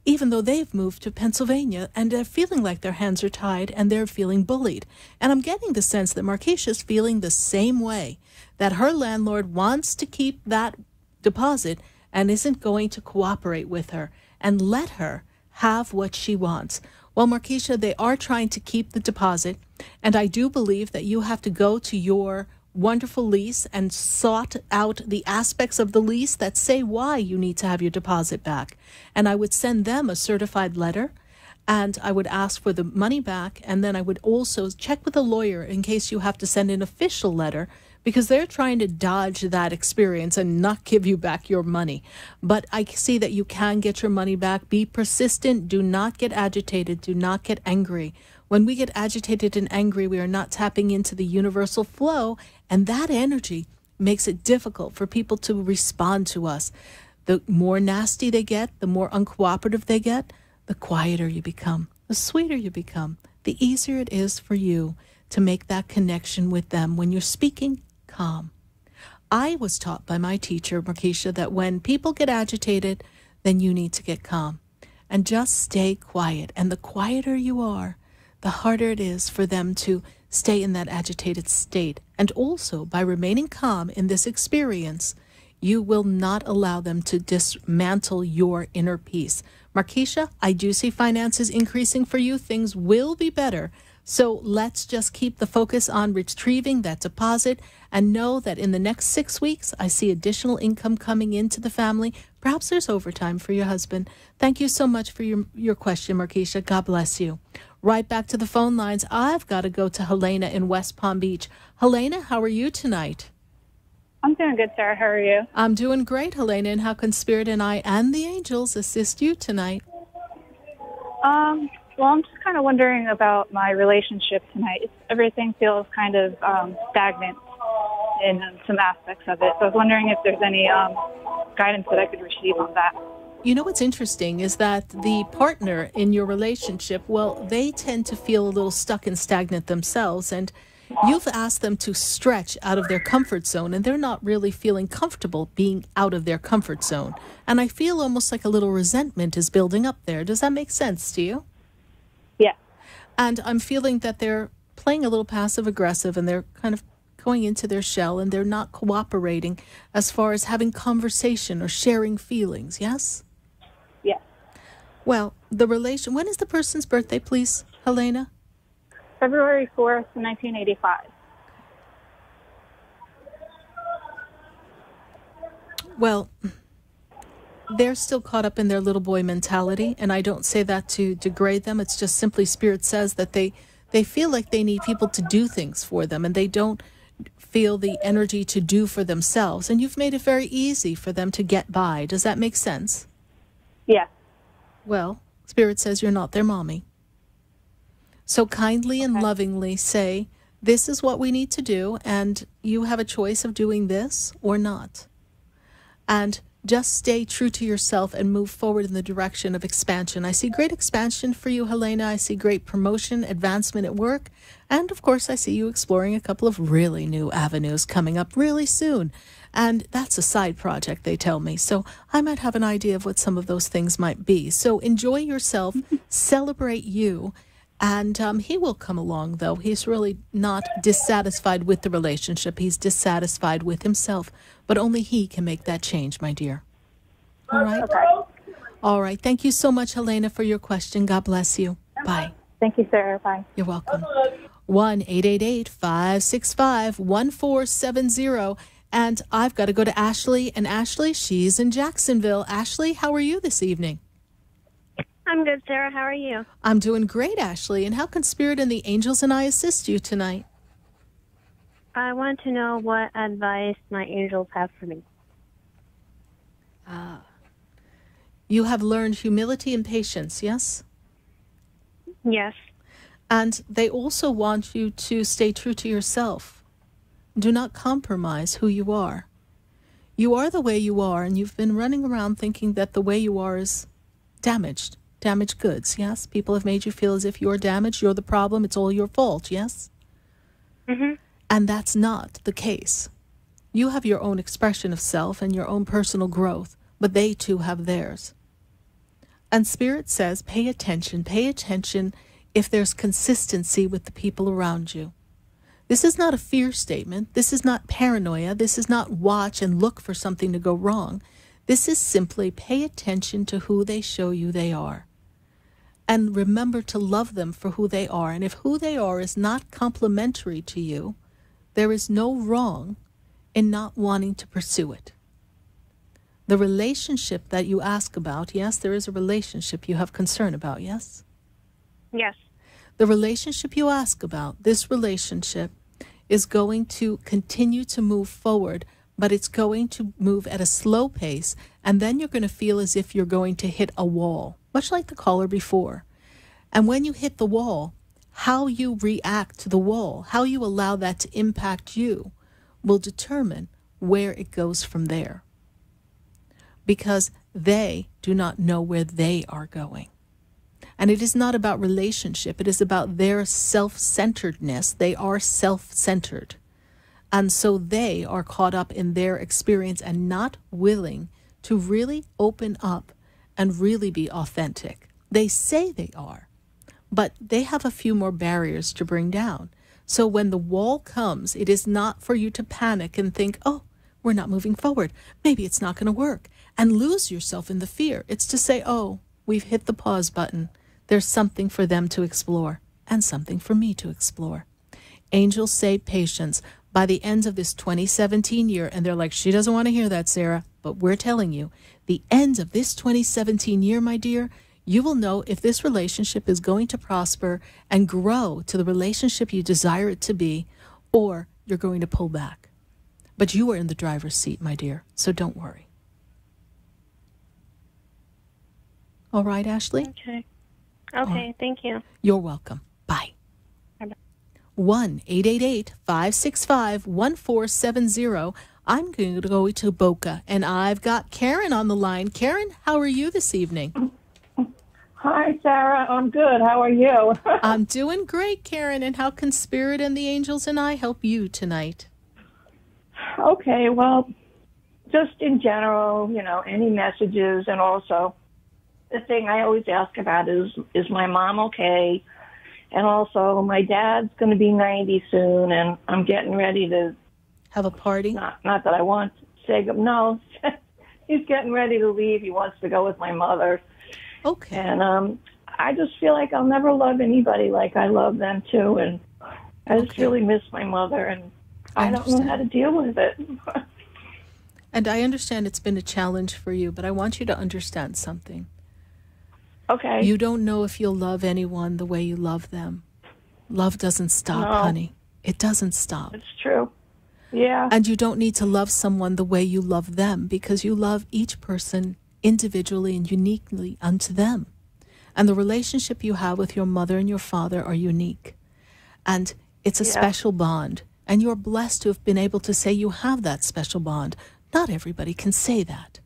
even though they've moved to Pennsylvania, and they're feeling like their hands are tied and they're feeling bullied. And I'm getting the sense that Markeisha's feeling the same way, that her landlord wants to keep that deposit and isn't going to cooperate with her and let her have what she wants. Well, Markeisha, they are trying to keep the deposit, and I do believe that you have to go to your wonderful lease and sort out the aspects of the lease that say why you need to have your deposit back. And I would send them a certified letter, and I would ask for the money back, and then I would also check with a lawyer in case you have to send an official letter, because they're trying to dodge that experience and not give you back your money. But I see that you can get your money back. Be persistent. Do not get agitated. Do not get angry. When we get agitated and angry, we are not tapping into the universal flow, and that energy makes it difficult for people to respond to us. The more nasty they get, the more uncooperative they get, the quieter you become, the sweeter you become, the easier it is for you to make that connection with them when you're speaking calm. I was taught by my teacher, Markeisha, that when people get agitated, then you need to get calm and just stay quiet. And the quieter you are, the harder it is for them to stay in that agitated state. And also, by remaining calm in this experience, you will not allow them to dismantle your inner peace. Markeisha, I do see finances increasing for you. Things will be better. So let's just keep the focus on retrieving that deposit and know that in the next 6 weeks, I see additional income coming into the family. Perhaps there's overtime for your husband. Thank you so much for your question, Markeisha. God bless you. Right back to the phone lines. I've got to go to Helena in West Palm Beach. Helena, how are you tonight? I'm doing good, Sarah. How are you? I'm doing great, Helena. And how can Spirit and I and the angels assist you tonight? Well, I'm just kind of wondering about my relationship tonight. Everything feels kind of stagnant in some aspects of it. So I was wondering if there's any guidance that I could receive on that. You know what's interesting is that the partner in your relationship, well, they tend to feel a little stuck and stagnant themselves, and you've asked them to stretch out of their comfort zone, and they're not really feeling comfortable being out of their comfort zone. And I feel almost like a little resentment is building up there. Does that make sense to you? Yeah. And I'm feeling that they're playing a little passive-aggressive, and they're kind of going into their shell, and they're not cooperating as far as having conversation or sharing feelings, yes? Yeah. Well, when is the person's birthday, please, Helena? February 4th, 1985. Well, they're still caught up in their little boy mentality, and I don't say that to degrade them. It's just simply Spirit says that they feel like they need people to do things for them, and they don't feel the energy to do for themselves. And you've made it very easy for them to get by. Does that make sense? Yeah. Well, Spirit says you're not their mommy. So kindly and lovingly say, this is what we need to do, and you have a choice of doing this or not. And Just stay true to yourself and move forward in the direction of expansion. I see great expansion for you, Helena. I see great promotion, advancement at work. And, of course, I see you exploring a couple of really new avenues coming up really soon. And that's a side project, they tell me. So I might have an idea of what some of those things might be. So enjoy yourself, celebrate you. And he will come along, though. He's really not dissatisfied with the relationship. He's dissatisfied with himself. But only he can make that change, my dear. All right? Okay. All right. Thank you so much, Helena, for your question. God bless you. Bye. Thank you, Sarah. Bye. You're welcome. 1-888-565-1470. And I've got to go to Ashley. And Ashley, she's in Jacksonville. Ashley, how are you this evening? I'm good, Sarah. How are you? I'm doing great, Ashley. And how can Spirit and the angels and I assist you tonight? I want to know what advice my angels have for me. You have learned humility and patience, yes? Yes. And they also want you to stay true to yourself. Do not compromise who you are. You are the way you are, and you've been running around thinking that the way you are is damaged goods, yes? People have made you feel as if you're damaged, you're the problem, it's all your fault, yes? Mm-hmm. And that's not the case. You have your own expression of self and your own personal growth, but they too have theirs. And Spirit says, pay attention if there's consistency with the people around you. This is not a fear statement. This is not paranoia. This is not watch and look for something to go wrong. This is simply pay attention to who they show you they are. And remember to love them for who they are. And if who they are is not complimentary to you, there is no wrong in not wanting to pursue it. The relationship that you ask about, yes, there is a relationship you have concern about, yes? Yes. The relationship you ask about, this relationship is going to continue to move forward, but it's going to move at a slow pace, and then you're going to feel as if you're going to hit a wall, much like the caller before. And when you hit the wall, how you react to the wall, how you allow that to impact you, will determine where it goes from there. Because they do not know where they are going. And it is not about relationship. It is about their self-centeredness. They are self-centered. And so they are caught up in their experience and not willing to really open up and really be authentic. They say they are, but they have a few more barriers to bring down. So when the wall comes, it is not for you to panic and think, oh, we're not moving forward. Maybe it's not going to work. And lose yourself in the fear. It's to say, oh, we've hit the pause button. There's something for them to explore and something for me to explore. Angels say patience. By the end of this 2017 year, and they're like, she doesn't want to hear that, Sarah, but we're telling you, the end of this 2017 year, my dear, you will know if this relationship is going to prosper and grow to the relationship you desire it to be, or you're going to pull back. But you are in the driver's seat, my dear, so don't worry. All right, Ashley? Okay. Okay, thank you. You're welcome. Bye. 1-888-565-1470. I'm going to go to Boca, and I've got Karen on the line. Karen, how are you this evening? Hi, Sarah. I'm good. How are you? I'm doing great, Karen. And how can Spirit and the angels and I help you tonight? Okay, well, just in general, any messages, and also the thing I always ask about is my mom okay? And also, my dad's going to be 90 soon, and I'm getting ready to have a party. Not that I want to say no. He's getting ready to leave. He wants to go with my mother. Okay. And I just feel like I'll never love anybody like I love them too, and I just really miss my mother, and I don't know how to deal with it. And I understand it's been a challenge for you, but I want you to understand something. Okay. You don't know if you'll love anyone the way you love them. Love doesn't stop, honey. It doesn't stop. It's true. Yeah. And you don't need to love someone the way you love them, because you love each person individually and uniquely unto them. And the relationship you have with your mother and your father are unique. And it's a special bond. And you're blessed to have been able to say you have that special bond. Not everybody can say that.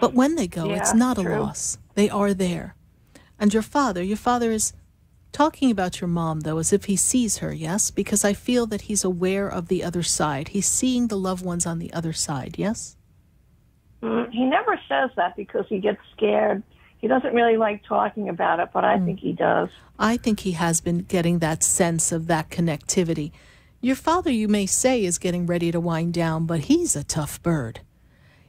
But when they go, it's Yeah, not a true. loss. They are there. And your father is talking about your mom, though, as if he sees her, yes? Because I feel that he's aware of the other side. He's seeing the loved ones on the other side, yes? He never says that because he gets scared. He doesn't really like talking about it, but I think he does. I think he has been getting that sense of that connectivity. Your father, you may say, is getting ready to wind down, but he's a tough bird.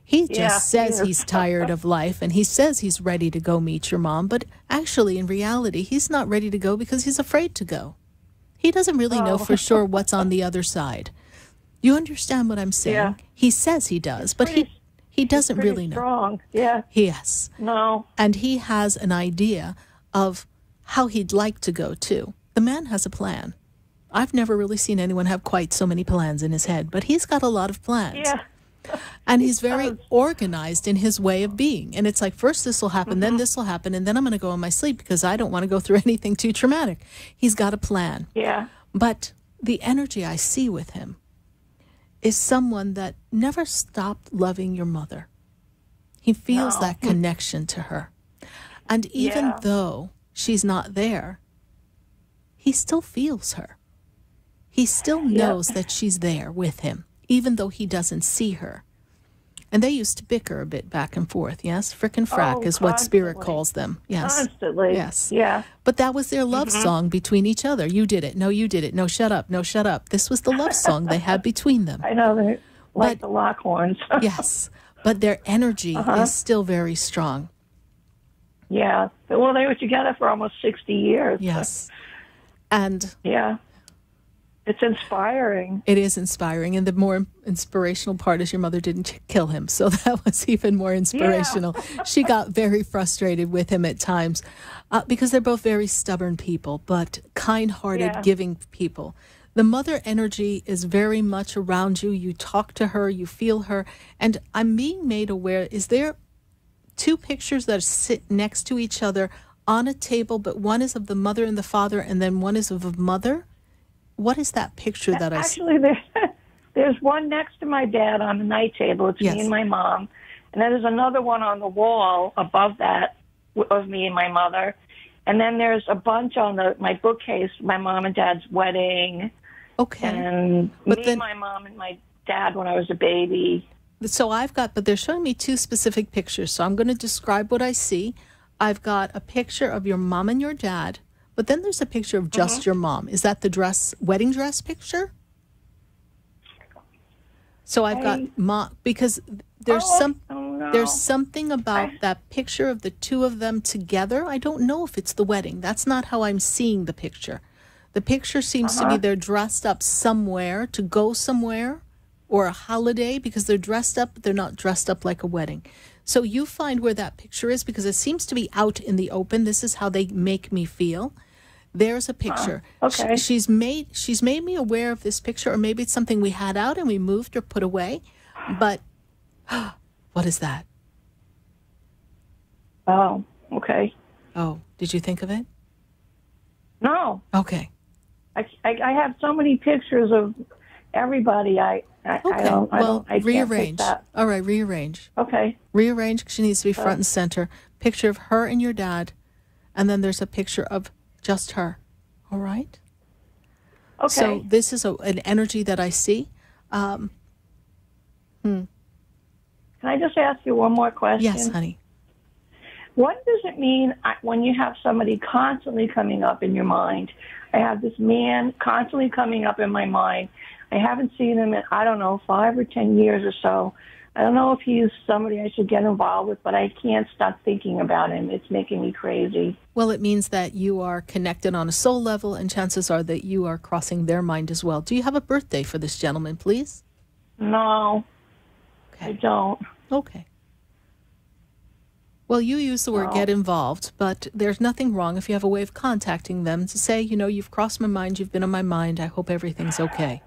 He just Yeah, says he is. he's tired of life, and he says he's ready to go meet your mom, but actually, in reality, he's not ready to go because he's afraid to go. He doesn't really know for sure what's on the other side. You understand what I'm saying? Yeah. He says he does, but he doesn't Pretty really know. strong. Yeah. Yes. No. And he has an idea of how he'd like to go, too. The man has a plan. I've never really seen anyone have quite so many plans in his head, but he's got a lot of plans. Yeah. And he's very organized in his way of being. And it's like, first this will happen, then this will happen, and then I'm going to go in my sleep because I don't want to go through anything too traumatic. He's got a plan. Yeah. But the energy I see with him is someone that never stopped loving your mother. He feels that connection to her. And even though she's not there, he still feels her. He still knows that she's there with him, even though he doesn't see her. And they used to bicker a bit back and forth, yes? Frick and frack is what Spirit calls them. Yes. Constantly. Yes. Yeah. But that was their love song between each other. You did it. No, you did it. No, shut up. No, shut up. This was the love song they had between them. I know, they're like the Lockhorns. Yes. But their energy is still very strong. Yeah. Well, they were together for almost 60 years. Yes. And yeah. It's inspiring. It is inspiring. And the more inspirational part is your mother didn't kill him. So that was even more inspirational. She got very frustrated with him at times because they're both very stubborn people, but kind-hearted, giving people. The mother energy is very much around you. You talk to her, you feel her. And I'm being made aware, is there two pictures that sit next to each other on a table, but one is of the mother and the father, and then one is of a mother? What is that picture that I see? Actually, there's one next to my dad on the night table. It's me and my mom. And then there's another one on the wall above that of me and my mother. And then there's a bunch on my bookcase, my mom and dad's wedding. Okay. And my mom and my dad when I was a baby. So but they're showing me two specific pictures. So I'm going to describe what I see. I've got a picture of your mom and your dad. But then there's a picture of just your mom. Is that the wedding dress picture? So I've got mom, because there's there's something about that picture of the two of them together. I don't know if it's the wedding. That's not how I'm seeing the picture. The picture seems to be they're dressed up somewhere to go somewhere or a holiday because they're dressed up, but they're not dressed up like a wedding. So you find where that picture is because it seems to be out in the open. This is how they make me feel. There's a picture. Okay. She's made me aware of this picture, or maybe it's something we had out and we moved or put away. But what is that? Oh, okay. Oh, did you think of it? No. Okay. I have so many pictures of everybody. I can't rearrange. pick that. All right, rearrange. Okay. Rearrange because she needs to be front and center. Picture of her and your dad, and then there's a picture of just her. All right? Okay. So this is an energy that I see. Can I just ask you one more question? Yes, honey. What does it mean when you have somebody constantly coming up in your mind? I have this man constantly coming up in my mind. I haven't seen him in, 5 or 10 years or so. I don't know if he's somebody I should get involved with, but I can't stop thinking about him. It's making me crazy. Well, it means that you are connected on a soul level, and chances are that you are crossing their mind as well. Do you have a birthday for this gentleman, please? No, I don't. Okay. Well, you use the word get involved, but there's nothing wrong if you have a way of contacting them to say, you've crossed my mind, you've been on my mind, I hope everything's okay.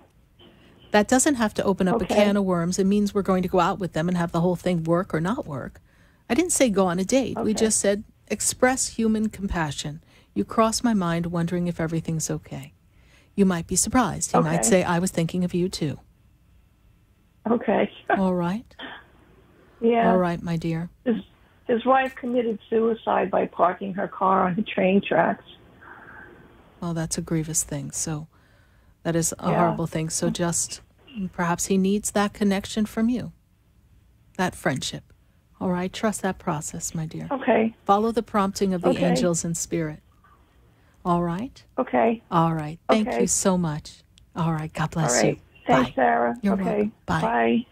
That doesn't have to open up a can of worms. It means we're going to go out with them and have the whole thing work or not work. I didn't say go on a date. We just said express human compassion. You cross my mind wondering if everything's okay. You might be surprised. He might say, I was thinking of you too. Okay. All right. Yeah. All right, my dear. His wife committed suicide by parking her car on the train tracks. Well, that's a grievous thing. So that is a horrible thing. So just perhaps he needs that connection from you, that friendship. All right, trust that process, my dear. Okay. Follow the prompting of the angels and spirit. All right? Okay. All right. Thank Okay. you so much. All right. God bless All right. you. Thanks, Bye. Sarah. You're okay. welcome. Bye. Bye.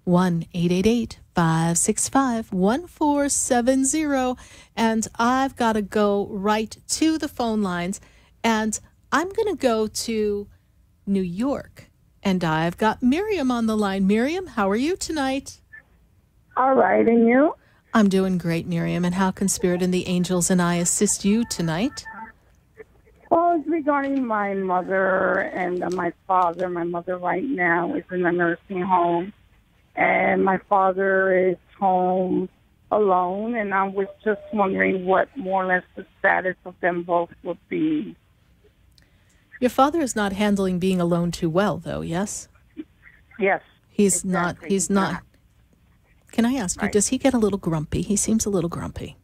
1-888-565-1470. And I've got to go right to the phone lines. And I'm going to go to New York. And I've got Miriam on the line. Miriam, how are you tonight? All right, and you? I'm doing great, Miriam. And how can Spirit and the angels and I assist you tonight? Well, it's regarding my mother and my father. My mother right now is in a nursing home, and my father is home alone, and I was just wondering what more or less the status of them both would be. Your father is not handling being alone too well, though, yes? Yes. He's not. Can I ask you, Right. does he get a little grumpy? He seems a little grumpy.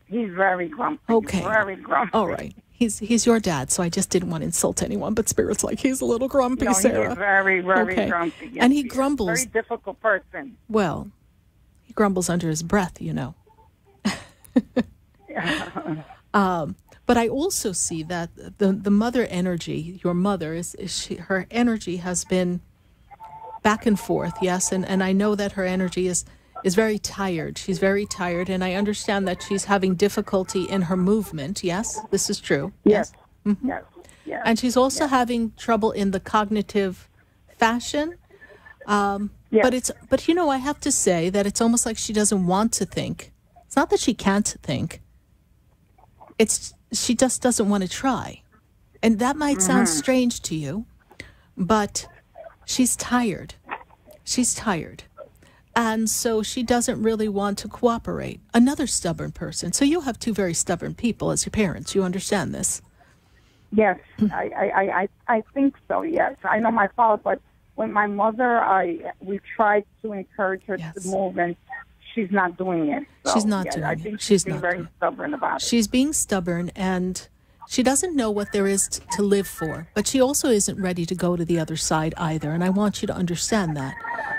He's very grumpy. Okay. Very grumpy. All right. He's your dad, so I just didn't want to insult anyone, but Spirit's like, he's a little grumpy, No, Sarah. he's very, very Okay. grumpy. Yes, And he is. grumbles. Very difficult person. Well, he grumbles under his breath, you know. But I also see that the mother energy, your mother, her energy has been back and forth, yes, and I know that her energy is very tired. She's very tired, and I understand that she's having difficulty in her movement, yes? This is true. Yes. Mhm. Yes. Yes. And she's also having trouble in the cognitive fashion. But you know, I have to say that it's almost like she doesn't want to think. It's not that she can't think. She just doesn't want to try. And that might sound strange to you, but she's tired. She's tired. And so she doesn't really want to cooperate. Another stubborn person. So you have two very stubborn people as your parents. You understand this? Yes, I think so. Yes, I know my father, but with my mother, we tried to encourage her to move, and she's not doing it. So, She's not yes, doing I it. think She's being not very doing stubborn about it. She's being stubborn, and she doesn't know what there is to live for. But she also isn't ready to go to the other side either, and I want you to understand that.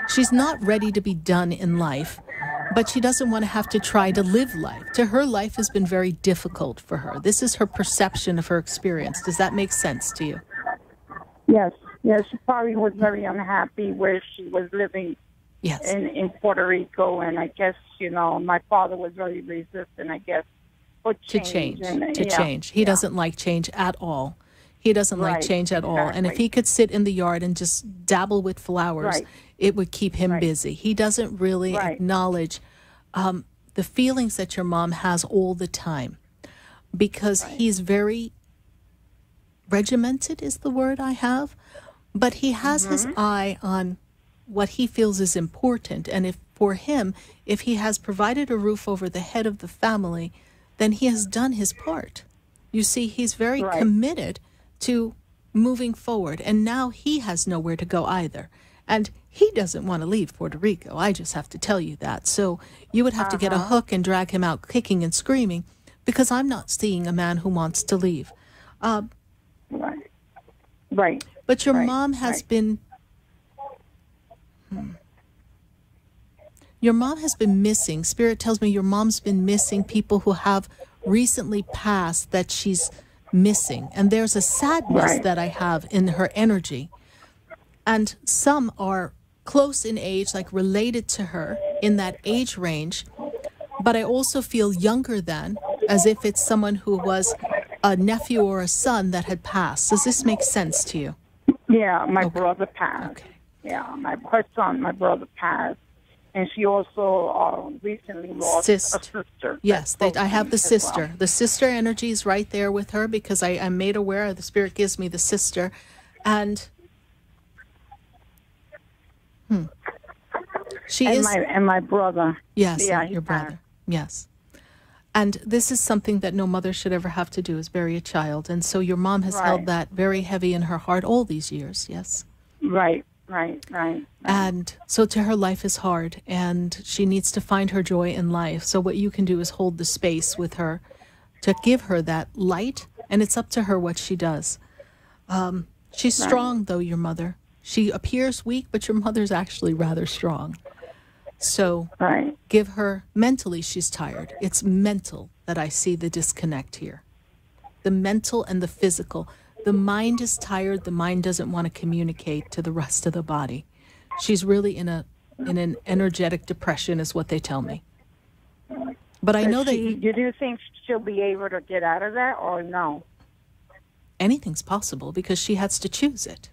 She's not ready to be done in life, but she doesn't want to have to try to live life. To her, life has been very difficult for her. This is her perception of her experience. Does that make sense to you? Yes, yes, she probably was very unhappy where she was living. Yes. In Puerto Rico, and I guess my father was very resistant. I guess for change. Change. He doesn't like change at all. He doesn't like change at all. And if he could sit in the yard and just dabble with flowers, it would keep him busy. He doesn't really acknowledge the feelings that your mom has all the time, because he's very regimented is the word I have, but he has his eye on what he feels is important. And if he has provided a roof over the head of the family, then he has done his part. You see, he's very committed to moving forward, and now he has nowhere to go either. And he doesn't want to leave Puerto Rico. I just have to tell you that. So you would have to get a hook and drag him out kicking and screaming, because I'm not seeing a man who wants to leave. Right. But your mom has been... Your mom has been missing. Spirit tells me your mom's been missing people who have recently passed that she's missing. And there's a sadness that I have in her energy. And some are close in age, like related to her in that age range. But I also feel younger than, as if it's someone who was a nephew or a son that had passed. Does this make sense to you? Yeah, my brother passed. Okay. Yeah, her son, my brother passed. And she also recently lost a sister. Yes, I have the sister. Well. The sister energy is right there with her, because I'm made aware, the Spirit gives me the sister. And she is... And my brother. Yes, your brother. Yes. And this is something that no mother should ever have to do, is bury a child. And so your mom has held that very heavy in her heart all these years, yes? Right. Right. And so to her, life is hard, and she needs to find her joy in life. So what you can do is hold the space with her to give her that light, and it's up to her what she does. She's strong, though, your mother. She appears weak, but your mother's actually rather strong. So give her, mentally she's tired. It's mental that I see the disconnect here. The mental and the physical. The mind is tired. The mind doesn't want to communicate to the rest of the body. She's really in an energetic depression is what they tell me. But I know that... Do you think she'll be able to get out of that or no? Anything's possible because she has to choose it.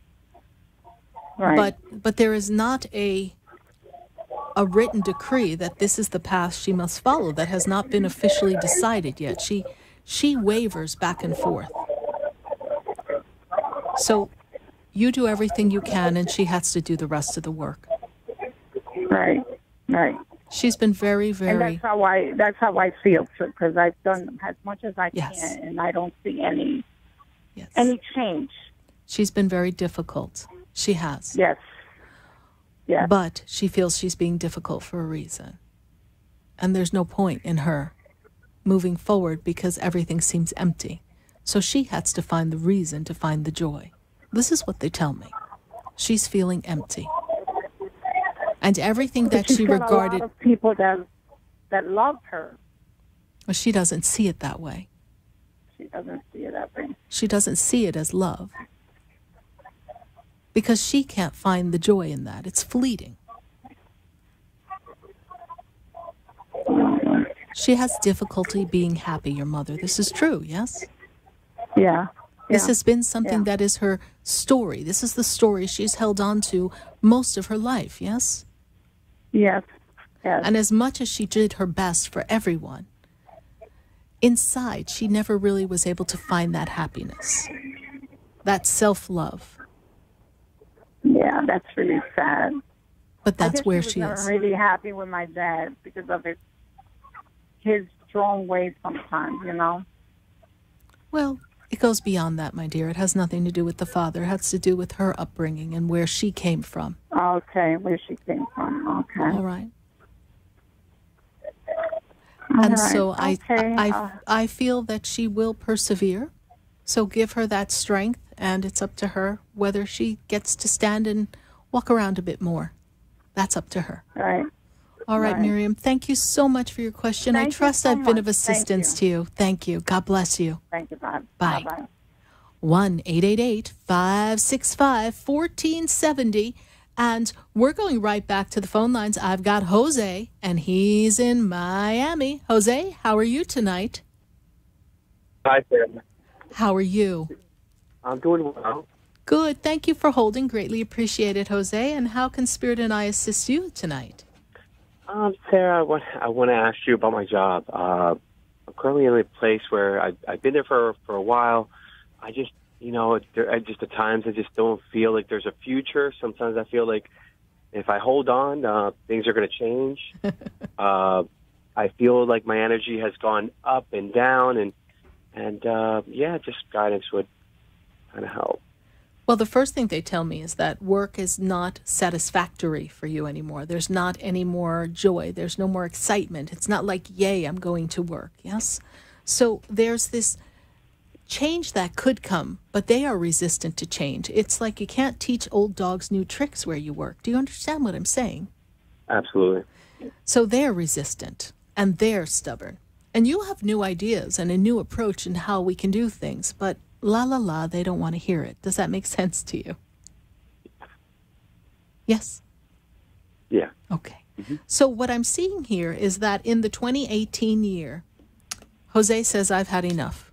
Right. But there is not a written decree that this is the path she must follow that has not been officially decided yet. She wavers back and forth. So you do everything you can, and she has to do the rest of the work. Right. She's been very, very... And that's how I feel, because I've done as much as I can, and I don't see any change. She's been very difficult. She has. Yes. But she feels she's being difficult for a reason. And there's no point in her moving forward because everything seems empty. So she has to find the reason to find the joy. This is what they tell me. She's feeling empty. And everything that she regarded... a lot of people that love her. Well, she doesn't see it that way. She doesn't see it that way. She doesn't see it as love. Because she can't find the joy in that. It's fleeting. She has difficulty being happy, your mother. This is true, yes? Yeah. This has been something that is her story. This is the story she's held on to most of her life, yes? Yes. And as much as she did her best for everyone, inside she never really was able to find that happiness, that self-love. Yeah, that's really sad. But that's where she is. is. I'm really happy with my dad because of his strong ways sometimes, you know? Well, it goes beyond that, my dear. It has nothing to do with the father. It has to do with her upbringing and where she came from. Okay, where she came from. Okay. All right. And so I feel that she will persevere. So give her that strength, and it's up to her whether she gets to stand and walk around a bit more. That's up to her. Right. All right, Miriam. Thank you so much for your question. I trust I've been of assistance to you. Thank you. God bless you. Thank you, Bob. Bye. Bye-bye. 1-888-565-1470. And we're going right back to the phone lines. I've got Jose, and he's in Miami. Jose, how are you tonight? Hi, Sam. How are you? I'm doing well. Good. Thank you for holding. Greatly appreciated, Jose. And how can Spirit and I assist you tonight? Sarah, I want to ask you about my job. I'm currently in a place where I've been there for a while. I just, at times I just don't feel like there's a future. Sometimes I feel like if I hold on, things are going to change. I feel like my energy has gone up and down, and just guidance would kind of help. Well, the first thing they tell me is that work is not satisfactory for you anymore. There's not any more joy. There's no more excitement. It's not like, yay, I'm going to work, yes? So there's this change that could come, but they are resistant to change. It's like you can't teach old dogs new tricks where you work. Do you understand what I'm saying? Absolutely. So they're resistant, and they're stubborn. And you have new ideas and a new approach in how we can do things, but they don't want to hear it. Does that make sense to you? Yes? Yeah. Okay. Mm-hmm. So what I'm seeing here is that in the 2018 year, Jose says, I've had enough.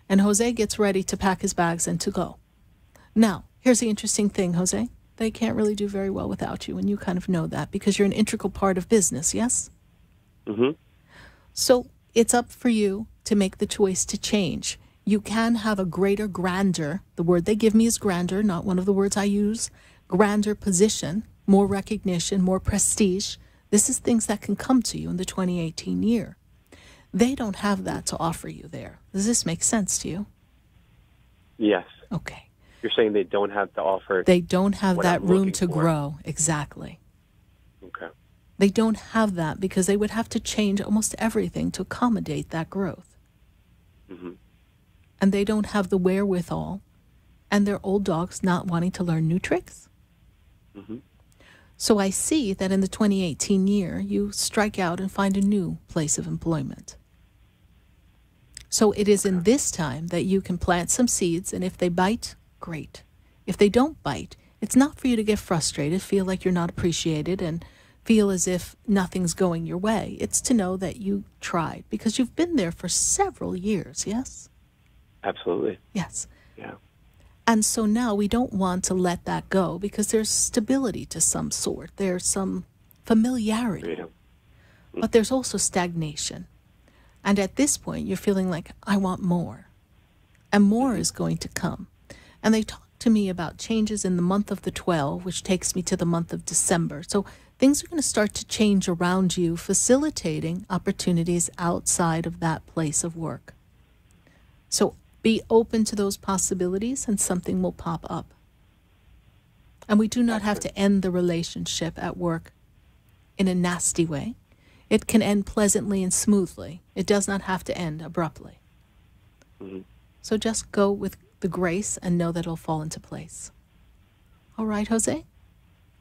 And Jose gets ready to pack his bags and to go. Now, here's the interesting thing, Jose. They can't really do very well without you, and you kind of know that because you're an integral part of business, yes? Mm-hmm. So it's up for you to make the choice to change. You can have a greater, grander, the word they give me is grander, not one of the words I use, grander position, more recognition, more prestige. This is things that can come to you in the 2018 year. They don't have that to offer you there. Does this make sense to you? Yes. Okay. You're saying they don't have to offer. They don't have what that I'm room looking to for. grow. Exactly. Okay. They don't have that because they would have to change almost everything to accommodate that growth. Mm-hmm. And they don't have the wherewithal, and they're old dogs not wanting to learn new tricks. Mm-hmm. So I see that in the 2018 year, you strike out and find a new place of employment. So it is in this time that you can plant some seeds, and if they bite, great. If they don't bite, it's not for you to get frustrated, feel like you're not appreciated, and feel as if nothing's going your way. It's to know that you tried, because you've been there for several years, yes? Absolutely. Yes. Yeah. And so now we don't want to let that go because there's stability to some sort. There's some familiarity. Yeah. But there's also stagnation. And at this point, you're feeling like, I want more. And more is going to come. And they talked to me about changes in the month of the 12, which takes me to the month of December. So things are going to start to change around you, facilitating opportunities outside of that place of work. So be open to those possibilities and something will pop up. And we do not have to end the relationship at work in a nasty way. It can end pleasantly and smoothly. It does not have to end abruptly. Mm-hmm. So just go with the grace and know that it'll fall into place. All right, Jose?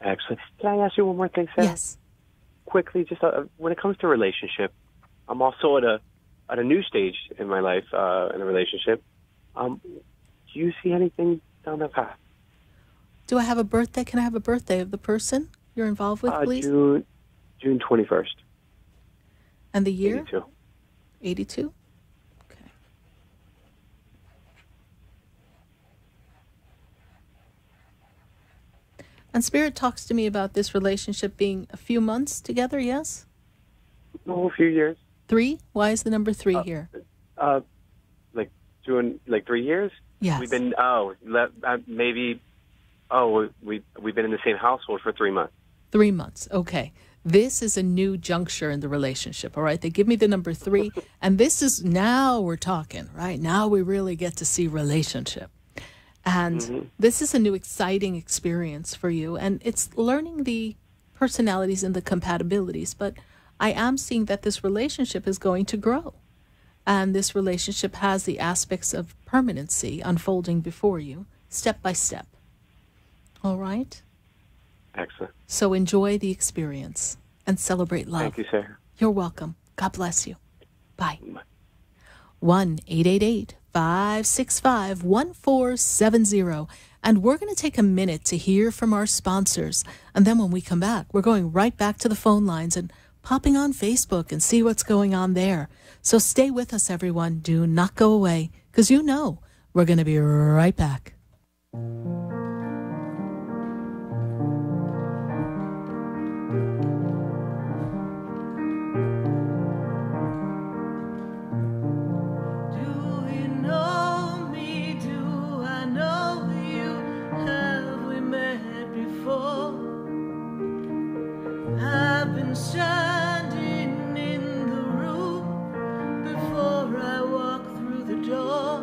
Excellent. Can I ask you one more thing, Sarah? Yes. Quickly, just when it comes to relationship, I'm also at a new stage in my life in a relationship. Do you see anything down that path? Do I have a birthday? Can I have a birthday of the person you're involved with, please? June 21st. And the year? 82. 82? Okay. And Spirit talks to me about this relationship being a few months together, yes? Oh, a few years. 3? Why is the number 3 here? Like June, like 3 years? Yes. We've been, maybe, we've been in the same household for 3 months. 3 months, okay. This is a new juncture in the relationship, all right? They give me the number 3, and this is, now we're talking, right? Now we really get to see relationship. And this is a new exciting experience for you, and it's learning the personalities and the compatibilities, but I am seeing that this relationship is going to grow. And this relationship has the aspects of permanency unfolding before you, step by step. All right? Excellent. So enjoy the experience and celebrate love. Thank you, Sarah. You're welcome. God bless you. Bye. 1-888-565-1470. And we're going to take a minute to hear from our sponsors. And then when we come back, we're going right back to the phone lines and popping on Facebook and see what's going on there. So stay with us, everyone. Do not go away, because you know we're going to be right back. I've been standing in the room before I walk through the door.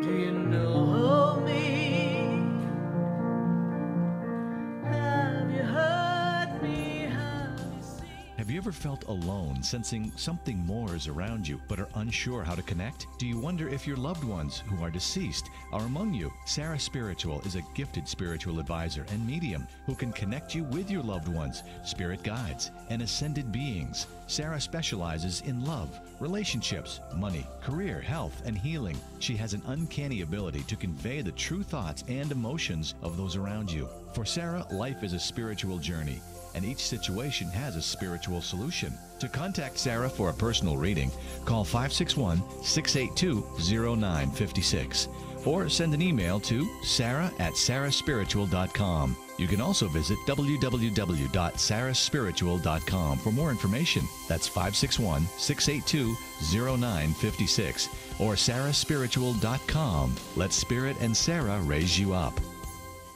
Do you know me? Have you heard me? Have you seen? Have you ever felt alone, sensing something more is around you, but are unsure how to connect? Do you wonder if your loved ones who are deceased are among you? Sarah Spiritual is a gifted spiritual advisor and medium who can connect you with your loved ones, spirit guides, and ascended beings. Sarah specializes in love, relationships, money, career, health, and healing. She has an uncanny ability to convey the true thoughts and emotions of those around you. For Sarah, life is a spiritual journey, and each situation has a spiritual solution. To contact Sarah for a personal reading, call 561-682-0956 or send an email to sarah@sarahspiritual.com. You can also visit www.sarahspiritual.com for more information. That's 561-682-0956 or sarahspiritual.com. Let Spirit and Sarah raise you up.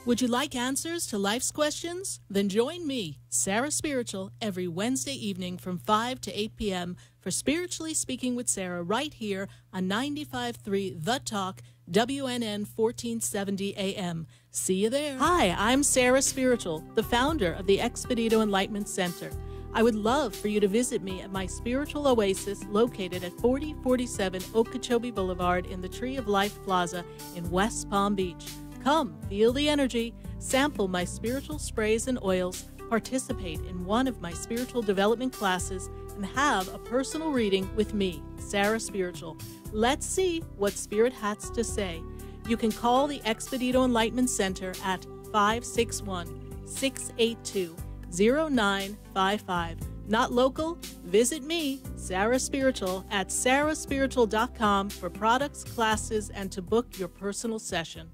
Would you like answers to life's questions? Then join me, Sarah Spiritual, every Wednesday evening from 5 to 8 p.m. for Spiritually Speaking with Sarah right here on 95.3 The Talk, WNN 1470 AM. See you there. Hi, I'm Sarah Spiritual, the founder of the Expedito Enlightenment Center. I would love for you to visit me at my spiritual oasis located at 4047 Okeechobee Boulevard in the Tree of Life Plaza in West Palm Beach. Come, feel the energy, sample my spiritual sprays and oils, participate in one of my spiritual development classes, and have a personal reading with me, Sarah Spiritual. Let's see what Spirit has to say. You can call the Expedito Enlightenment Center at 561-682-0955. Not local? Visit me, Sarah Spiritual, at sarahspiritual.com for products, classes, and to book your personal session.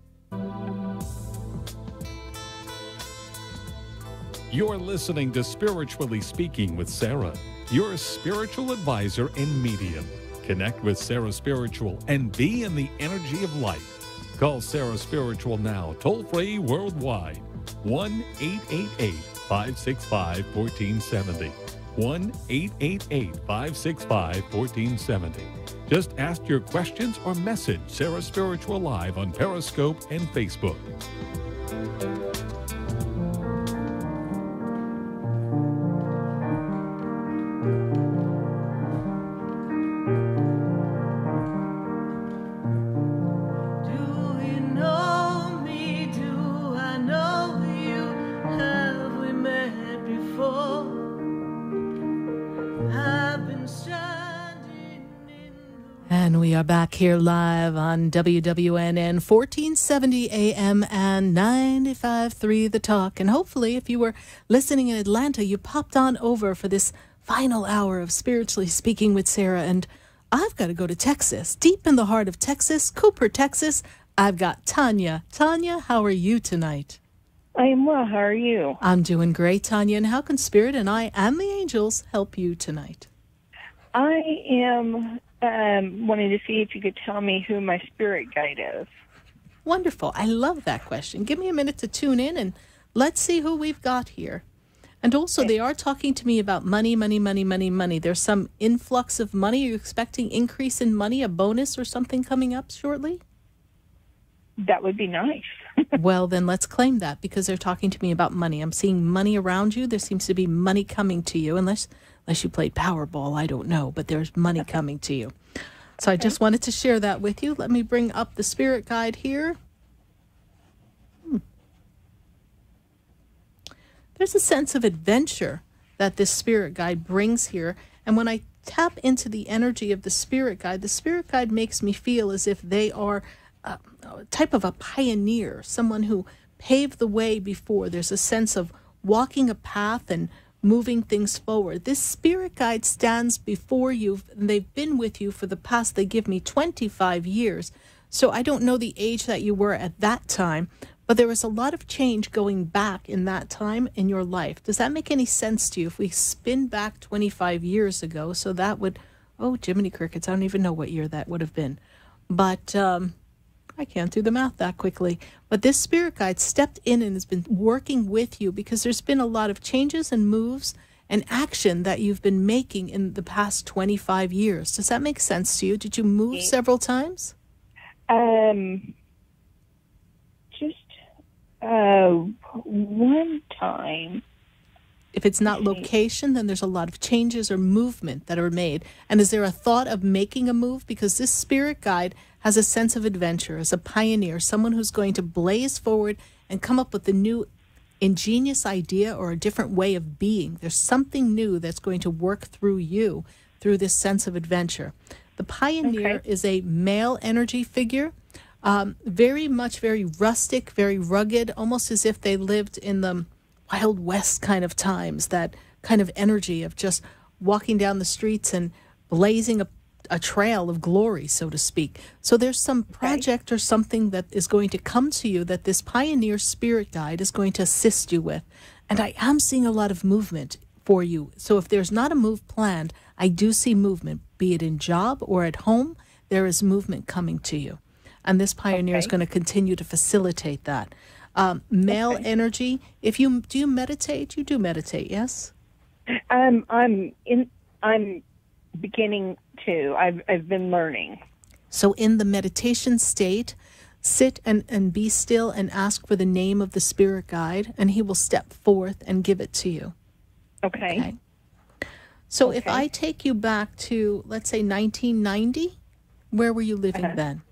You're listening to Spiritually Speaking with Sarah, your spiritual advisor and medium. Connect with Sarah Spiritual and be in the energy of life. Call Sarah Spiritual now, toll-free worldwide, 1-888-565-1470. 1-888-565-1470. Just ask your questions or message Sarah Spiritual live on Periscope and Facebook. And we are back here live on WWNN 1470 AM and 95.3 The Talk. And hopefully, if you were listening in Atlanta, you popped on over for this final hour of Spiritually Speaking with Sarah. And I've got to go to Texas, deep in the heart of Texas, Cooper, Texas. I've got Tanya. Tanya, how are you tonight? I am well. How are you? I'm doing great, Tanya. And how can Spirit and I and the angels help you tonight? I am wanting to see if you could tell me who my spirit guide is. Wonderful. I love that question. Give me a minute to tune in and let's see who we've got here. And also, they are talking to me about money. There's some influx of money. Are you expecting increase in money, a bonus or something coming up shortly? That would be nice. Well, then let's claim that because they're talking to me about money. I'm seeing money around you. There seems to be money coming to you, unless you played Powerball. I don't know, but there's money coming to you. So I just wanted to share that with you. Let me bring up the spirit guide here. There's a sense of adventure that this spirit guide brings here. And when I tap into the energy of the spirit guide makes me feel as if they are a type of a pioneer, someone who paved the way before. There's a sense of walking a path and moving things forward. This spirit guide stands before you, and they've been with you for the past, they give me 25 years. So I don't know the age that you were at that time, but there was a lot of change going back in that time in your life. Does that make any sense to you? If we spin back 25 years ago, so that would, oh, Jiminy Crickets, I don't even know what year that would have been. But I can't do the math that quickly. But this spirit guide stepped in and has been working with you because there's been a lot of changes and moves and action that you've been making in the past 25 years. Does that make sense to you? Did you move several times? One time. If it's not location, then there's a lot of changes or movement that are made. And is there a thought of making a move? Because this spirit guide has a sense of adventure, as a pioneer, someone who's going to blaze forward and come up with a new ingenious idea or a different way of being. There's something new that's going to work through you, through this sense of adventure. The pioneer is a male energy figure, very rustic, very rugged, almost as if they lived in the Wild West kind of times, that kind of energy of just walking down the streets and blazing a trail of glory, so to speak. So there's some project or something that is going to come to you that this pioneer spirit guide is going to assist you with. And I am seeing a lot of movement for you. So if there's not a move planned, I do see movement, be it in job or at home, there is movement coming to you. And this pioneer is going to continue to facilitate that. Male energy, do you meditate? You do meditate, yes? I'm beginning to. I've been learning. So in the meditation state, sit and be still and ask for the name of the spirit guide, and he will step forth and give it to you. Okay. So if I take you back to, let's say, 1990, where were you living then?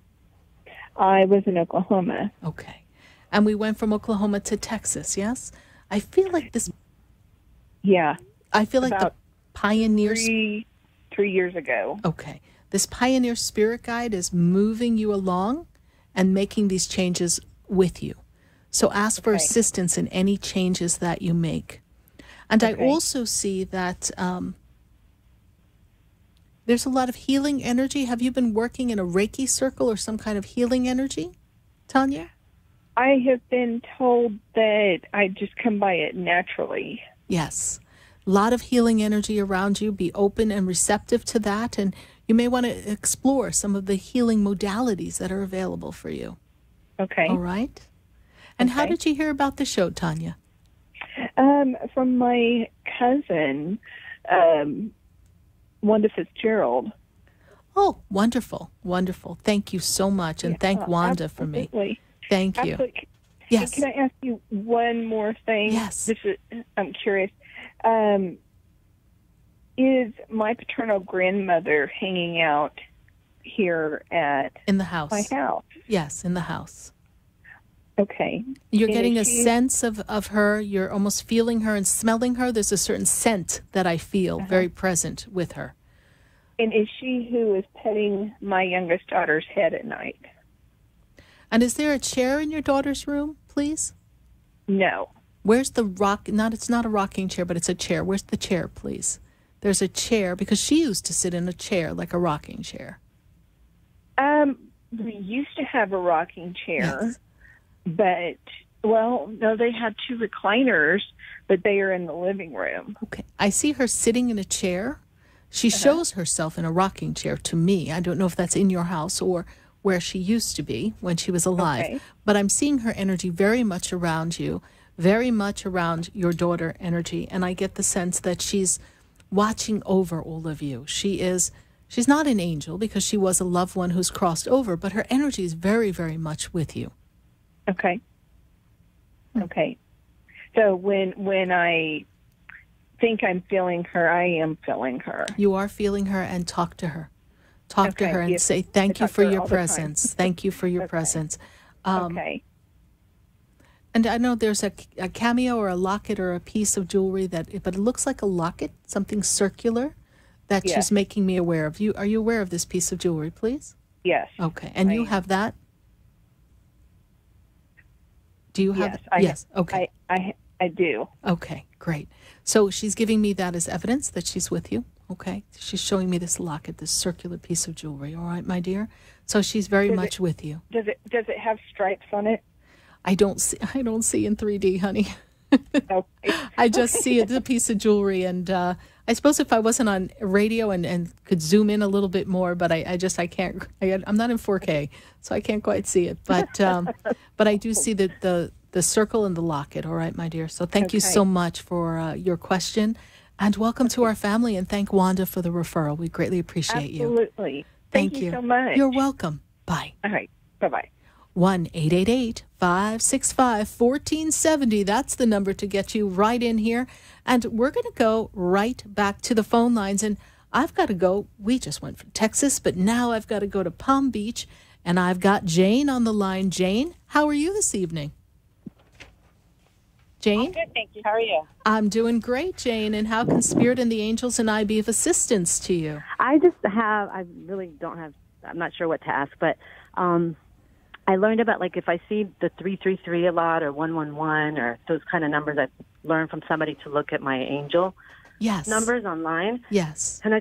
I was in Oklahoma. Okay. And we went from Oklahoma to Texas, yes? I feel like this... Yeah. I feel like the pioneer... 3 years ago. Okay. This pioneer spirit guide is moving you along and making these changes with you. So ask for assistance in any changes that you make. And I also see that there's a lot of healing energy. Have you been working in a Reiki circle or some kind of healing energy, Tanya? I have been told that I just come by it naturally. Yes. A lot of healing energy around you. Be open and receptive to that. And you may want to explore some of the healing modalities that are available for you. Okay. All right. And how did you hear about the show, Tanya? From my cousin, Wanda Fitzgerald. Oh, wonderful. Wonderful. Thank you so much. And thank Wanda for me. Thank you. Absolutely. Yes. Can I ask you one more thing? Yes. I'm curious. Is my paternal grandmother hanging out here in the house? My house. Yes, in the house. Okay. You're getting a sense of her. You're almost feeling her and smelling her. There's a certain scent that I feel very present with her. And is she who is petting my youngest daughter's head at night? And is there a chair in your daughter's room, please? No. Where's the it's not a rocking chair, but it's a chair. Where's the chair, please? There's a chair, because she used to sit in a chair, like a rocking chair. We used to have a rocking chair, but, no, they had 2 recliners, but they are in the living room. Okay. I see her sitting in a chair. She shows herself in a rocking chair to me. I don't know if that's in your house or where she used to be when she was alive. But I'm seeing her energy very much around you, very much around your daughter energy. And I get the sense that she's watching over all of you. She's not an angel because she was a loved one who's crossed over, but her energy is very, very much with you. Okay. Okay. So when I think I'm feeling her, I am feeling her. You are feeling her, and talk to her. Talk to her and say, thank you for your presence. Thank you for your presence. Okay. And I know there's a cameo or a locket or a piece of jewelry but it looks like a locket, something circular that she's making me aware of. Are you aware of this piece of jewelry, please? Yes. Okay. And you have that? Do you have it? Yes. Okay. I do. Okay, great. So she's giving me that as evidence that she's with you. Okay. She's showing me this locket, this circular piece of jewelry. All right, my dear. So she's very much with you. Does it have stripes on it? I don't see in 3D, honey. I just see the piece of jewelry, and I suppose if I wasn't on radio and could zoom in a little bit more, but I can't. I'm not in 4K, so I can't quite see it. But I do see the circle and the locket. All right, my dear. So thank you so much for your question, and welcome to our family. And thank Wanda for the referral. We greatly appreciate you. Absolutely. Thank you so much. You're welcome. Bye. All right. Bye-bye. 1-888-565-1470. That's the number to get you right in here. And we're going to go right back to the phone lines. And I've got to go. We just went from Texas, but now I've got to go to Palm Beach. And I've got Jane on the line. Jane, how are you this evening? Jane? I'm good, thank you. How are you? I'm doing great, Jane. And how can Spirit and the angels and I be of assistance to you? I really don't have, I'm not sure what to ask, but I learned about, like, if I see the 333 a lot or 111 or those kind of numbers, I learned from somebody to look at my angel numbers online. Yes. And I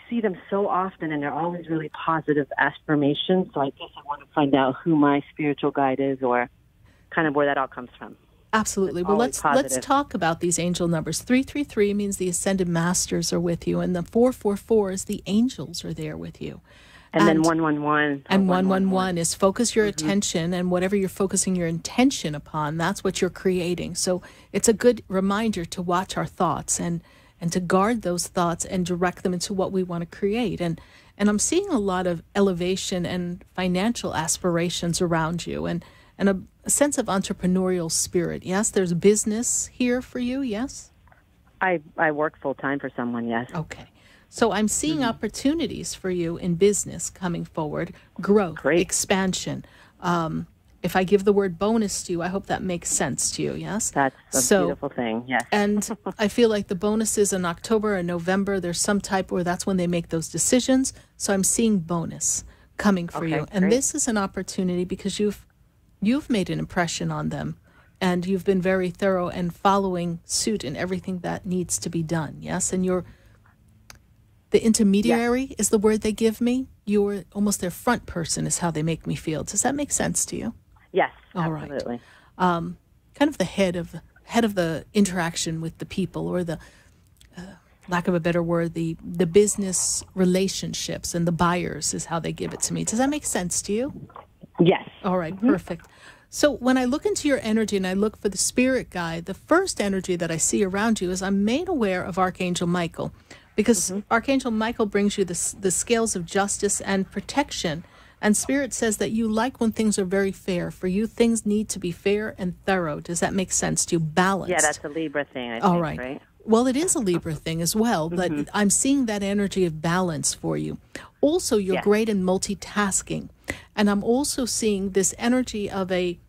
see them so often, and they're always really positive affirmations. So I guess I want to find out who my spiritual guide is, or kind of where that all comes from. Absolutely. Well, let's talk about these angel numbers. 333 means the ascended masters are with you, and the 444 is the angels are there with you. And then 111. And 111 is focus your attention, and whatever you're focusing your intention upon, that's what you're creating. So it's a good reminder to watch our thoughts and to guard those thoughts and direct them into what we want to create. And And I'm seeing a lot of elevation and financial aspirations around you, and a sense of entrepreneurial spirit. Yes, there's business here for you, yes? I work full-time for someone, yes. Okay. So I'm seeing opportunities for you in business coming forward, growth, expansion. If I give the word bonus to you, I hope that makes sense to you, yes? That's a beautiful thing, yes. And I feel like the bonuses in October and November, there's some type where that's when they make those decisions. So I'm seeing bonus coming for you. And this is an opportunity because you've made an impression on them, and you've been very thorough and following suit in everything that needs to be done, yes? And you're the intermediary is the word they give me. You're almost their front person is how they make me feel. Does that make sense to you? Yes, absolutely. All right. Kind of the head of the interaction with the people, or the lack of a better word, the business relationships and the buyers is how they give it to me. Does that make sense to you? Yes. All right, perfect. So when I look into your energy and I look for the spirit guide, the first energy that I see around you is I'm made aware of Archangel Michael, because Archangel Michael brings you the scales of justice and protection. And Spirit says that you like when things are very fair. For you, things need to be fair and thorough. Does that make sense to you? Balanced. Yeah, that's a Libra thing, I think, all right? Well, it is a Libra thing as well, but I'm seeing that energy of balance for you. Also, you're great in multitasking. And I'm also seeing this energy of a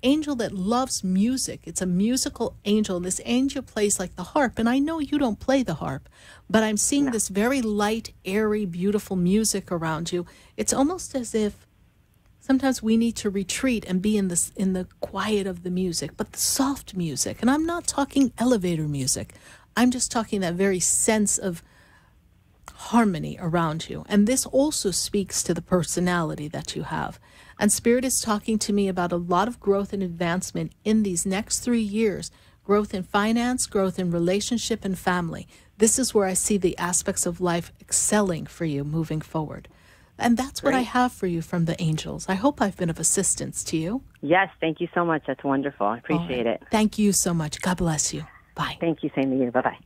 angel that loves music. It's a musical angel. And this angel plays like the harp. And I know you don't play the harp, but I'm seeing this very light, airy, beautiful music around you. It's almost as if sometimes we need to retreat and be in the quiet of the music, but the soft music. And I'm not talking elevator music. I'm just talking that very sense of harmony around you. And this also speaks to the personality that you have. And Spirit is talking to me about a lot of growth and advancement in these next 3 years. Growth in finance, growth in relationship and family. This is where I see the aspects of life excelling for you moving forward. And that's what I have for you from the angels. I hope I've been of assistance to you. Yes, thank you so much. That's wonderful. I appreciate it. Thank you so much. God bless you. Bye. Thank you. Same to you. Bye-bye.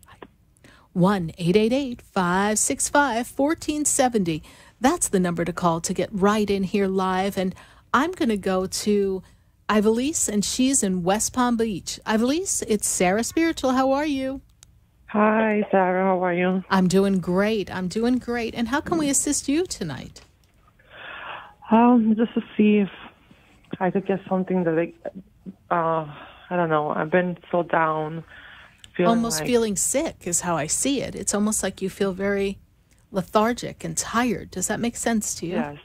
1-888-565-1470. That's the number to call to get right in here live. And I'm going to go to Ivelisse, and she's in West Palm Beach. Ivelisse, it's Sarah Spiritual. How are you? Hi, Sarah. How are you? I'm doing great. I'm doing great. And how can we assist you tonight? Just to see if I could get something that I don't know. I've been so down. Feeling sick is how I see it. It's almost like you feel very lethargic and tired. Does that make sense to you? Yes.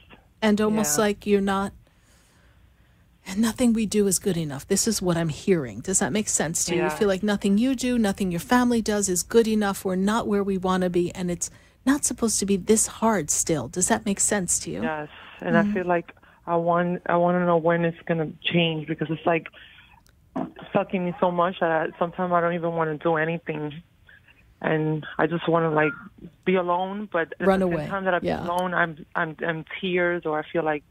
And almost like you're not, and nothing we do is good enough. This is what I'm hearing. Does that make sense to you? You feel like nothing you do, nothing your family does is good enough. We're not where we want to be, and it's not supposed to be this hard still. Does that make sense to you? Yes. And I feel like I want to know when it's going to change, because it's like sucking me so much that sometimes I don't even want to do anything. And I just want to like be alone, but at the same time that I'm alone, I'm tears, or I feel like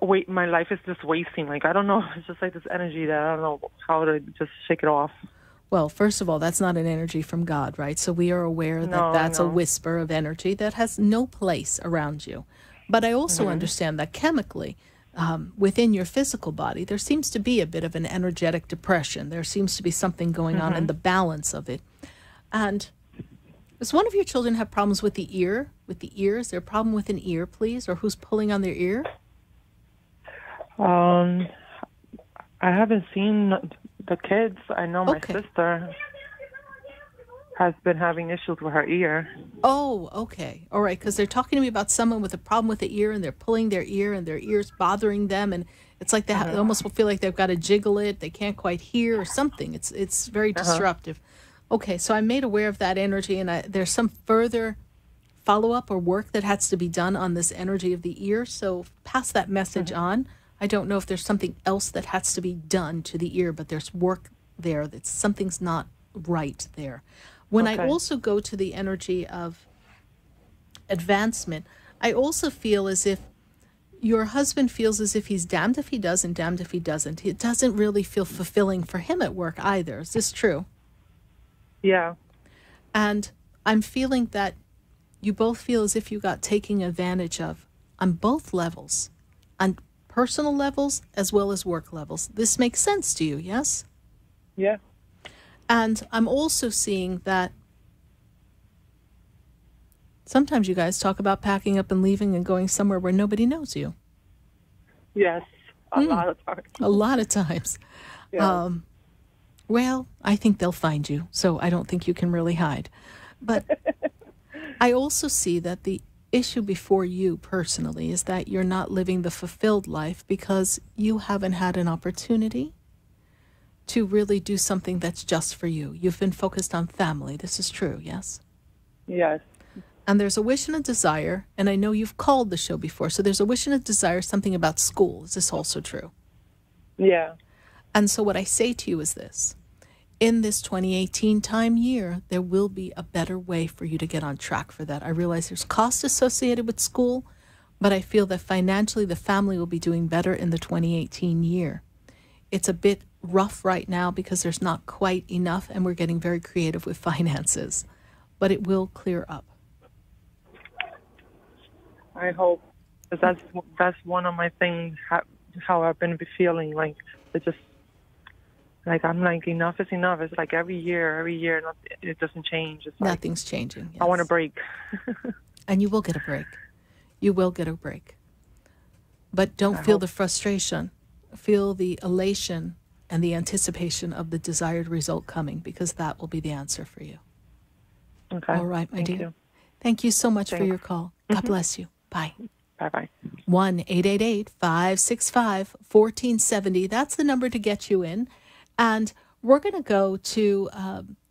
wait, my life is just wasting. Like, I don't know, it's just like this energy that I don't know how to just shake it off. Well, first of all, that's not an energy from God, right? So we are aware that that's a whisper of energy that has no place around you. But I also understand that chemically, within your physical body, there seems to be a bit of an energetic depression. There seems to be something going on in the balance of it. And does one of your children have problems with the ear? With the ear? Is there a problem with an ear, please? Or who's pulling on their ear? I haven't seen the kids. I know my sister has been having issues with her ear. Oh, okay. All right, because they're talking to me about someone with a problem with the ear, and they're pulling their ear, and their ear's bothering them, and it's like they almost feel like they've got to jiggle it. They can't quite hear or something. It's very disruptive. Okay, so I'm made aware of that energy, and there's some further follow-up or work that has to be done on this energy of the ear, so pass that message on. I don't know if there's something else that has to be done to the ear, but there's work there. That something's not right there. When I also go to the energy of advancement, I also feel as if your husband feels as if he's damned if he does and damned if he doesn't. It doesn't really feel fulfilling for him at work either. Is this true? Yeah. And I'm feeling that you both feel as if you got taken advantage of on both levels, on personal levels as well as work levels. This makes sense to you, yes? Yeah. And I'm also seeing that sometimes you guys talk about packing up and leaving and going somewhere where nobody knows you. Yes, a lot of times. A lot of times. Yeah. Well, I think they'll find you, so I don't think you can really hide. But I also see that the issue before you personally is that you're not living the fulfilled life because you haven't had an opportunity to really do something that's just for you. You've been focused on family. This is true, yes? Yes. And there's a wish and a desire, and I know you've called the show before, so there's a wish and a desire, something about school. Is this also true? Yeah. And so what I say to you is this. In this 2018 time year, there will be a better way for you to get on track for that. I realize there's cost associated with school, but I feel that financially the family will be doing better in the 2018 year. It's a bit rough right now because there's not quite enough, and we're getting very creative with finances, but it will clear up. I hope, because that's one of my things, how I've been feeling, like, it's just, like, I'm like, enough is enough. It's like every year, it doesn't change. It's like, nothing's changing. Yes. I want a break. And you will get a break. You will get a break. But don't feel the frustration. Feel the elation and the anticipation of the desired result coming, because that will be the answer for you. Okay. All right, my Thank dear. you. Thank you so much for Thanks. your call. God bless you. Bye. Bye-bye. 1-888-565-1470. That's the number to get you in. And we're going to go to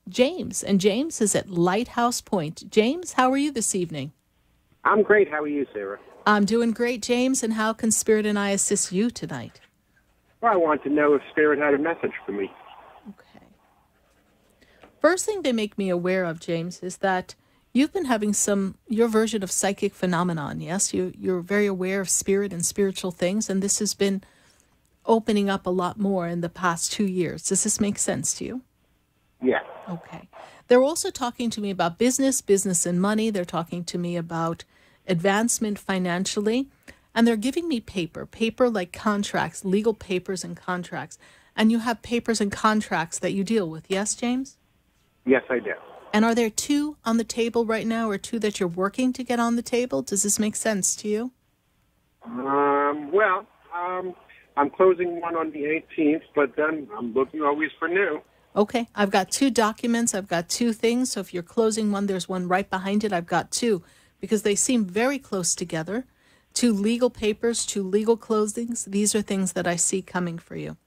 James. And James is at Lighthouse Point. James, how are you this evening? I'm great. How are you, Sarah? I'm doing great, James. And how can Spirit and I assist you tonight? Well, I want to know if Spirit had a message for me. First thing they make me aware of, James, is that you've been having your version of psychic phenomenon, yes? You're very aware of spirit and spiritual things, and this has been opening up a lot more in the past 2 years. Does this make sense to you? Yeah. Okay. They're also talking to me about business and money. They're talking to me about advancement financially, and they're giving me paper like contracts, legal papers and contracts. And you have papers and contracts that you deal with, yes, James? Yes, I do. And are there 2 on the table right now, or 2 that you're working to get on the table? Does this make sense to you? I'm closing one on the 18th, but then I'm looking always for new. Okay, I've got 2 documents. I've got 2 things. So if you're closing one, there's one right behind it. I've got 2 because they seem very close together. 2 legal papers, 2 legal closings. These are things that I see coming for you.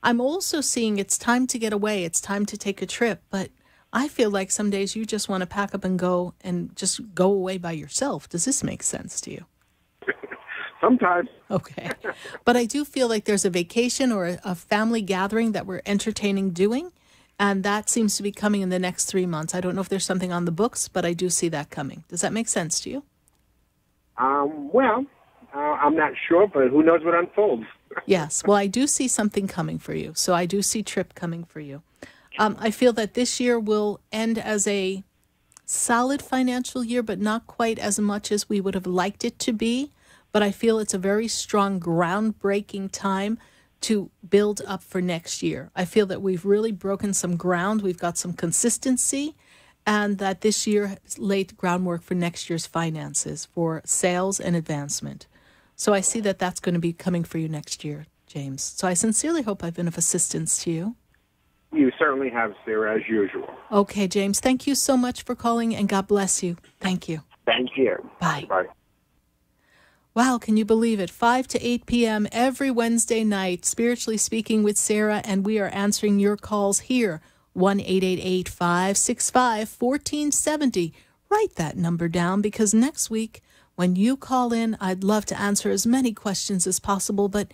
I'm also seeing it's time to get away. It's time to take a trip, but I feel like some days you just want to pack up and go and just go away by yourself. Does this make sense to you? Sometimes. Okay. But I do feel like there's a vacation or a family gathering that we're entertaining doing, and that seems to be coming in the next 3 months. I don't know if there's something on the books, but I do see that coming. Does that make sense to you? I'm not sure, but who knows what unfolds. Yes. Well, I do see something coming for you. So I do see trip coming for you. I feel that this year will end as a solid financial year, but not quite as much as we would have liked it to be. But I feel it's a very strong, groundbreaking time to build up for next year. I feel that we've really broken some ground. We've got some consistency, and that this year has laid groundwork for next year's finances, for sales and advancement. So I see that that's going to be coming for you next year, James. So I sincerely hope I've been of assistance to you. You certainly have, Sarah, as usual. Okay, James. Thank you so much for calling, and God bless you. Thank you. Thank you. Bye. Bye. Wow, can you believe it? 5 to 8 p.m. every Wednesday night, Spiritually Speaking with Sarah, and we are answering your calls here, 1-888-565-1470. Write that number down, because next week, when you call in, I'd love to answer as many questions as possible, but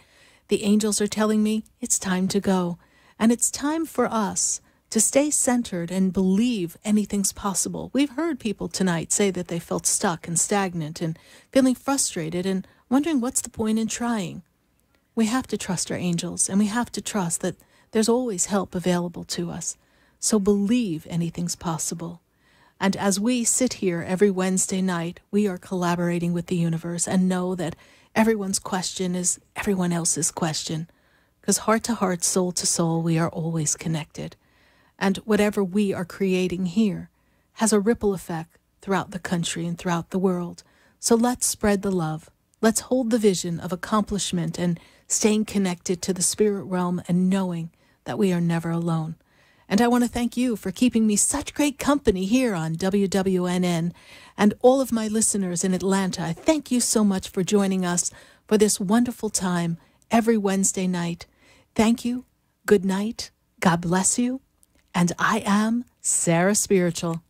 the angels are telling me it's time to go. And it's time for us to stay centered and believe anything's possible. We've heard people tonight say that they felt stuck and stagnant and feeling frustrated and wondering what's the point in trying. We have to trust our angels, and we have to trust that there's always help available to us. So believe anything's possible. And as we sit here every Wednesday night, we are collaborating with the universe and know that everyone's question is everyone else's question. Because heart to heart, soul to soul, we are always connected. And whatever we are creating here has a ripple effect throughout the country and throughout the world. So let's spread the love. Let's hold the vision of accomplishment and staying connected to the spirit realm and knowing that we are never alone. And I want to thank you for keeping me such great company here on WWNN and all of my listeners in Atlanta. I thank you so much for joining us for this wonderful time every Wednesday night. Thank you. Good night. God bless you. And I am Sarah Spiritual.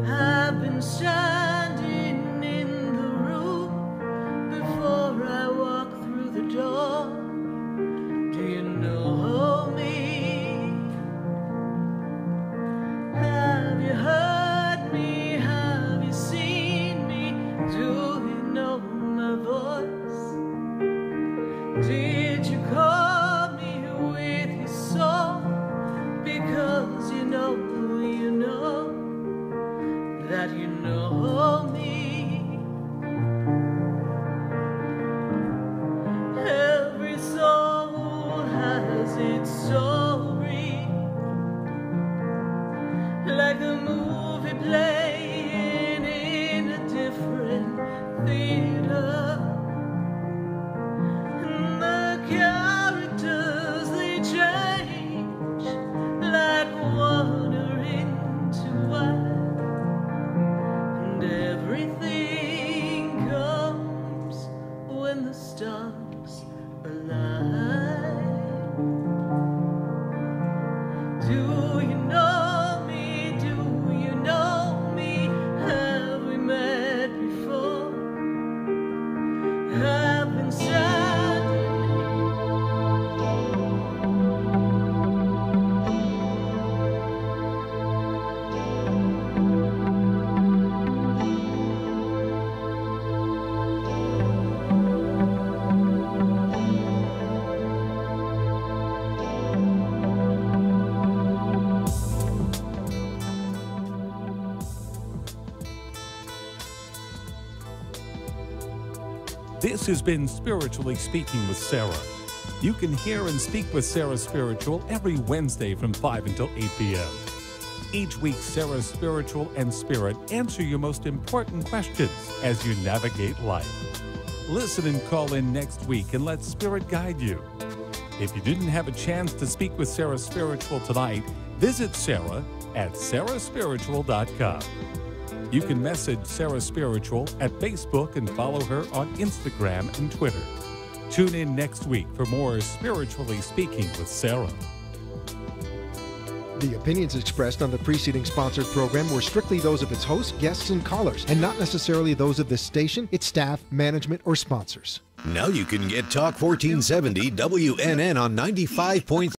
I've been standing in the room before I walk through the door. Do you know me? Have you heard me? Have you seen me? Do you know my voice? Did you call me with your song? Because you know that you know me. Every soul has its story, like a movie playing in a different theater. And the characters, they change like water into wine. Everything comes when the stars align. Do you know me? Do you know me? Have we met before? I've been This has been Spiritually Speaking with Sarah. You can hear and speak with Sarah Spiritual every Wednesday from 5 until 8 p.m. Each week, Sarah Spiritual and Spirit answer your most important questions as you navigate life. Listen and call in next week and let Spirit guide you. If you didn't have a chance to speak with Sarah Spiritual tonight, visit Sarah at sarahspiritual.com. You can message Sarah Spiritual at Facebook and follow her on Instagram and Twitter. Tune in next week for more Spiritually Speaking with Sarah. The opinions expressed on the preceding sponsored program were strictly those of its hosts, guests, and callers, and not necessarily those of this station, its staff, management, or sponsors. Now you can get Talk 1470 WNN on 95.3